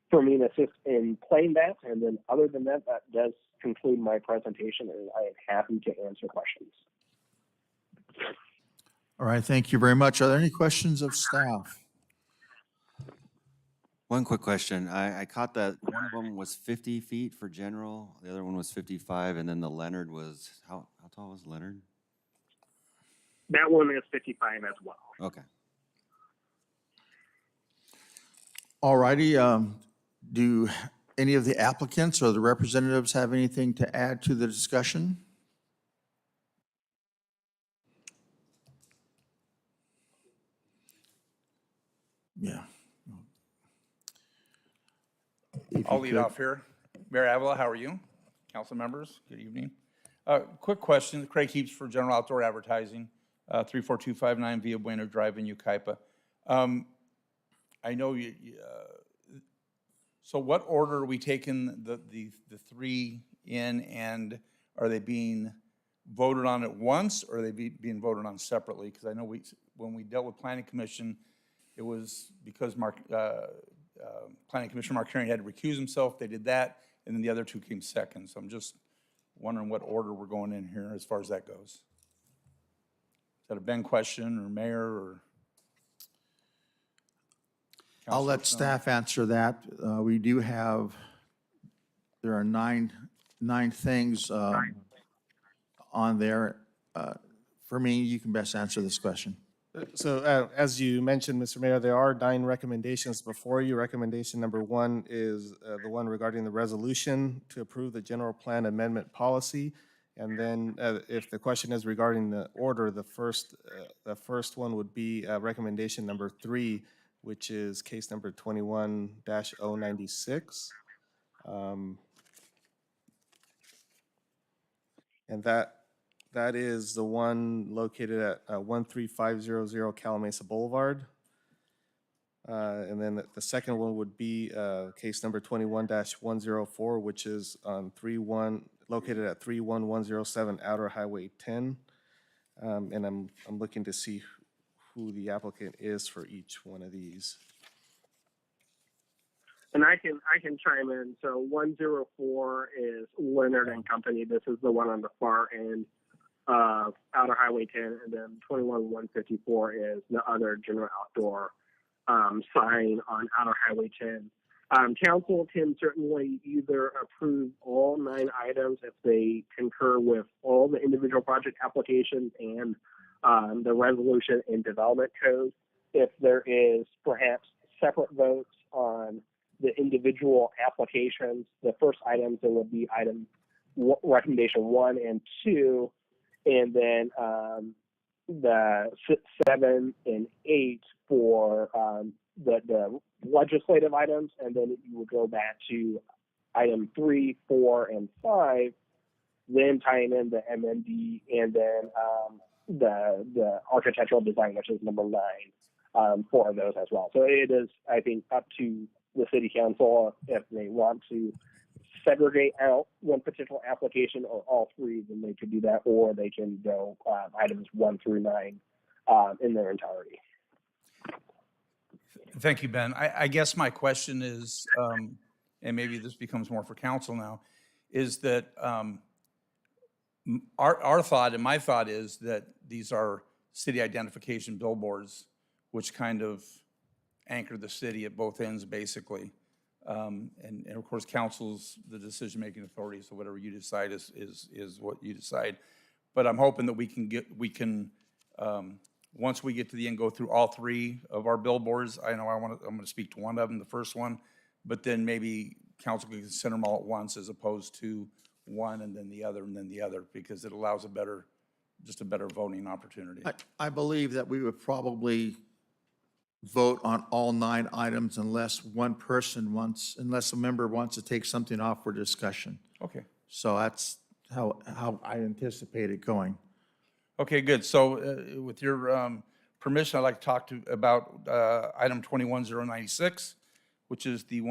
Fermin assist in playing that. And then other than that, that does conclude my presentation, and I am happy to answer questions. All right, thank you very much. Are there any questions of staff? One quick question. I caught that one of them was 50 feet for general, the other one was 55, and then the Leonard was, how tall was Leonard? That one is 55 as well. Okay. All righty. Do any of the applicants or the representatives have anything to add to the discussion? Yeah. I'll lead off here. Mayor Avila, how are you? Council members, good evening. Quick question. Craig Heaps for General Outdoor Advertising, 34259 Via Bueno Drive in Yucaipa. I know you, so what order are we taking the 3 in, and are they being voted on at once, or are they being voted on separately? Because I know when we dealt with Planning Commission, it was because Planning Commissioner Mark Herring had to recuse himself. They did that, and then the other two came second. So I'm just wondering what order we're going in here as far as that goes. Is that a Ben question, or Mayor, or? I'll let Counselor Stone? staff answer that. We do have, there are nine things on there. For me, you can best answer this question. So as you mentioned, Mr. Mayor, there are 9 recommendations before you. Recommendation number 1 is the one regarding the resolution to approve the general plan amendment policy. And then if the question is regarding the order, the first one would be recommendation number 3, which is case number 21-096. And that is the one located at 13500 Calamasa Boulevard. And then the second one would be case number 21-104, which is on located at 31107 Outer Highway 10. And I'm looking to see who the applicant is for each one of these. And I can chime in. So 104 is Leonard and Company. This is the one on the far end of Outer Highway 10, and then 21154 is the other general outdoor sign on Outer Highway 10. Council can certainly either approve all 9 items if they concur with all the individual project applications and the resolution and development code. If there is perhaps separate votes on the individual applications, the first items, there will be recommendation 1 and 2, and then the 7 and 8 for the legislative items, and then you will go back to item 3, 4, and 5, then tying in the MMD, and then the architectural design, which is number 9, 4 of those as well. So it is, I think, up to the city council if they want to segregate out one particular application or all 3, then they could do that, or they can go items 1 through 9 in their entirety. Thank you, Ben. I guess my question is, and maybe this becomes more for council now, is that our thought and my thought is that these are city identification billboards, which kind of anchor the city at both ends, basically. And of course, council's the decision-making authority, so whatever you decide is what you decide. But I'm hoping that we can once we get to the end, go through all 3 of our billboards. I know I'm going to speak to one of them, the first one, but then maybe council can consider them all at once as opposed to one and then the other and then the other, because it allows just a better voting opportunity. I believe that we would probably vote on all 9 items unless unless a member wants to take something off for discussion. Okay. So that's how I anticipate it going. Okay, good. So with your permission, I'd like to talk about item 21096, which is the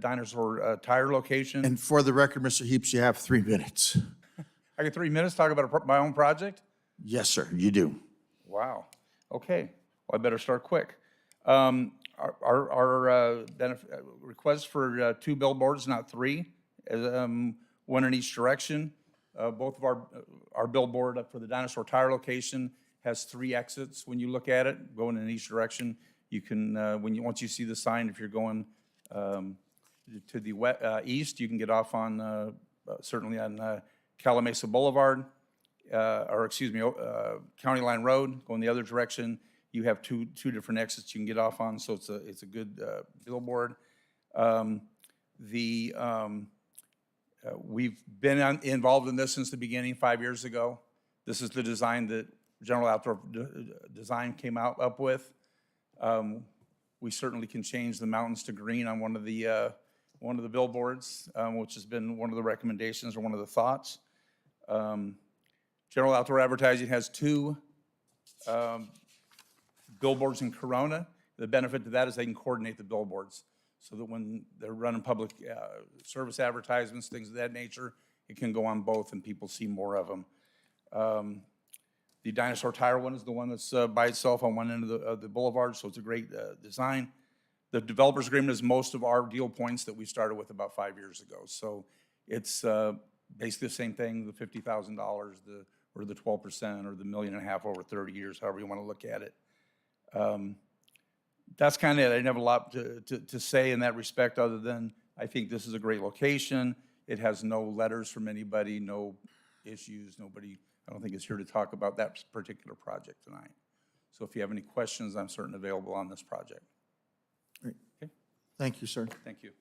dinosaur tire location. And for the record, Mr. Heaps, you have 3 minutes. I get 3 minutes to talk about my own project? Yes, sir, you do. Wow. Okay. Well, I better start quick. Our request for 2 billboards, not 3, one in each direction. Both of our billboard for the dinosaur tire location has 3 exits. When you look at it, going in each direction, you can once you see the sign, if you're going to the east, you can get off on certainly on Calamasa Boulevard, County Line Road. Going the other direction, you have two different exits you can get off on. So it's a good billboard. We've been involved in this since the beginning 5 years ago. This is the design that General Outdoor Design came up with. We certainly can change the mountains to green on one of the billboards, which has been one of the recommendations or one of the thoughts. General Outdoor Advertising has 2 billboards in Corona. The benefit to that is they can coordinate the billboards, so that when they're running public service advertisements, things of that nature, it can go on both and people see more of them. The dinosaur tire one is the one that's by itself on one end of the boulevard, so it's a great design. The developer's agreement is most of our deal points that we started with about 5 years ago. So it's basically the same thing, the $50,000, or the 12%, or the $1.5 million over 30 years, however you want to look at it. That's kind of it. I didn't have a lot to say in that respect, other than I think this is a great location. It has no letters from anybody, no issues, nobody, I don't think is here to talk about that particular project tonight. So if you have any questions, I'm certainly available on this project. Great. Okay. Thank you, sir. Thank you.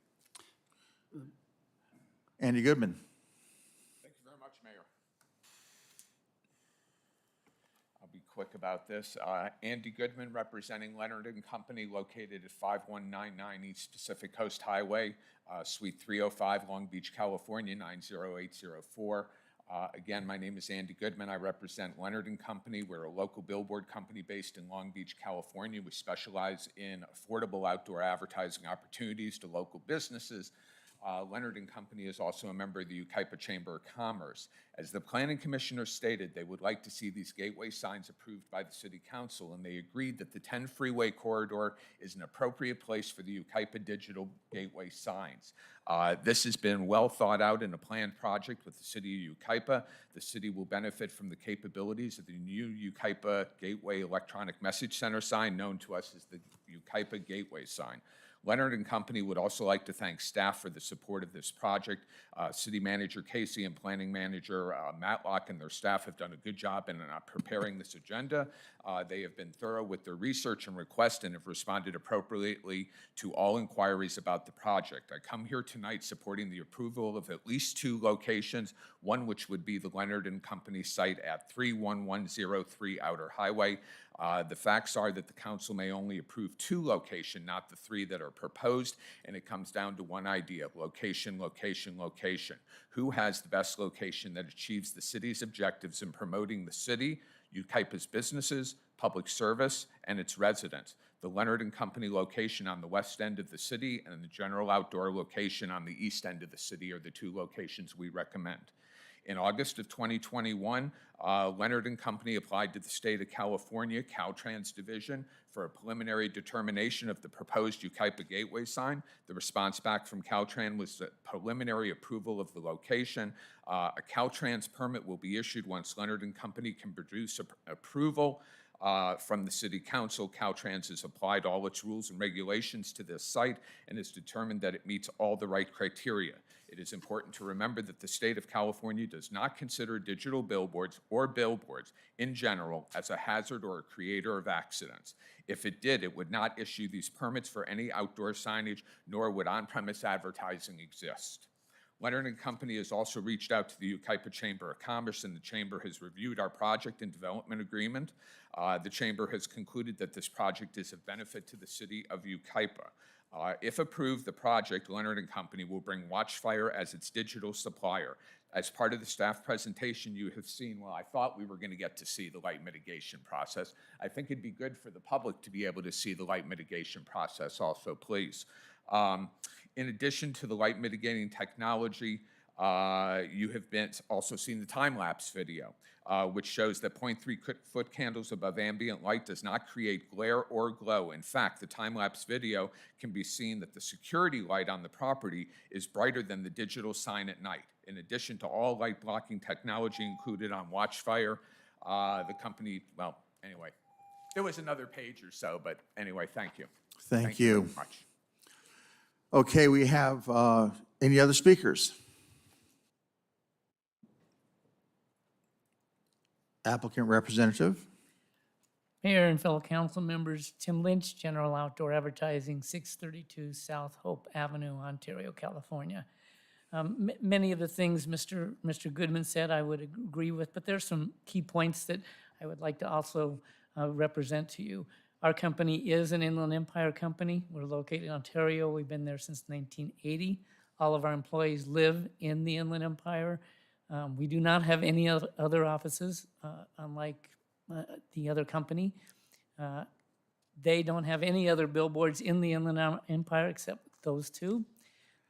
Andy Goodman. Thank you very much, Mayor. I'll be quick about this. Andy Goodman, representing Leonard and Company, located at 5199 East Pacific Coast Highway, Suite 305, Long Beach, California, 90804. Again, my name is Andy Goodman. I represent Leonard and Company. We're a local billboard company based in Long Beach, California. We specialize in affordable outdoor advertising opportunities to local businesses. Leonard and Company is also a member of the Yucaipa Chamber of Commerce. As the Planning Commissioner stated, they would like to see these gateway signs approved by the City Council, and they agreed that the 10 freeway corridor is an appropriate place for the Yucaipa digital gateway signs. This has been well thought out in a planned project with the City of Yucaipa. The city will benefit from the capabilities of the new Yucaipa Gateway Electronic Message Center sign, known to us as the Yucaipa Gateway sign. Leonard and Company would also like to thank staff for the support of this project. City Manager Casey and Planning Manager Matlock and their staff have done a good job in preparing this agenda. They have been thorough with their research and requests and have responded appropriately to all inquiries about the project. I come here tonight supporting the approval of at least 2 locations, one which would be the Leonard and Company site at 31103 Outer Highway. The facts are that the council may only approve 2 locations, not the 3 that are proposed, and it comes down to one idea: location, location, location. Who has the best location that achieves the city's objectives in promoting the city, Yucaipa's businesses, public service, and its residents? The Leonard and Company location on the west end of the city and the general outdoor location on the east end of the city are the 2 locations we recommend. In August of 2021, Leonard and Company applied to the state of California, Caltrans Division, for a preliminary determination of the proposed Yucaipa Gateway sign. The response back from Caltrans was a preliminary approval of the location. A Caltrans permit will be issued once Leonard and Company can produce approval from the City Council. Caltrans has applied all its rules and regulations to this site and has determined that it meets all the right criteria. It is important to remember that the state of California does not consider digital billboards or billboards in general as a hazard or a creator of accidents. If it did, it would not issue these permits for any outdoor signage, nor would on-premise advertising exist. Leonard and Company has also reached out to the Yucaipa Chamber of Commerce, and the Chamber has reviewed our project and development agreement. The Chamber has concluded that this project is of benefit to the city of Yucaipa. If approved, the project, Leonard and Company, will bring Watchfire as its digital supplier. As part of the staff presentation, you have seen, well, I thought we were going to get to see the light mitigation process. I think it'd be good for the public to be able to see the light mitigation process also, please. In addition to the light mitigating technology, you have also seen the time-lapse video, which shows that 0.3-foot candles above ambient light does not create glare or glow. In fact, the time-lapse video can be seen that the security light on the property is brighter than the digital sign at night. In addition to all light blocking technology included on Watchfire, the company, well, anyway, there was another page or so, but anyway, thank you. Thank you very much. Okay, we have any other speakers? Applicant representative. Mayor and fellow council members, Tim Lynch, General Outdoor Advertising, 632 South Hope Avenue, Ontario, California. Many of the things Mr. Goodman said I would agree with, but there's some key points that I would like to also represent to you. Our company is an Inland Empire company. We're located in Ontario. We've been there since 1980. All of our employees live in the Inland Empire. We do not have any other offices, unlike the other company. They don't have any other billboards in the Inland Empire except those 2.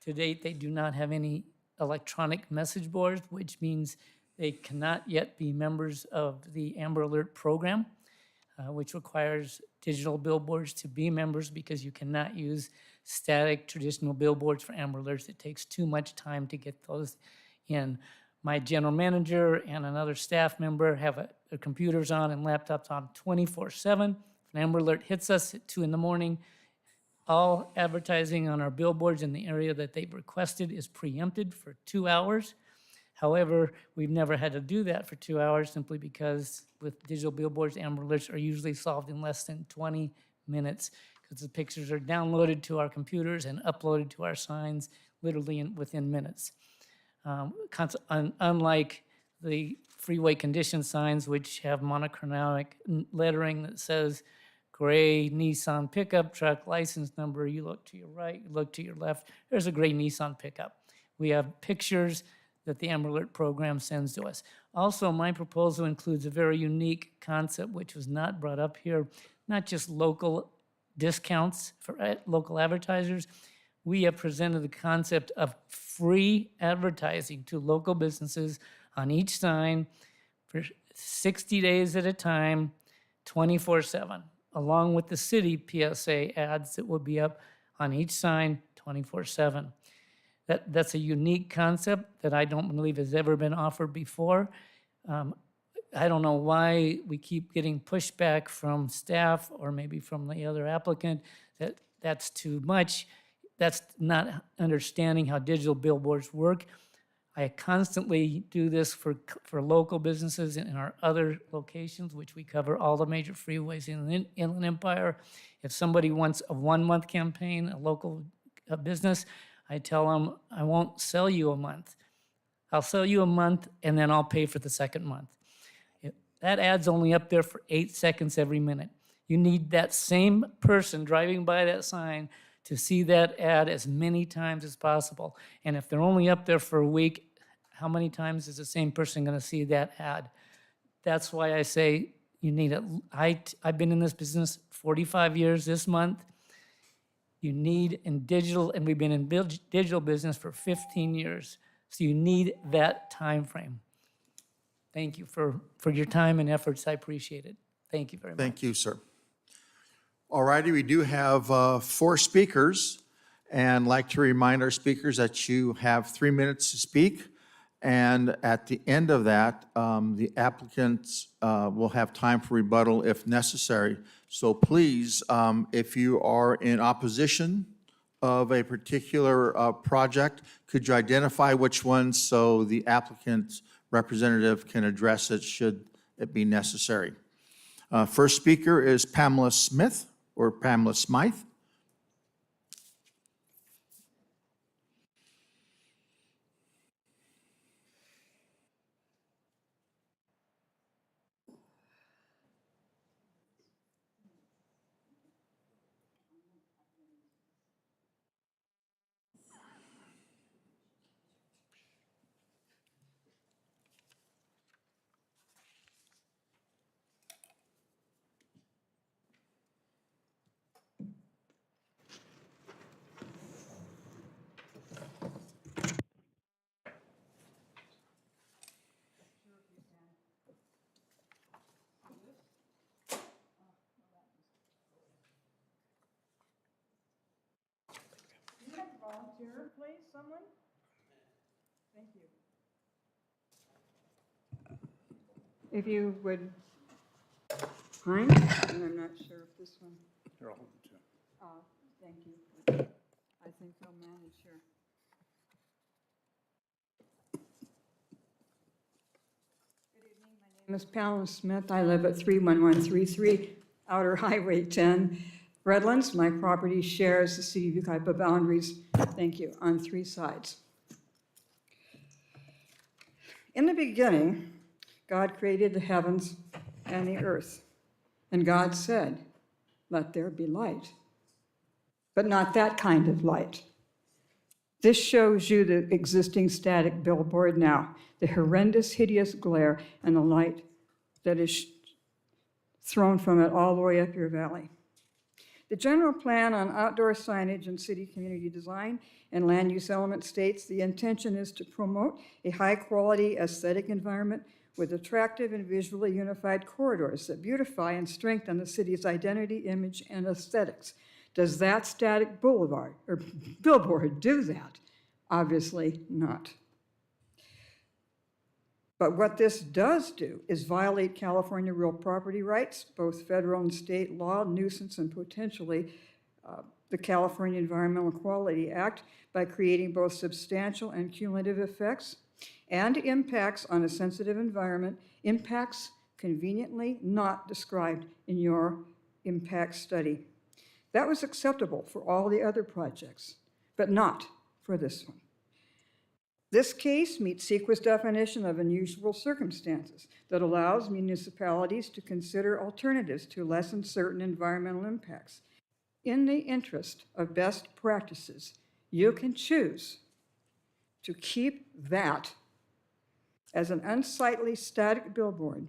To date, they do not have any electronic message boards, which means they cannot yet be members of the Amber Alert program. which requires digital billboards to be members because you cannot use static traditional billboards for Amber Alerts. It takes too much time to get those in. My general manager and another staff member have their computers on and laptops on 24/7. If an Amber Alert hits us at 2 in the morning, all advertising on our billboards in the area that they've requested is preempted for 2 hours. However, we've never had to do that for 2 hours simply because with digital billboards, Amber Alerts are usually solved in less than 20 minutes because the pictures are downloaded to our computers and uploaded to our signs literally within minutes. Unlike the freeway condition signs, which have monochromatic lettering that says gray Nissan pickup truck license number, you look to your right, you look to your left, there's a gray Nissan pickup. We have pictures that the Amber Alert program sends to us. Also, my proposal includes a very unique concept which was not brought up here, not just local discounts for local advertisers. We have presented the concept of free advertising to local businesses on each sign for 60 days at a time, 24/7, along with the city PSA ads that will be up on each sign 24/7. That's a unique concept that I don't believe has ever been offered before. I don't know why we keep getting pushback from staff or maybe from the other applicant that that's too much. That's not understanding how digital billboards work. I constantly do this for local businesses in our other locations, which we cover all the major freeways in the Inland Empire. If somebody wants a 1-month campaign, a local business, I tell them, I won't sell you a month. I'll sell you a month and then I'll pay for the second month. That ad's only up there for 8 seconds every minute. You need that same person driving by that sign to see that ad as many times as possible. And if they're only up there for a week, how many times is the same person going to see that ad? That's why I say you need it. I've been in this business 45 years this month. You need in digital, and we've been in digital business for 15 years. So you need that time frame. Thank you for your time and efforts. I appreciate it. Thank you very much. Thank you, sir. All righty, we do have 4 speakers, and like to remind our speakers that you have 3 minutes to speak. And at the end of that, the applicants will have time for rebuttal if necessary. So please, if you are in opposition of a particular project, could you identify which one so the applicant's representative can address it should it be necessary? First speaker is Pamela Smith or Pamela Smythe. Volunteer, please, someone? Thank you. If you would mind, and I'm not sure if this one. Here, I'll hold it too. Thank you. I think I'll manage here. Good evening, my name is Pamela Smith. I live at 31133 Outer Highway 10. Redlands, my property shares the city of Yucaipa boundaries, thank you, on 3 sides. In the beginning, God created the heavens and the earth, and God said, "Let there be light." But not that kind of light. This shows you the existing static billboard now, the horrendous, hideous glare and the light that is thrown from it all the way up your valley. The general plan on outdoor signage and city community design and land use element states the intention is to promote a high-quality aesthetic environment with attractive and visually unified corridors that beautify and strengthen the city's identity, image, and aesthetics. Does that static boulevard or billboard do that? Obviously not. But what this does do is violate California real property rights, both federal and state law, nuisance, and potentially the California Environmental Quality Act by creating both substantial and cumulative effects and impacts on a sensitive environment, impacts conveniently not described in your impact study. That was acceptable for all the other projects, but not for this one. This case meets CEQA's definition of unusual circumstances that allows municipalities to consider alternatives to lessen certain environmental impacts. In the interest of best practices, you can choose to keep that as an unsightly static billboard,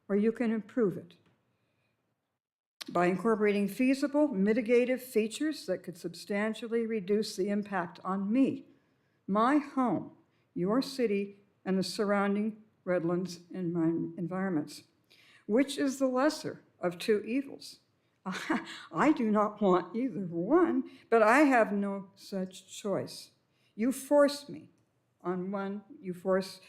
or you can improve it by incorporating feasible mitigative features that could substantially reduce the impact on me, my home, your city, and the surrounding Redlands and environments. Which is the lesser of two evils? I do not want either one, but I have no such choice. You force me on one, you force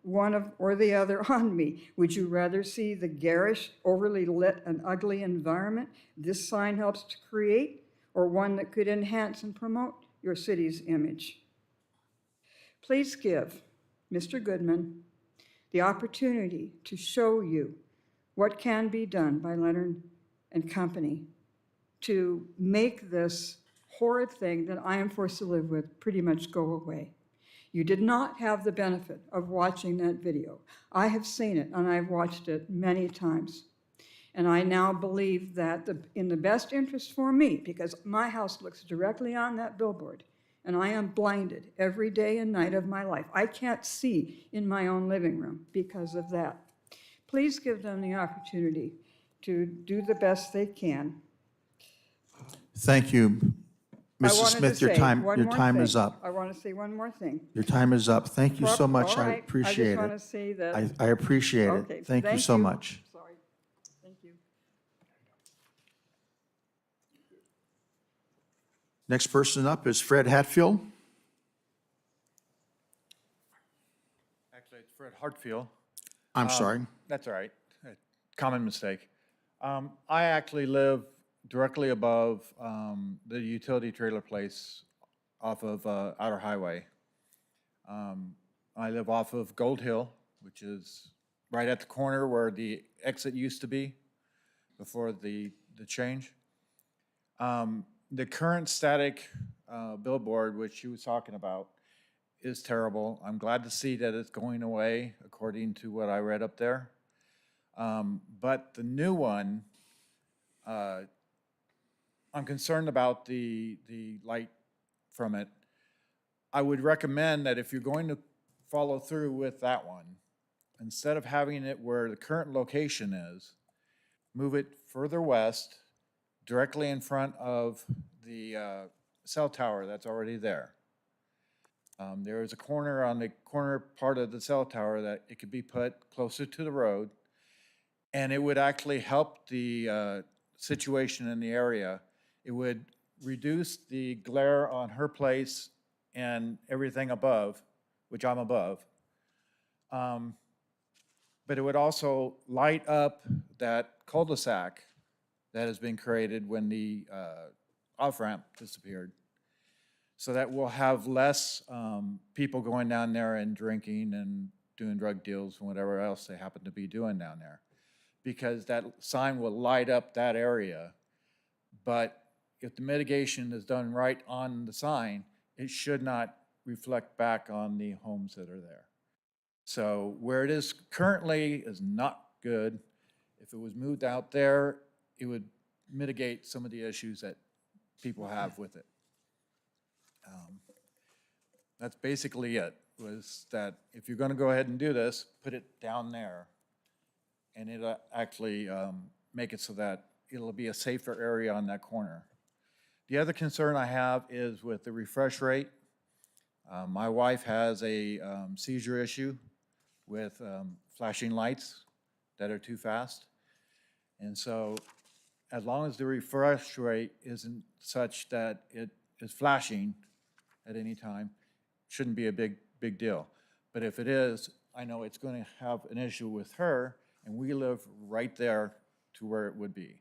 one or the other on me. Would you rather see the garish, overly lit, and ugly environment this sign helps to create, or one that could enhance and promote your city's image? Please give Mr. Goodman the opportunity to show you what can be done by Leonard and Company to make this horrid thing that I am forced to live with pretty much go away. You did not have the benefit of watching that video. I have seen it, and I've watched it many times. And I now believe that in the best interest for me, because my house looks directly on that billboard, and I am blinded every day and night of my life. I can't see in my own living room because of that. Please give them the opportunity to do the best they can. Thank you. I Mrs. wanted Smith, to your say time, one your more time thing. is up. I want to say one more thing. Your time is up. Thank you so much. All I right. appreciate I just want it. to say that. I appreciate Okay, it. Thank you so much. Sorry. Thank you. Next person up is Fred Hatfield. Actually, it's Fred Hartfield. I'm sorry. That's all right. Common mistake. I actually live directly above the utility trailer place off of Outer Highway. I live off of Gold Hill, which is right at the corner where the exit used to be before the change. The current static billboard, which she was talking about, is terrible. I'm glad to see that it's going away, according to what I read up there. But the new one, I'm concerned about the light from it. I would recommend that if you're going to follow through with that one, instead of having it where the current location is, move it further west, directly in front of the cell tower that's already there. There is a corner on the corner part of the cell tower that it could be put closer to the road, and it would actually help the situation in the area. It would reduce the glare on her place and everything above, which I'm above. But it would also light up that cul-de-sac that has been created when the off-ramp disappeared. So that we'll have less people going down there and drinking and doing drug deals and whatever else they happen to be doing down there. Because that sign will light up that area. But if the mitigation is done right on the sign, it should not reflect back on the homes that are there. So where it is currently is not good. If it was moved out there, it would mitigate some of the issues that people have with it. That's basically it, was that if you're going to go ahead and do this, put it down there. And it'll actually make it so that it'll be a safer area on that corner. The other concern I have is with the refresh rate. My wife has a seizure issue, with flashing lights that are too fast. And so as long as the refresh rate isn't such that it is flashing at any time, shouldn't be a big deal. But if it is, I know it's going to have an issue with her, and we live right there to where it would be.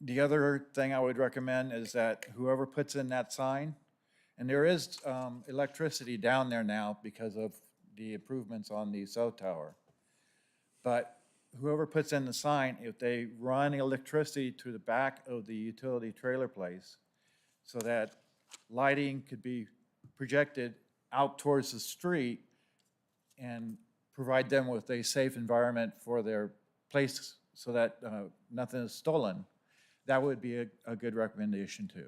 The other thing I would recommend is that whoever puts in that sign, and there is electricity down there now because of the improvements on the cell tower, but whoever puts in the sign, if they run electricity to the back of the utility trailer place so that lighting could be projected out towards the street and provide them with a safe environment for their place so that nothing is stolen, that would be a good recommendation too.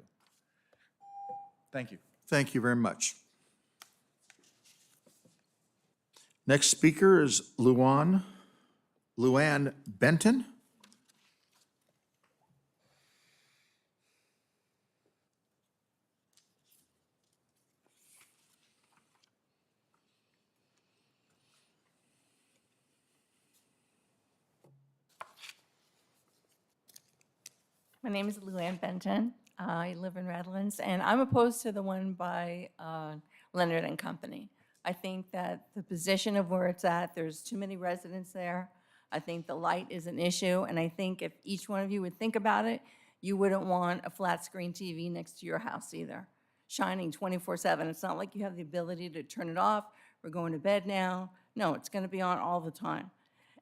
Thank you. Thank you very much. Next speaker is Luann Benton. My name is Luann Benton. I live in Redlands, and I'm opposed to the one by Leonard and Company. I think that the position of where it's at, there's too many residents there. I think the light is an issue, and I think if each one of you would think about it, you wouldn't want a flat screen TV next to your house either, shining 24/7. It's not like you have the ability to turn it off. We're going to bed now. No, it's going to be on all the time.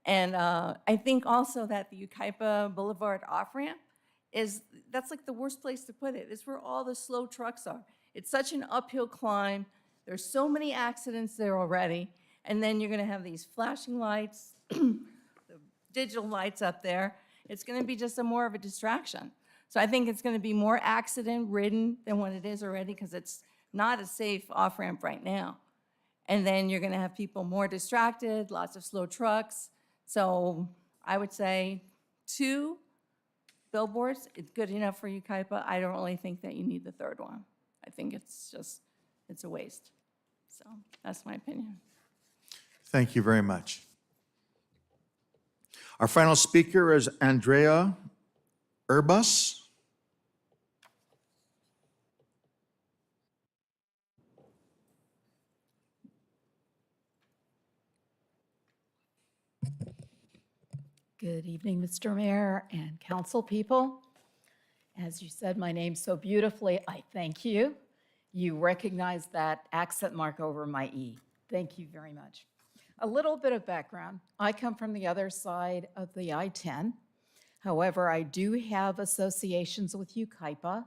And I think also that the Yucaipa Boulevard off-ramp that's like the worst place to put it. It's where all the slow trucks are. It's such an uphill climb. There's so many accidents there already. And then you're going to have these flashing lights, the digital lights up there. It's going to be just more of a distraction. So I think it's going to be more accident-ridden than what it is already because it's not a safe off-ramp right now. And then you're going to have people more distracted, lots of slow trucks. So I would say 2 billboards, it's good enough for Yucaipa. I don't really think that you need the third one. I think it's a waste. So that's my opinion. Thank you very much. Our final speaker is Andrea Urbas. Good evening, Mr. Mayor and council people. As you said my name so beautifully, I thank you. You recognize that accent mark over my E. Thank you very much. A little bit of background. I come from the other side of the I-10. However, I do have associations with Yucaipa.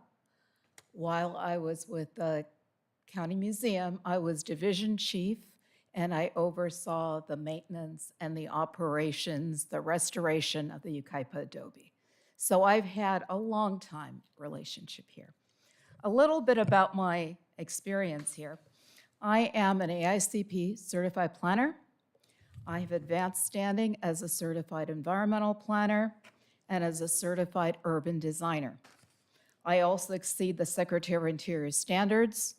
While I was with the County Museum, I was division chief, and I oversaw the maintenance and the operations, the restoration of the Yucaipa adobe. So I've had a long time relationship here. A little bit about my experience here. I am an AICP certified planner. I have advanced standing as a certified environmental planner and as a certified urban designer. I also exceed the Secretary of Interior standards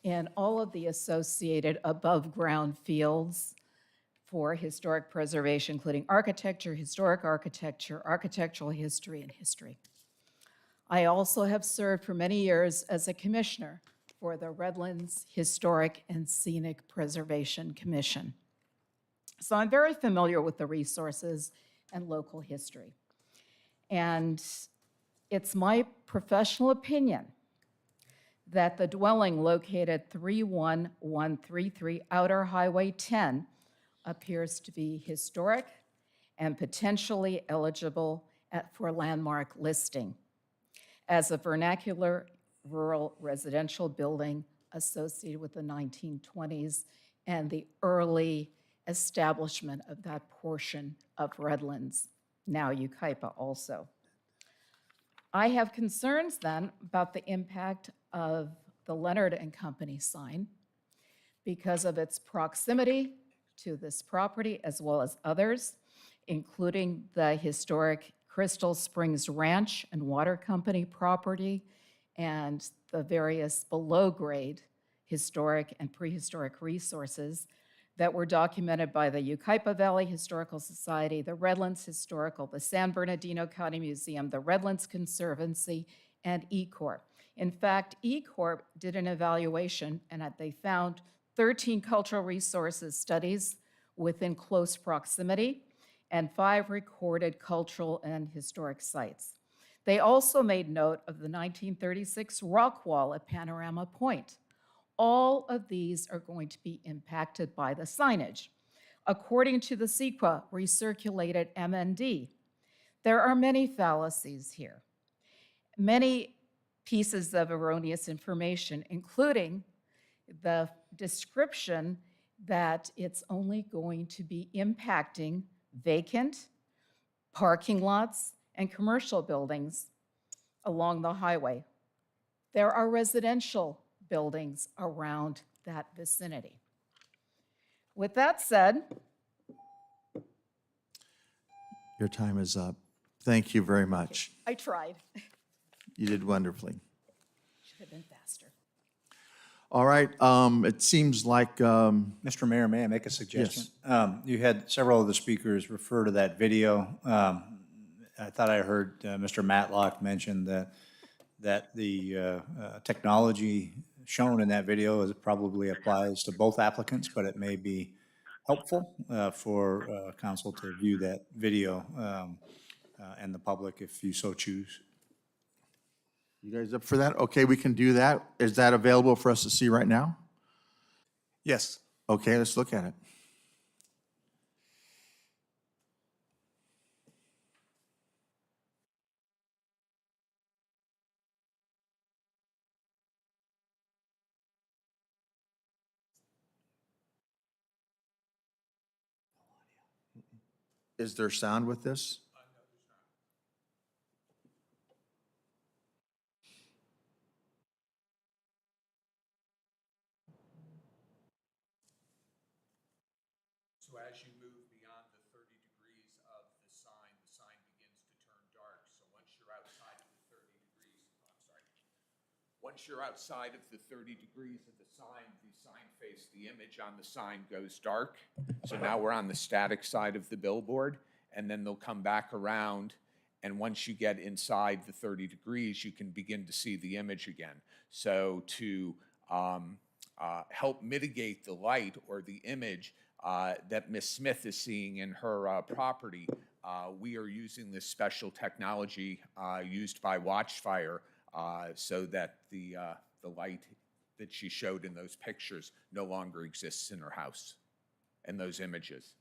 in all of the associated above-ground fields for historic preservation, including architecture, historic architecture, architectural history, and history. I also have served for many years as a commissioner for the Redlands Historic and Scenic Preservation Commission. So I'm very familiar with the resources and local history. And it's my professional opinion that the dwelling located 31133 Outer Highway 10 appears to be historic and potentially eligible for landmark listing as a vernacular rural residential building associated with the 1920s and the early establishment of that portion of Redlands, now Yucaipa also. I have concerns then about the impact of the Leonard and Company sign because of its proximity to this property as well as others, including the historic Crystal Springs Ranch and Water Company property and the various below-grade historic and prehistoric resources that were documented by the Yucaipa Valley Historical Society, the Redlands Historical, the San Bernardino County Museum, the Redlands Conservancy, and eCorp. In fact, eCorp did an evaluation and they found 13 cultural resources studies within close proximity and 5 recorded cultural and historic sites. They also made note of the 1936 rock wall at Panorama Point. All of these are going to be impacted by the signage. According to the CEQA recirculated MND, there are many fallacies here, many pieces of erroneous information, including the description that it's only going to be impacting vacant parking lots and commercial buildings along the highway. There are residential buildings around that vicinity. With that said, Your time is up. Thank you very much. I tried. You did wonderfully. Should have been faster. All right, it seems like, Mr. Mayor, may I make a suggestion? You had several of the speakers refer to that video. I thought I heard Mr. Matlock mention that the technology shown in that video probably applies to both applicants, but it may be helpful for council to view that video and the public if you so choose. you guys up for that? Okay, we can do that. Is that available for us to see right now? Yes. Okay, let's look at it. Is there sound with this? So as you move beyond the 30 degrees of the sign begins to turn dark. So once you're outside of the 30 degrees, once you're outside of the 30 degrees of the sign face, the image on the sign goes dark. So now we're on the static side of the billboard, and then they'll come back around, and once you get inside the 30 degrees, you can begin to see the image again. So to help mitigate the light or the image that Ms. Smith is seeing in her property, we are using this special technology used by Watchfire so that the light that she showed in those pictures no longer exists in her house and those images.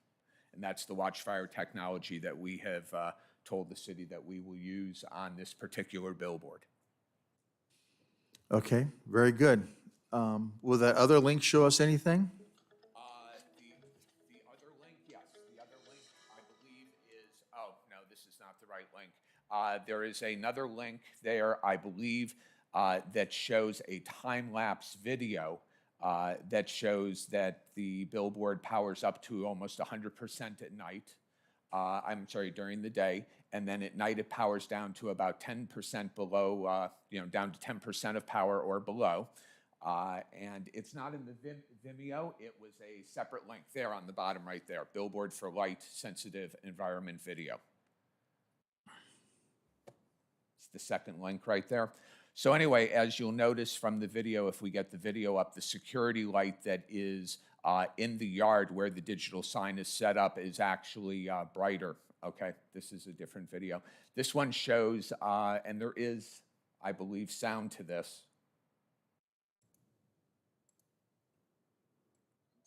And that's the Watchfire technology that we have told the city that we will use on this particular billboard. Okay, very good. Will that other link show us anything? The other link, yes. The other link, I believe, is, oh, no, this is not the right link. There is another link there, I believe, that shows a time-lapse video that shows that the billboard powers up to almost 100% at night. I'm sorry, during the day. And then at night, it powers down to about 10% below, down to 10% of power or below. And it's not in the Vimeo. It was a separate link there on the bottom right there, Billboard for Light Sensitive Environment Video. It's the second link right there. So anyway, as you'll notice from the video, if we get the video up, the security light that is in the yard where the digital sign is set up is actually brighter. Okay, this is a different video. This one shows, and there is, I believe, sound to this.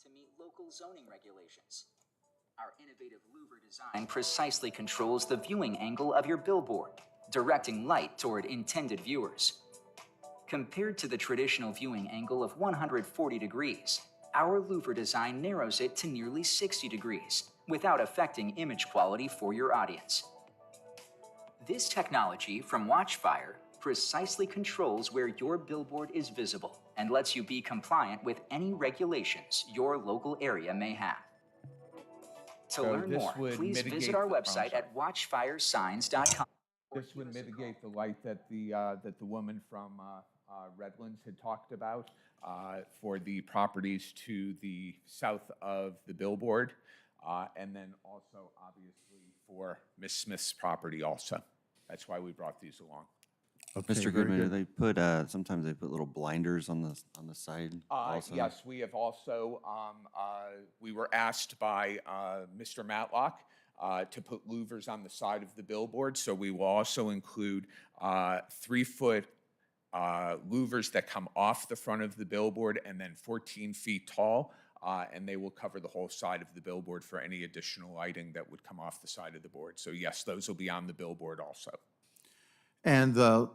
To meet local zoning regulations. Our innovative louver design precisely controls the viewing angle of your billboard, directing light toward intended viewers. Compared to the traditional viewing angle of 140 degrees, our louver design narrows it to nearly 60 degrees without affecting image quality for your audience. This technology from Watchfire precisely controls where your billboard is visible and lets you be compliant with any regulations your local area may have. To So learn this more, would please mitigate visit our the- website at watchfiresigns.com. This would mitigate the light that the woman from Redlands had talked about for the properties to the south of the billboard, and then also obviously for Ms. Smith's property also. That's why we brought these along. Okay, Mr. very Goodman, do good. they put, sometimes they put little blinders on the side also? Yes, we have also, we were asked by Mr. Matlock to put louvers on the side of the billboard, so we will also include 3-foot louvers that come off the front of the billboard and then 14 feet tall, and they will cover the whole side of the billboard for any additional lighting that would come off the side of the board. So yes, those will be on the billboard also. And the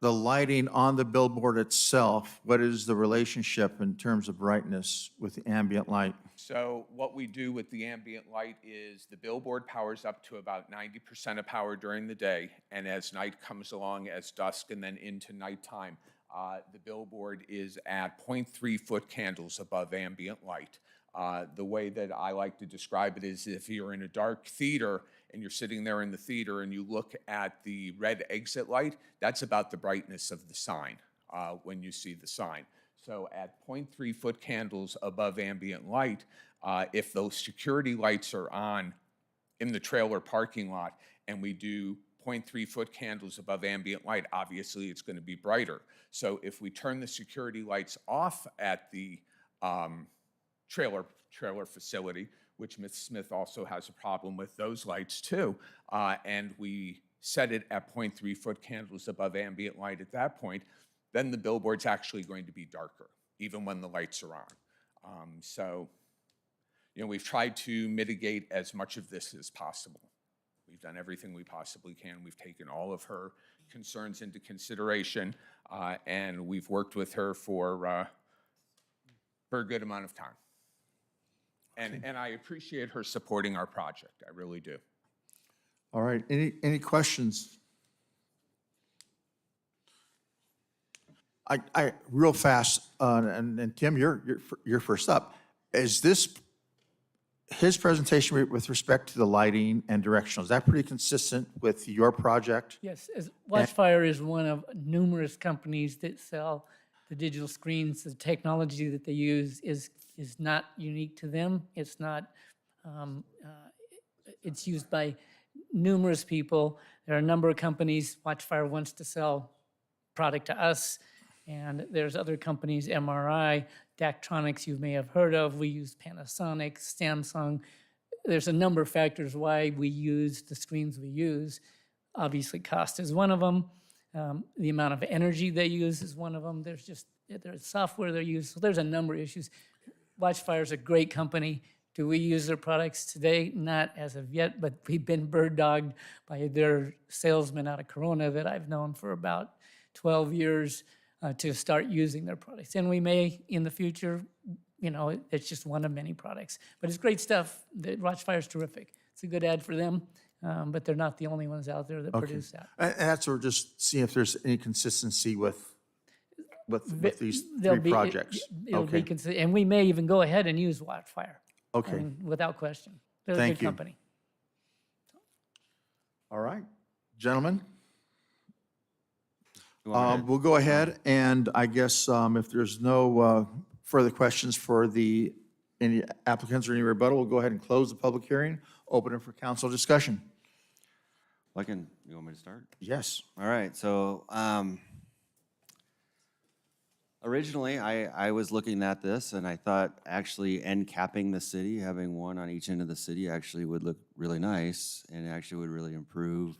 lighting on the billboard itself, what is the relationship in terms of brightness with the ambient light? So what we do with the ambient light is the billboard powers up to about 90% of power during the day, and as night comes along, as dusk and then into nighttime, the billboard is at 0.3-foot candles above ambient light. The way that I like to describe it is if you're in a dark theater and you're sitting there in the theater and you look at the red exit light, that's about the brightness of the sign when you see the sign. So at 0.3-foot candles above ambient light, if those security lights are on in the trailer parking lot and we do 0.3-foot candles above ambient light, obviously it's going to be brighter. So if we turn the security lights off at the trailer facility, which Ms. Smith also has a problem with those lights too, and we set it at 0.3-foot candles above ambient light at that point, then the billboard's actually going to be darker, even when the lights are on. So, you know, we've tried to mitigate as much of this as possible. We've done everything we possibly can. We've taken all of her concerns into consideration, and we've worked with her for a good amount of time. And I appreciate her supporting our project. I really do. All right, any questions? I real fast, and Tim, you're first up. Is this his presentation with respect to the lighting and directional? Is that pretty consistent with your project? Yes, as Watchfire is one of numerous companies that sell the digital screens. The technology that they use is not unique to them. It's not, it's used by numerous people. There are a number of companies. Watchfire wants to sell product to us, and there's other companies, MRI, Daktronics you may have heard of. We use Panasonic, Samsung. There's a number of factors why we use the screens we use. Obviously, cost is one of them. The amount of energy they use is one of them. There's software they use. So there's a number of issues. Watchfire is a great company. Do we use their products today? Not as of yet, but we've been bird-dogged by their salesman out of Corona that I've known for about 12 years to start using their products. And we may, in the future, you know, it's just one of many products. But it's great stuff. Watchfire is terrific. It's a good ad for them, but they're not the only ones out there that produce that. And that's we're just seeing if there's any consistency with these There'll three projects. It'll be consistent, and we may even go ahead and use Watchfire. Okay. I mean, without question. They're a Thank good you. company. All right, gentlemen. We'll go ahead, and I guess if there's no further questions for any applicants or any rebuttal, we'll go ahead and close the public hearing, open it for council discussion. You want me to start? Yes. All right, so originally I was looking at this and I thought actually end capping the city, having one on each end of the city actually would look really nice and actually would really improve.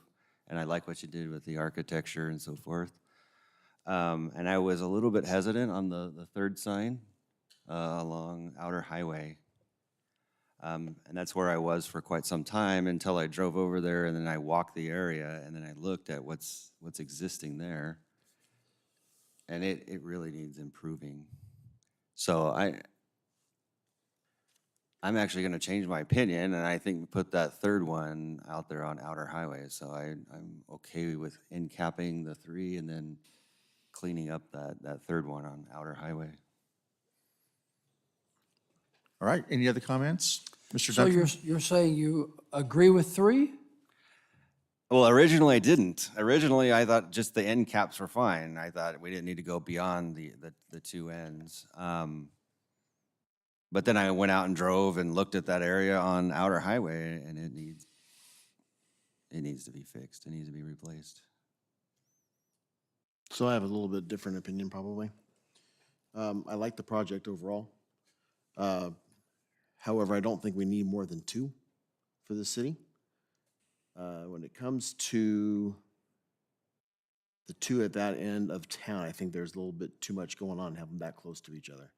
And I like what you did with the architecture and so forth. And I was a little bit hesitant on the third sign along Outer Highway. And that's where I was for quite some time until I drove over there and then I walked the area and then I looked at what's existing there. And it really needs improving. So I'm actually going to change my opinion, and I think put that third one out there on Outer Highway. So I'm okay with end capping the three and then cleaning up that third one on Outer Highway. All right, any other comments? Mr. So Duncan? you're saying you agree with three? Well, originally I didn't. Originally, I thought just the end caps were fine. I thought we didn't need to go beyond the two ends. But then I went out and drove and looked at that area on Outer Highway, and it needs to be fixed. It needs to be replaced. So I have a little bit different opinion probably. I like the project overall. However, I don't think we need more than two for the city. When it comes to the two at that end of town, I think there's a little bit too much going on, having that close to each other.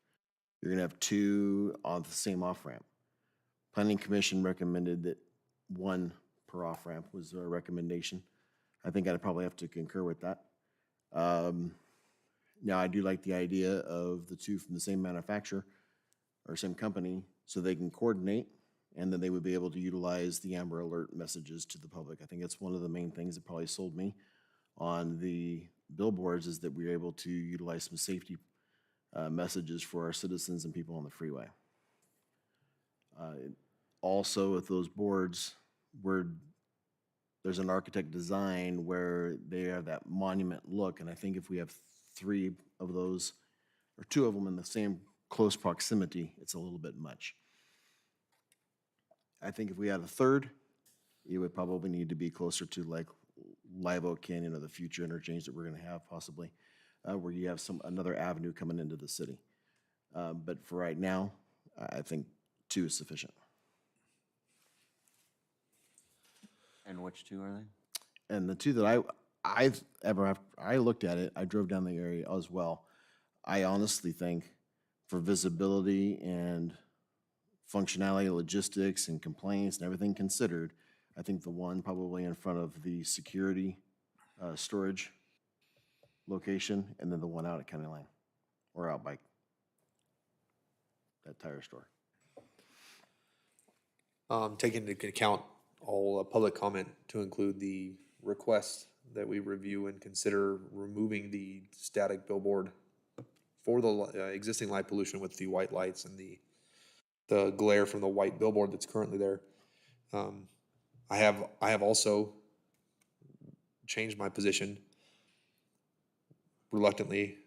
You're gonna have two on the same off-ramp. Planning Commission recommended that one per off-ramp was their recommendation. I think I'd probably have to concur with that. Now, I do like the idea of the two from the same manufacturer or same company, so they can coordinate, and then they would be able to utilize the Amber Alert messages to the public. I think that's one of the main things that probably sold me on the billboards, is that we were able to utilize some safety messages for our citizens and people on the freeway. Also, with those boards, there's an architect design where they have that monument look, and I think if we have three of those, or two of them in the same close proximity, it's a little bit much. I think if we had a third, it would probably need to be closer to like Live Oak Canyon or the future interchange that we're gonna have possibly, where you have another avenue coming into the city. But for right now, I think two is sufficient. And which two are they? And the two that I looked at it, I drove down the area as well. I honestly think for visibility and functionality, logistics and complaints and everything considered, I think the one probably in front of the security storage location, and then the one out at County Line or out by that tire store. Taking into account all public comment to include the request that we review and consider removing the static billboard for the existing light pollution with the white lights and the glare from the white billboard that's currently there. I have also changed my position reluctantly.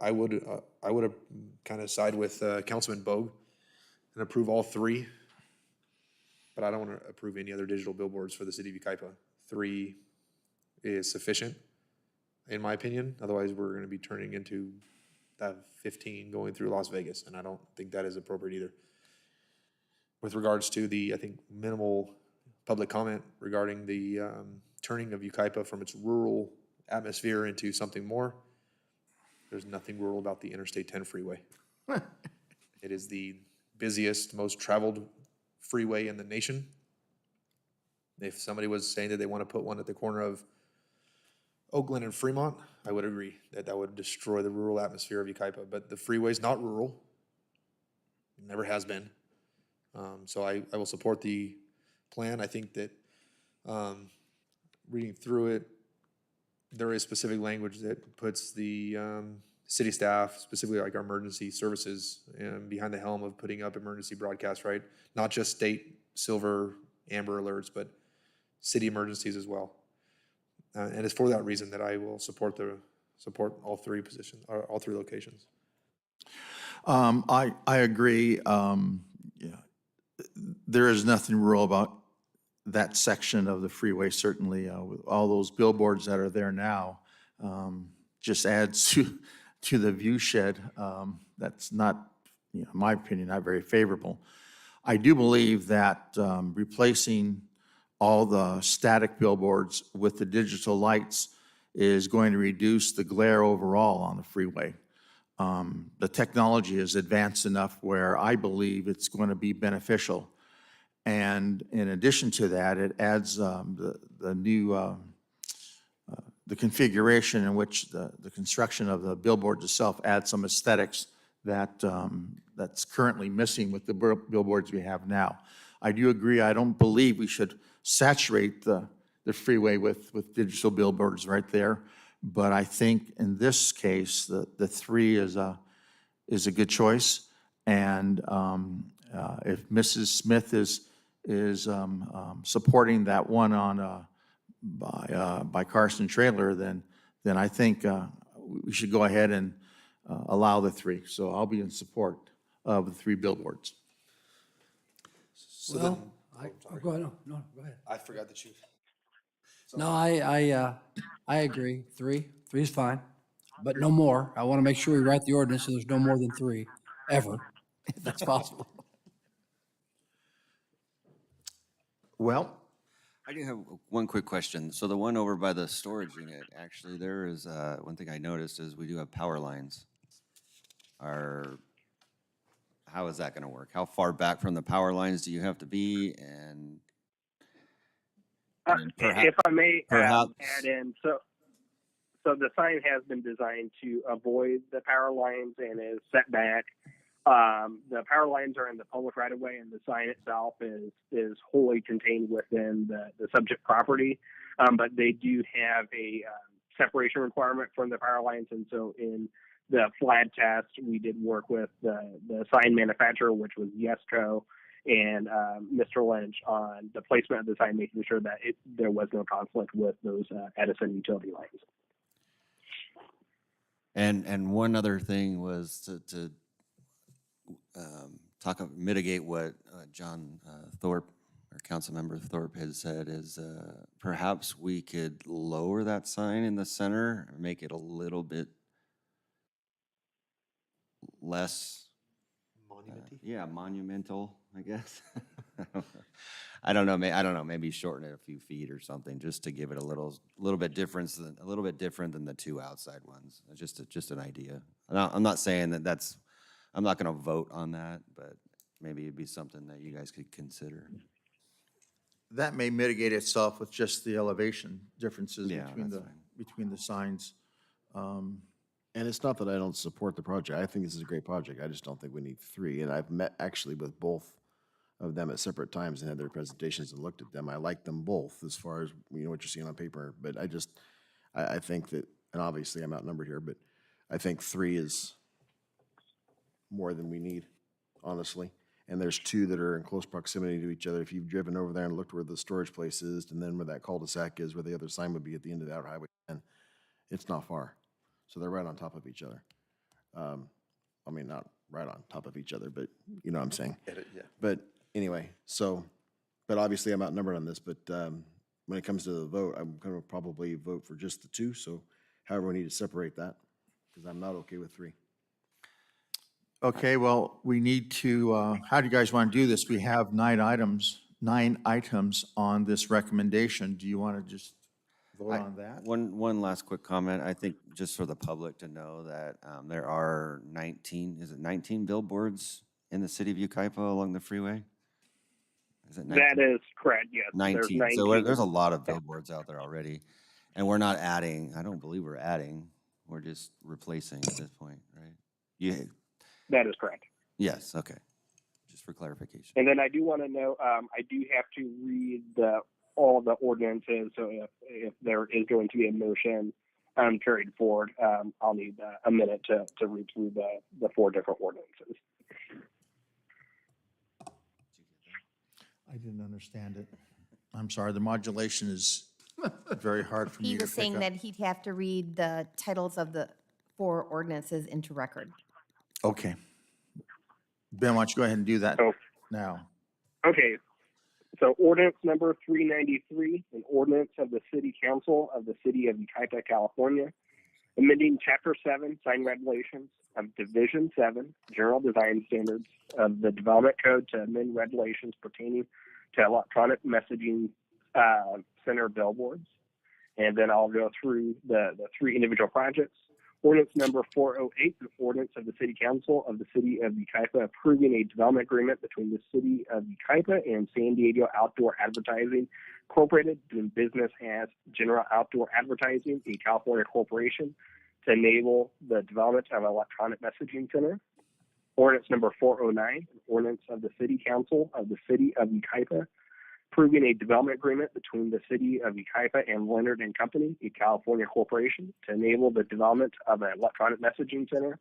I would have kind of side with Councilman Bogue and approve all three, but I don't want to approve any other digital billboards for the city of Yucaipa. 3 is sufficient, in my opinion. Otherwise, we're going to be turning into that 15 going through Las Vegas, and I don't think that is appropriate either. With regards to the, I think, minimal public comment regarding the turning of Yucaipa from its rural atmosphere into something more, there's nothing rural about the Interstate 10 freeway. It is the busiest, most traveled freeway in the nation. If somebody was saying that they want to put one at the corner of Oakland and Fremont, I would agree that that would destroy the rural atmosphere of Yucaipa. But the freeway's not rural. It never has been. So I will support the plan. I think that reading through it, there is specific language that puts the city staff, specifically like our emergency services, behind the helm of putting up emergency broadcasts, right? Not just state silver, amber alerts, but city emergencies as well. And it's for that reason that I will support all three positions, or all three locations. I agree. There is nothing rural about that section of the freeway, certainly. With all those billboards that are there now, just adds to the view shed. That's not, in my opinion, not very favorable. I do believe that replacing all the static billboards with the digital lights is going to reduce the glare overall on the freeway. The technology is advanced enough where I believe it's going to be beneficial. And in addition to that, it adds the new the configuration in which the construction of the billboards itself adds some aesthetics that that's currently missing with the billboards we have now. I do agree. I don't believe we should saturate the freeway with digital billboards right there. But I think in this case, the 3 is a good choice. And if Mrs. Smith is supporting that one on by Carson Trailer, then I think we should go ahead and allow the 3. So I'll be in support of the 3 billboards. So Well, go ahead, no, go ahead. I forgot that you. No, I agree. 3 is fine, but no more. I want to make sure we write the ordinance so there's no more than 3, ever, if that's possible. Well, I do have one quick question. So the one over by the storage unit, actually, there is, one thing I noticed is we do have power lines. How is that gonna work? How far back from the power lines do you have to be? And If I may perhaps- add in, so the sign has been designed to avoid the power lines and is set back. The power lines are in the public right of way, and the sign itself is wholly contained within the subject property. But they do have a separation requirement from the power lines, and so in the flag test, we did work with the sign manufacturer, which was Yesco, and Mr. Lynch on the placement of the sign, making sure that there was no conflict with those Edison utility lines. And one other thing was to mitigate what John Thorpe, or Councilmember Thorpe, has said is perhaps we could lower that sign in the center, or make it a little bit less monumental, I guess. I don't know. Maybe shorten it a few feet or something, just to give it a little bit different than the 2 outside ones. Just an idea. I'm not saying that I'm not going to vote on that, but maybe it'd be something that you guys could consider. that may mitigate itself with just the elevation differences Yeah, between the signs. And it's not that I don't support the project. I think this is a great project. I just don't think we need 3. And I've met actually with both of them at separate times and had their presentations and looked at them. I like them both as far as, what you're seeing on paper. But I think that, and obviously I'm outnumbered here, but I think 3 is more than we need, honestly. And there's 2 that are in close proximity to each other. If you've driven over there and looked where the storage place is, and then where that cul-de-sac is, where the other sign would be at the end of that highway, and it's not far. So they're right on top of each other. I mean, not right on top of each other, but you know what I'm saying. Yeah. But anyway, but obviously I'm outnumbered on this, but when it comes to the vote, I'm gonna probably vote for just the 2, so however we need to separate that, because I'm not okay with 3. Okay, well, we need to, how do you guys want to do this? We have 9 items on this recommendation. Do you want to just vote on that? One last quick comment. I think just for the public to know that there are 19 billboards in the city of Yucaipa along the freeway? Is it 19? That is correct, yes. 19. There's So there's a lot of billboards out there already. And we're not adding, I don't believe we're adding, we're just replacing at this point, right? That is correct. Yes, okay. Just for clarification. And then I do want to know, I do have to read all the ordinances, so if there is going to be a motion carried forward, I'll need a minute to read through the 4 different ordinances. I didn't understand it. I'm sorry, the modulation is very hard for me to He pick was saying up. that he'd have to read the titles of the 4 ordinances into record. Okay. Ben, why don't you go ahead and do that now? Okay. So ordinance number 393, an ordinance of the City Council of the City of Yucaipa, California, amending Chapter 7, Sign Regulations of Division 7, General Design Standards of the Development Code to amend regulations pertaining to electronic messaging center billboards. And then I'll go through the 3 individual projects. Ordinance number 408, an ordinance of the City Council of the City of Yucaipa approving a development agreement between the City of Yucaipa and San Diego Outdoor Advertising Incorporated, doing business as General Outdoor Advertising, a California corporation, to enable the development of an electronic messaging center. Ordinance number 409, an ordinance of the City Council of the City of Yucaipa approving a development agreement between the City of Yucaipa and Leonard and Company, a California corporation, to enable the development of an electronic messaging center.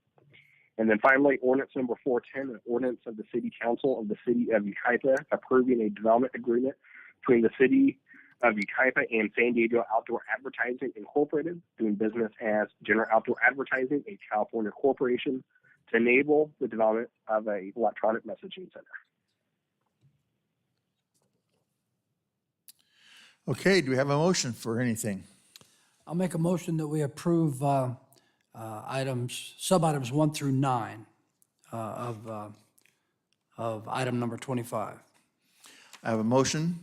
And then finally, ordinance number 410, an ordinance of the City Council of the City of Yucaipa approving a development agreement between the City of Yucaipa and San Diego Outdoor Advertising Incorporated, doing business as General Outdoor Advertising, a California corporation, to enable the development of an electronic messaging center. Okay, do we have a motion for anything? I'll make a motion that we approve sub-items 1 through 9 of item number 25. I have a motion,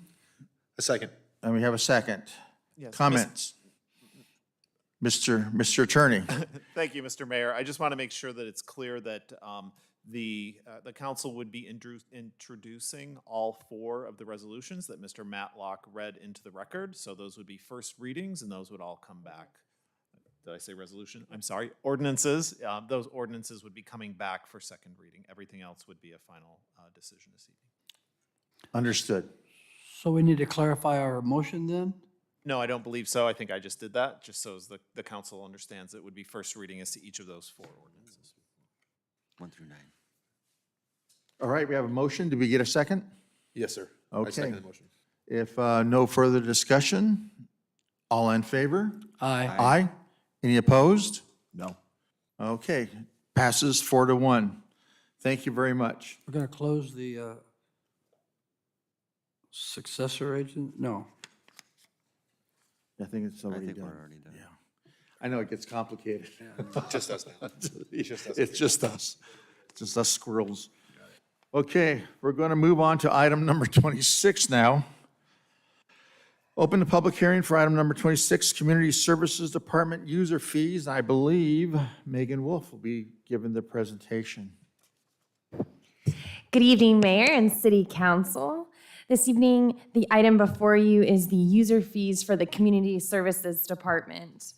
A second. and we have a second. Yes, Comments? Mr. Attorney. Thank you, Mr. Mayor. I just want to make sure that it's clear that the council would be introducing all 4 of the resolutions that Mr. Matlock read into the record. So those would be first readings, and those would all come back. Did I say resolution? I'm sorry, ordinances. Those ordinances would be coming back for second reading. Everything else would be a final decision this evening. Understood. So we need to clarify our motion then? No, I don't believe so. I think I just did that, just so as the council understands it would be first reading as to each of those 4 ordinances. 1 through 9. All right, we have a motion. Did we get a second? Yes, sir. I Okay. second the motion. If no further discussion, all in favor? Aye. Aye. Any opposed? No. Okay, passes 4-1. Thank you very much. We're going to close the successor agent? No. I think it's already think done. we're already done. Yeah. I know it gets complicated. Just us now. It's just us. It's just us. It's just us squirrels. Okay, we're going to move on to item number 26 now. Open the public hearing for item number 26, Community Services Department user fees. I believe Megan Wolf will be giving the presentation. Good evening, Mayor and City Council. This evening, the item before you is the user fees for the Community Services Department.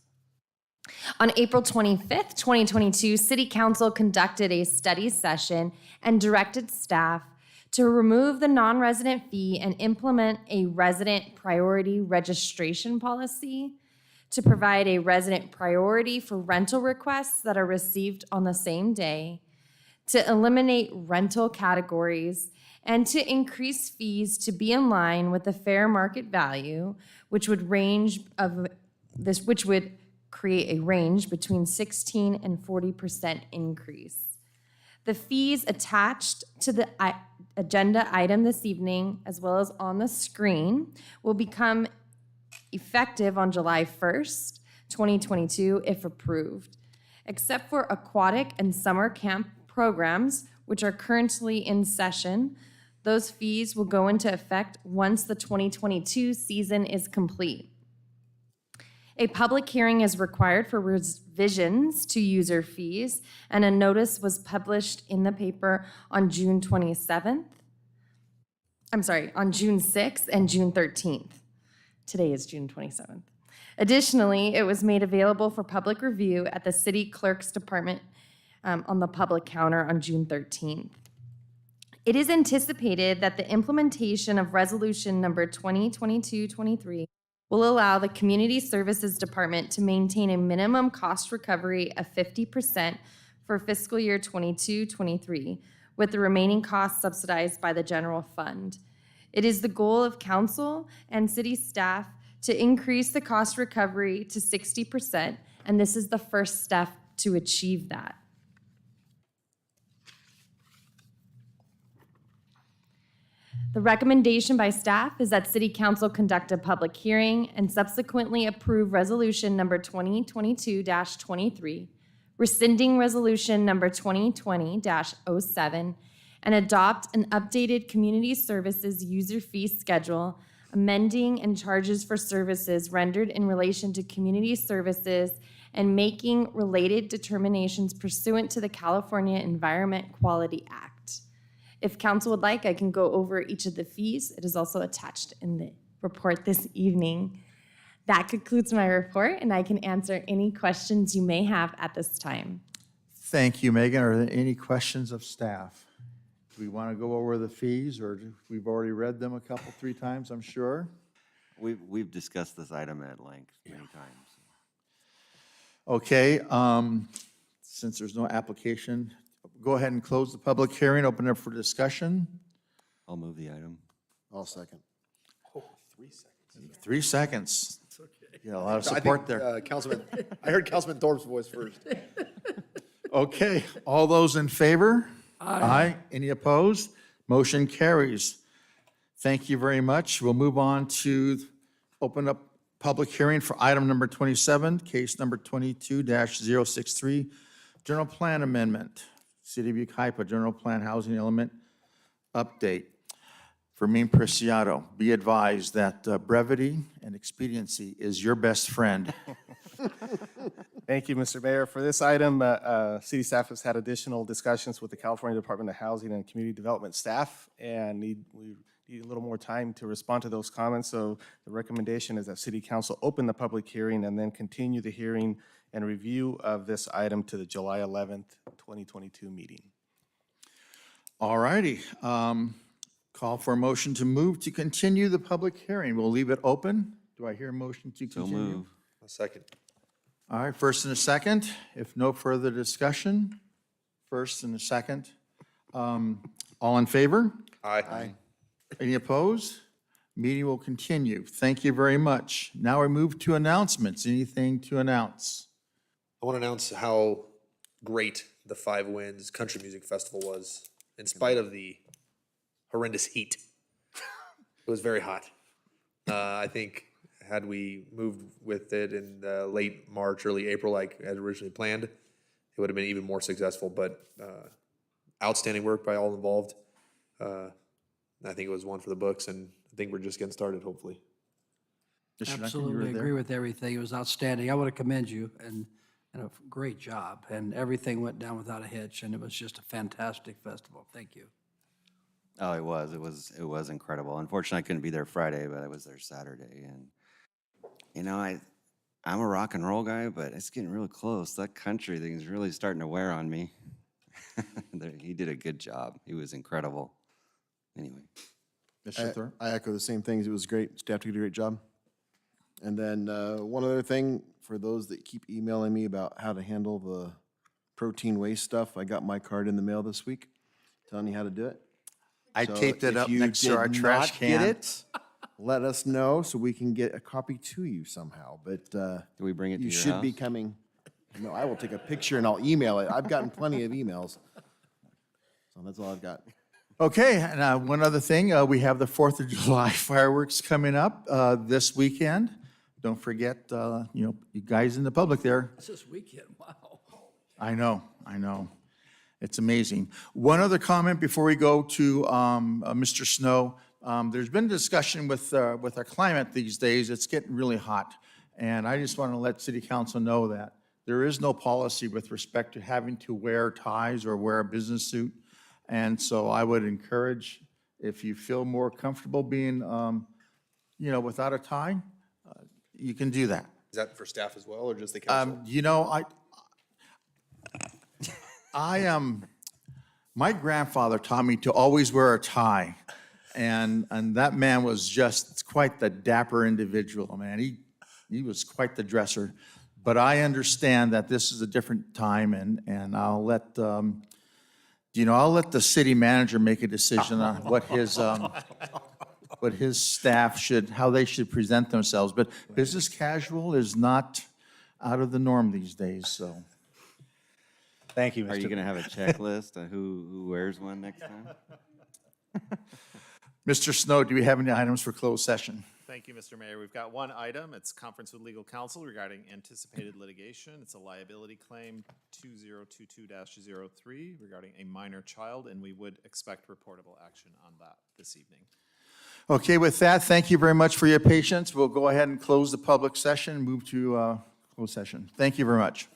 On April 25th, 2022, City Council conducted a study session and directed staff to remove the non-resident fee and implement a resident priority registration policy to provide a resident priority for rental requests that are received on the same day, to eliminate rental categories, and to increase fees to be in line with the fair market value, which would create a range between 16 and 40% increase. The fees attached to the agenda item this evening, as well as on the screen, will become effective on July 1st, 2022, if approved. Except for aquatic and summer camp programs, which are currently in session, those fees will go into effect once the 2022 season is complete. A public hearing is required for revisions to user fees, and a notice was published in the paper on June 6th and June 13th. Today is June 27th. Additionally, it was made available for public review at the City Clerk's Department on the public counter on June 13th. It is anticipated that the implementation of Resolution Number 2022-23 will allow the Community Services Department to maintain a minimum cost recovery of 50% for fiscal year 22-23, with the remaining costs subsidized by the general fund. It is the goal of council and city staff to increase the cost recovery to 60%, and this is the first step to achieve that. The recommendation by staff is that City Council conduct a public hearing and subsequently approve Resolution Number 2022-23, rescinding Resolution Number 2020-07, and adopt an updated Community Services user fee schedule, amending and charges for services rendered in relation to community services and making related determinations pursuant to the California Environment Quality Act. If council would like, I can go over each of the fees. It is also attached in the report this evening. That concludes my report, and I can answer any questions you may have at this time. Thank you, Megan. Are there any questions of staff? Do we want to go over the fees, or we've already read them a couple, 3 times, I'm sure? We've discussed this item at length many times. Okay, since there's no application, go ahead and close the public hearing, open it up for discussion. I'll move the item. I'll second. Oh, 3 seconds. 3 seconds. You got a lot of support there. Councilman, I heard Councilman Thorpe's voice first. Okay, all those in favor? Aye. Any opposed? Motion carries. Thank you very much. We'll move on to open up public hearing for item number 27, case number 22-063, general plan amendment. City of Yucaipa General Plan Housing Element Update. Fermin Preciado, be advised that brevity and expediency is your best friend. Thank you, Mr. Mayor. For this item, city staff has had additional discussions with the California Department of Housing and Community Development staff, and we need a little more time to respond to those comments. So the recommendation is that City Council open the public hearing and then continue the hearing and review of this item to the July 11th, 2022 meeting. All righty. Call for a motion to move to continue the public hearing. We'll leave it open. Do I hear a motion to So continue? move. A second. All right, first and a second. If no further discussion, first and a second. All in favor? Aye. Any opposed? Meeting will continue. Thank you very much. Now we move to announcements. Anything to announce? I want to announce how great the Five Winds Country Music Festival was, in spite of the horrendous heat. It was very hot. I think had we moved with it in late March, early April, like as originally planned, it would have been even more successful. But outstanding work by all involved. I think it was one for the books, and I think we're just getting started, hopefully. Mr. Duncan, you were Absolutely there? agree with everything. It was outstanding. I want to commend you and a great job. And everything went down without a hitch, and it was just a fantastic festival. Thank you. Oh, it was incredible. Unfortunately, I couldn't be there Friday, but I was there Saturday. And, you know, I'm a rock and roll guy, but it's getting really close. That country thing is really starting to wear on me. He did a good job. He was incredible. Anyway. Mr. Thurr? I echo the same things. It was great. Staff did a great job. And then one other thing, for those that keep emailing me about how to handle the protein waste stuff, I got my card in the mail this week telling you how to do it. I So taped it if up you next to our did trash not get can. it, let us know so we can get a copy to you somehow. But Do we bring it to you your should be house? coming. No, I will take a picture and I'll email it. I've gotten plenty of emails. So that's all I've got. Okay, and one other thing, we have the 4th of July fireworks coming up this weekend. Don't forget, you guys in the public there. It's this weekend, wow. I know. It's amazing. One other comment before we go to Mr. Snow. There's been discussion with our climate these days. It's getting really hot. And I just want to let City Council know that there is no policy with respect to having to wear ties or wear a business suit. And so I would encourage, if you feel more comfortable being, without a tie, you can do that. Is that for staff as well, or just the council? My grandfather taught me to always wear a tie. And that man was just quite the dapper individual, man. He was quite the dresser. But I understand that this is a different time, and I'll let the city manager make a decision on what his staff how they should present themselves. But business casual is not out of the norm these days, so. Thank you, Mr. Are you going to have a checklist of who wears one next time? Mr. Snow, do we have any items for closed session? Thank you, Mr. Mayor. We've got one item. It's conference with legal counsel regarding anticipated litigation. It's a liability claim 2022-03 regarding a minor child, and we would expect reportable action on that this evening. Okay, with that, thank you very much for your patience. We'll go ahead and close the public session, move to closed session. Thank you very much.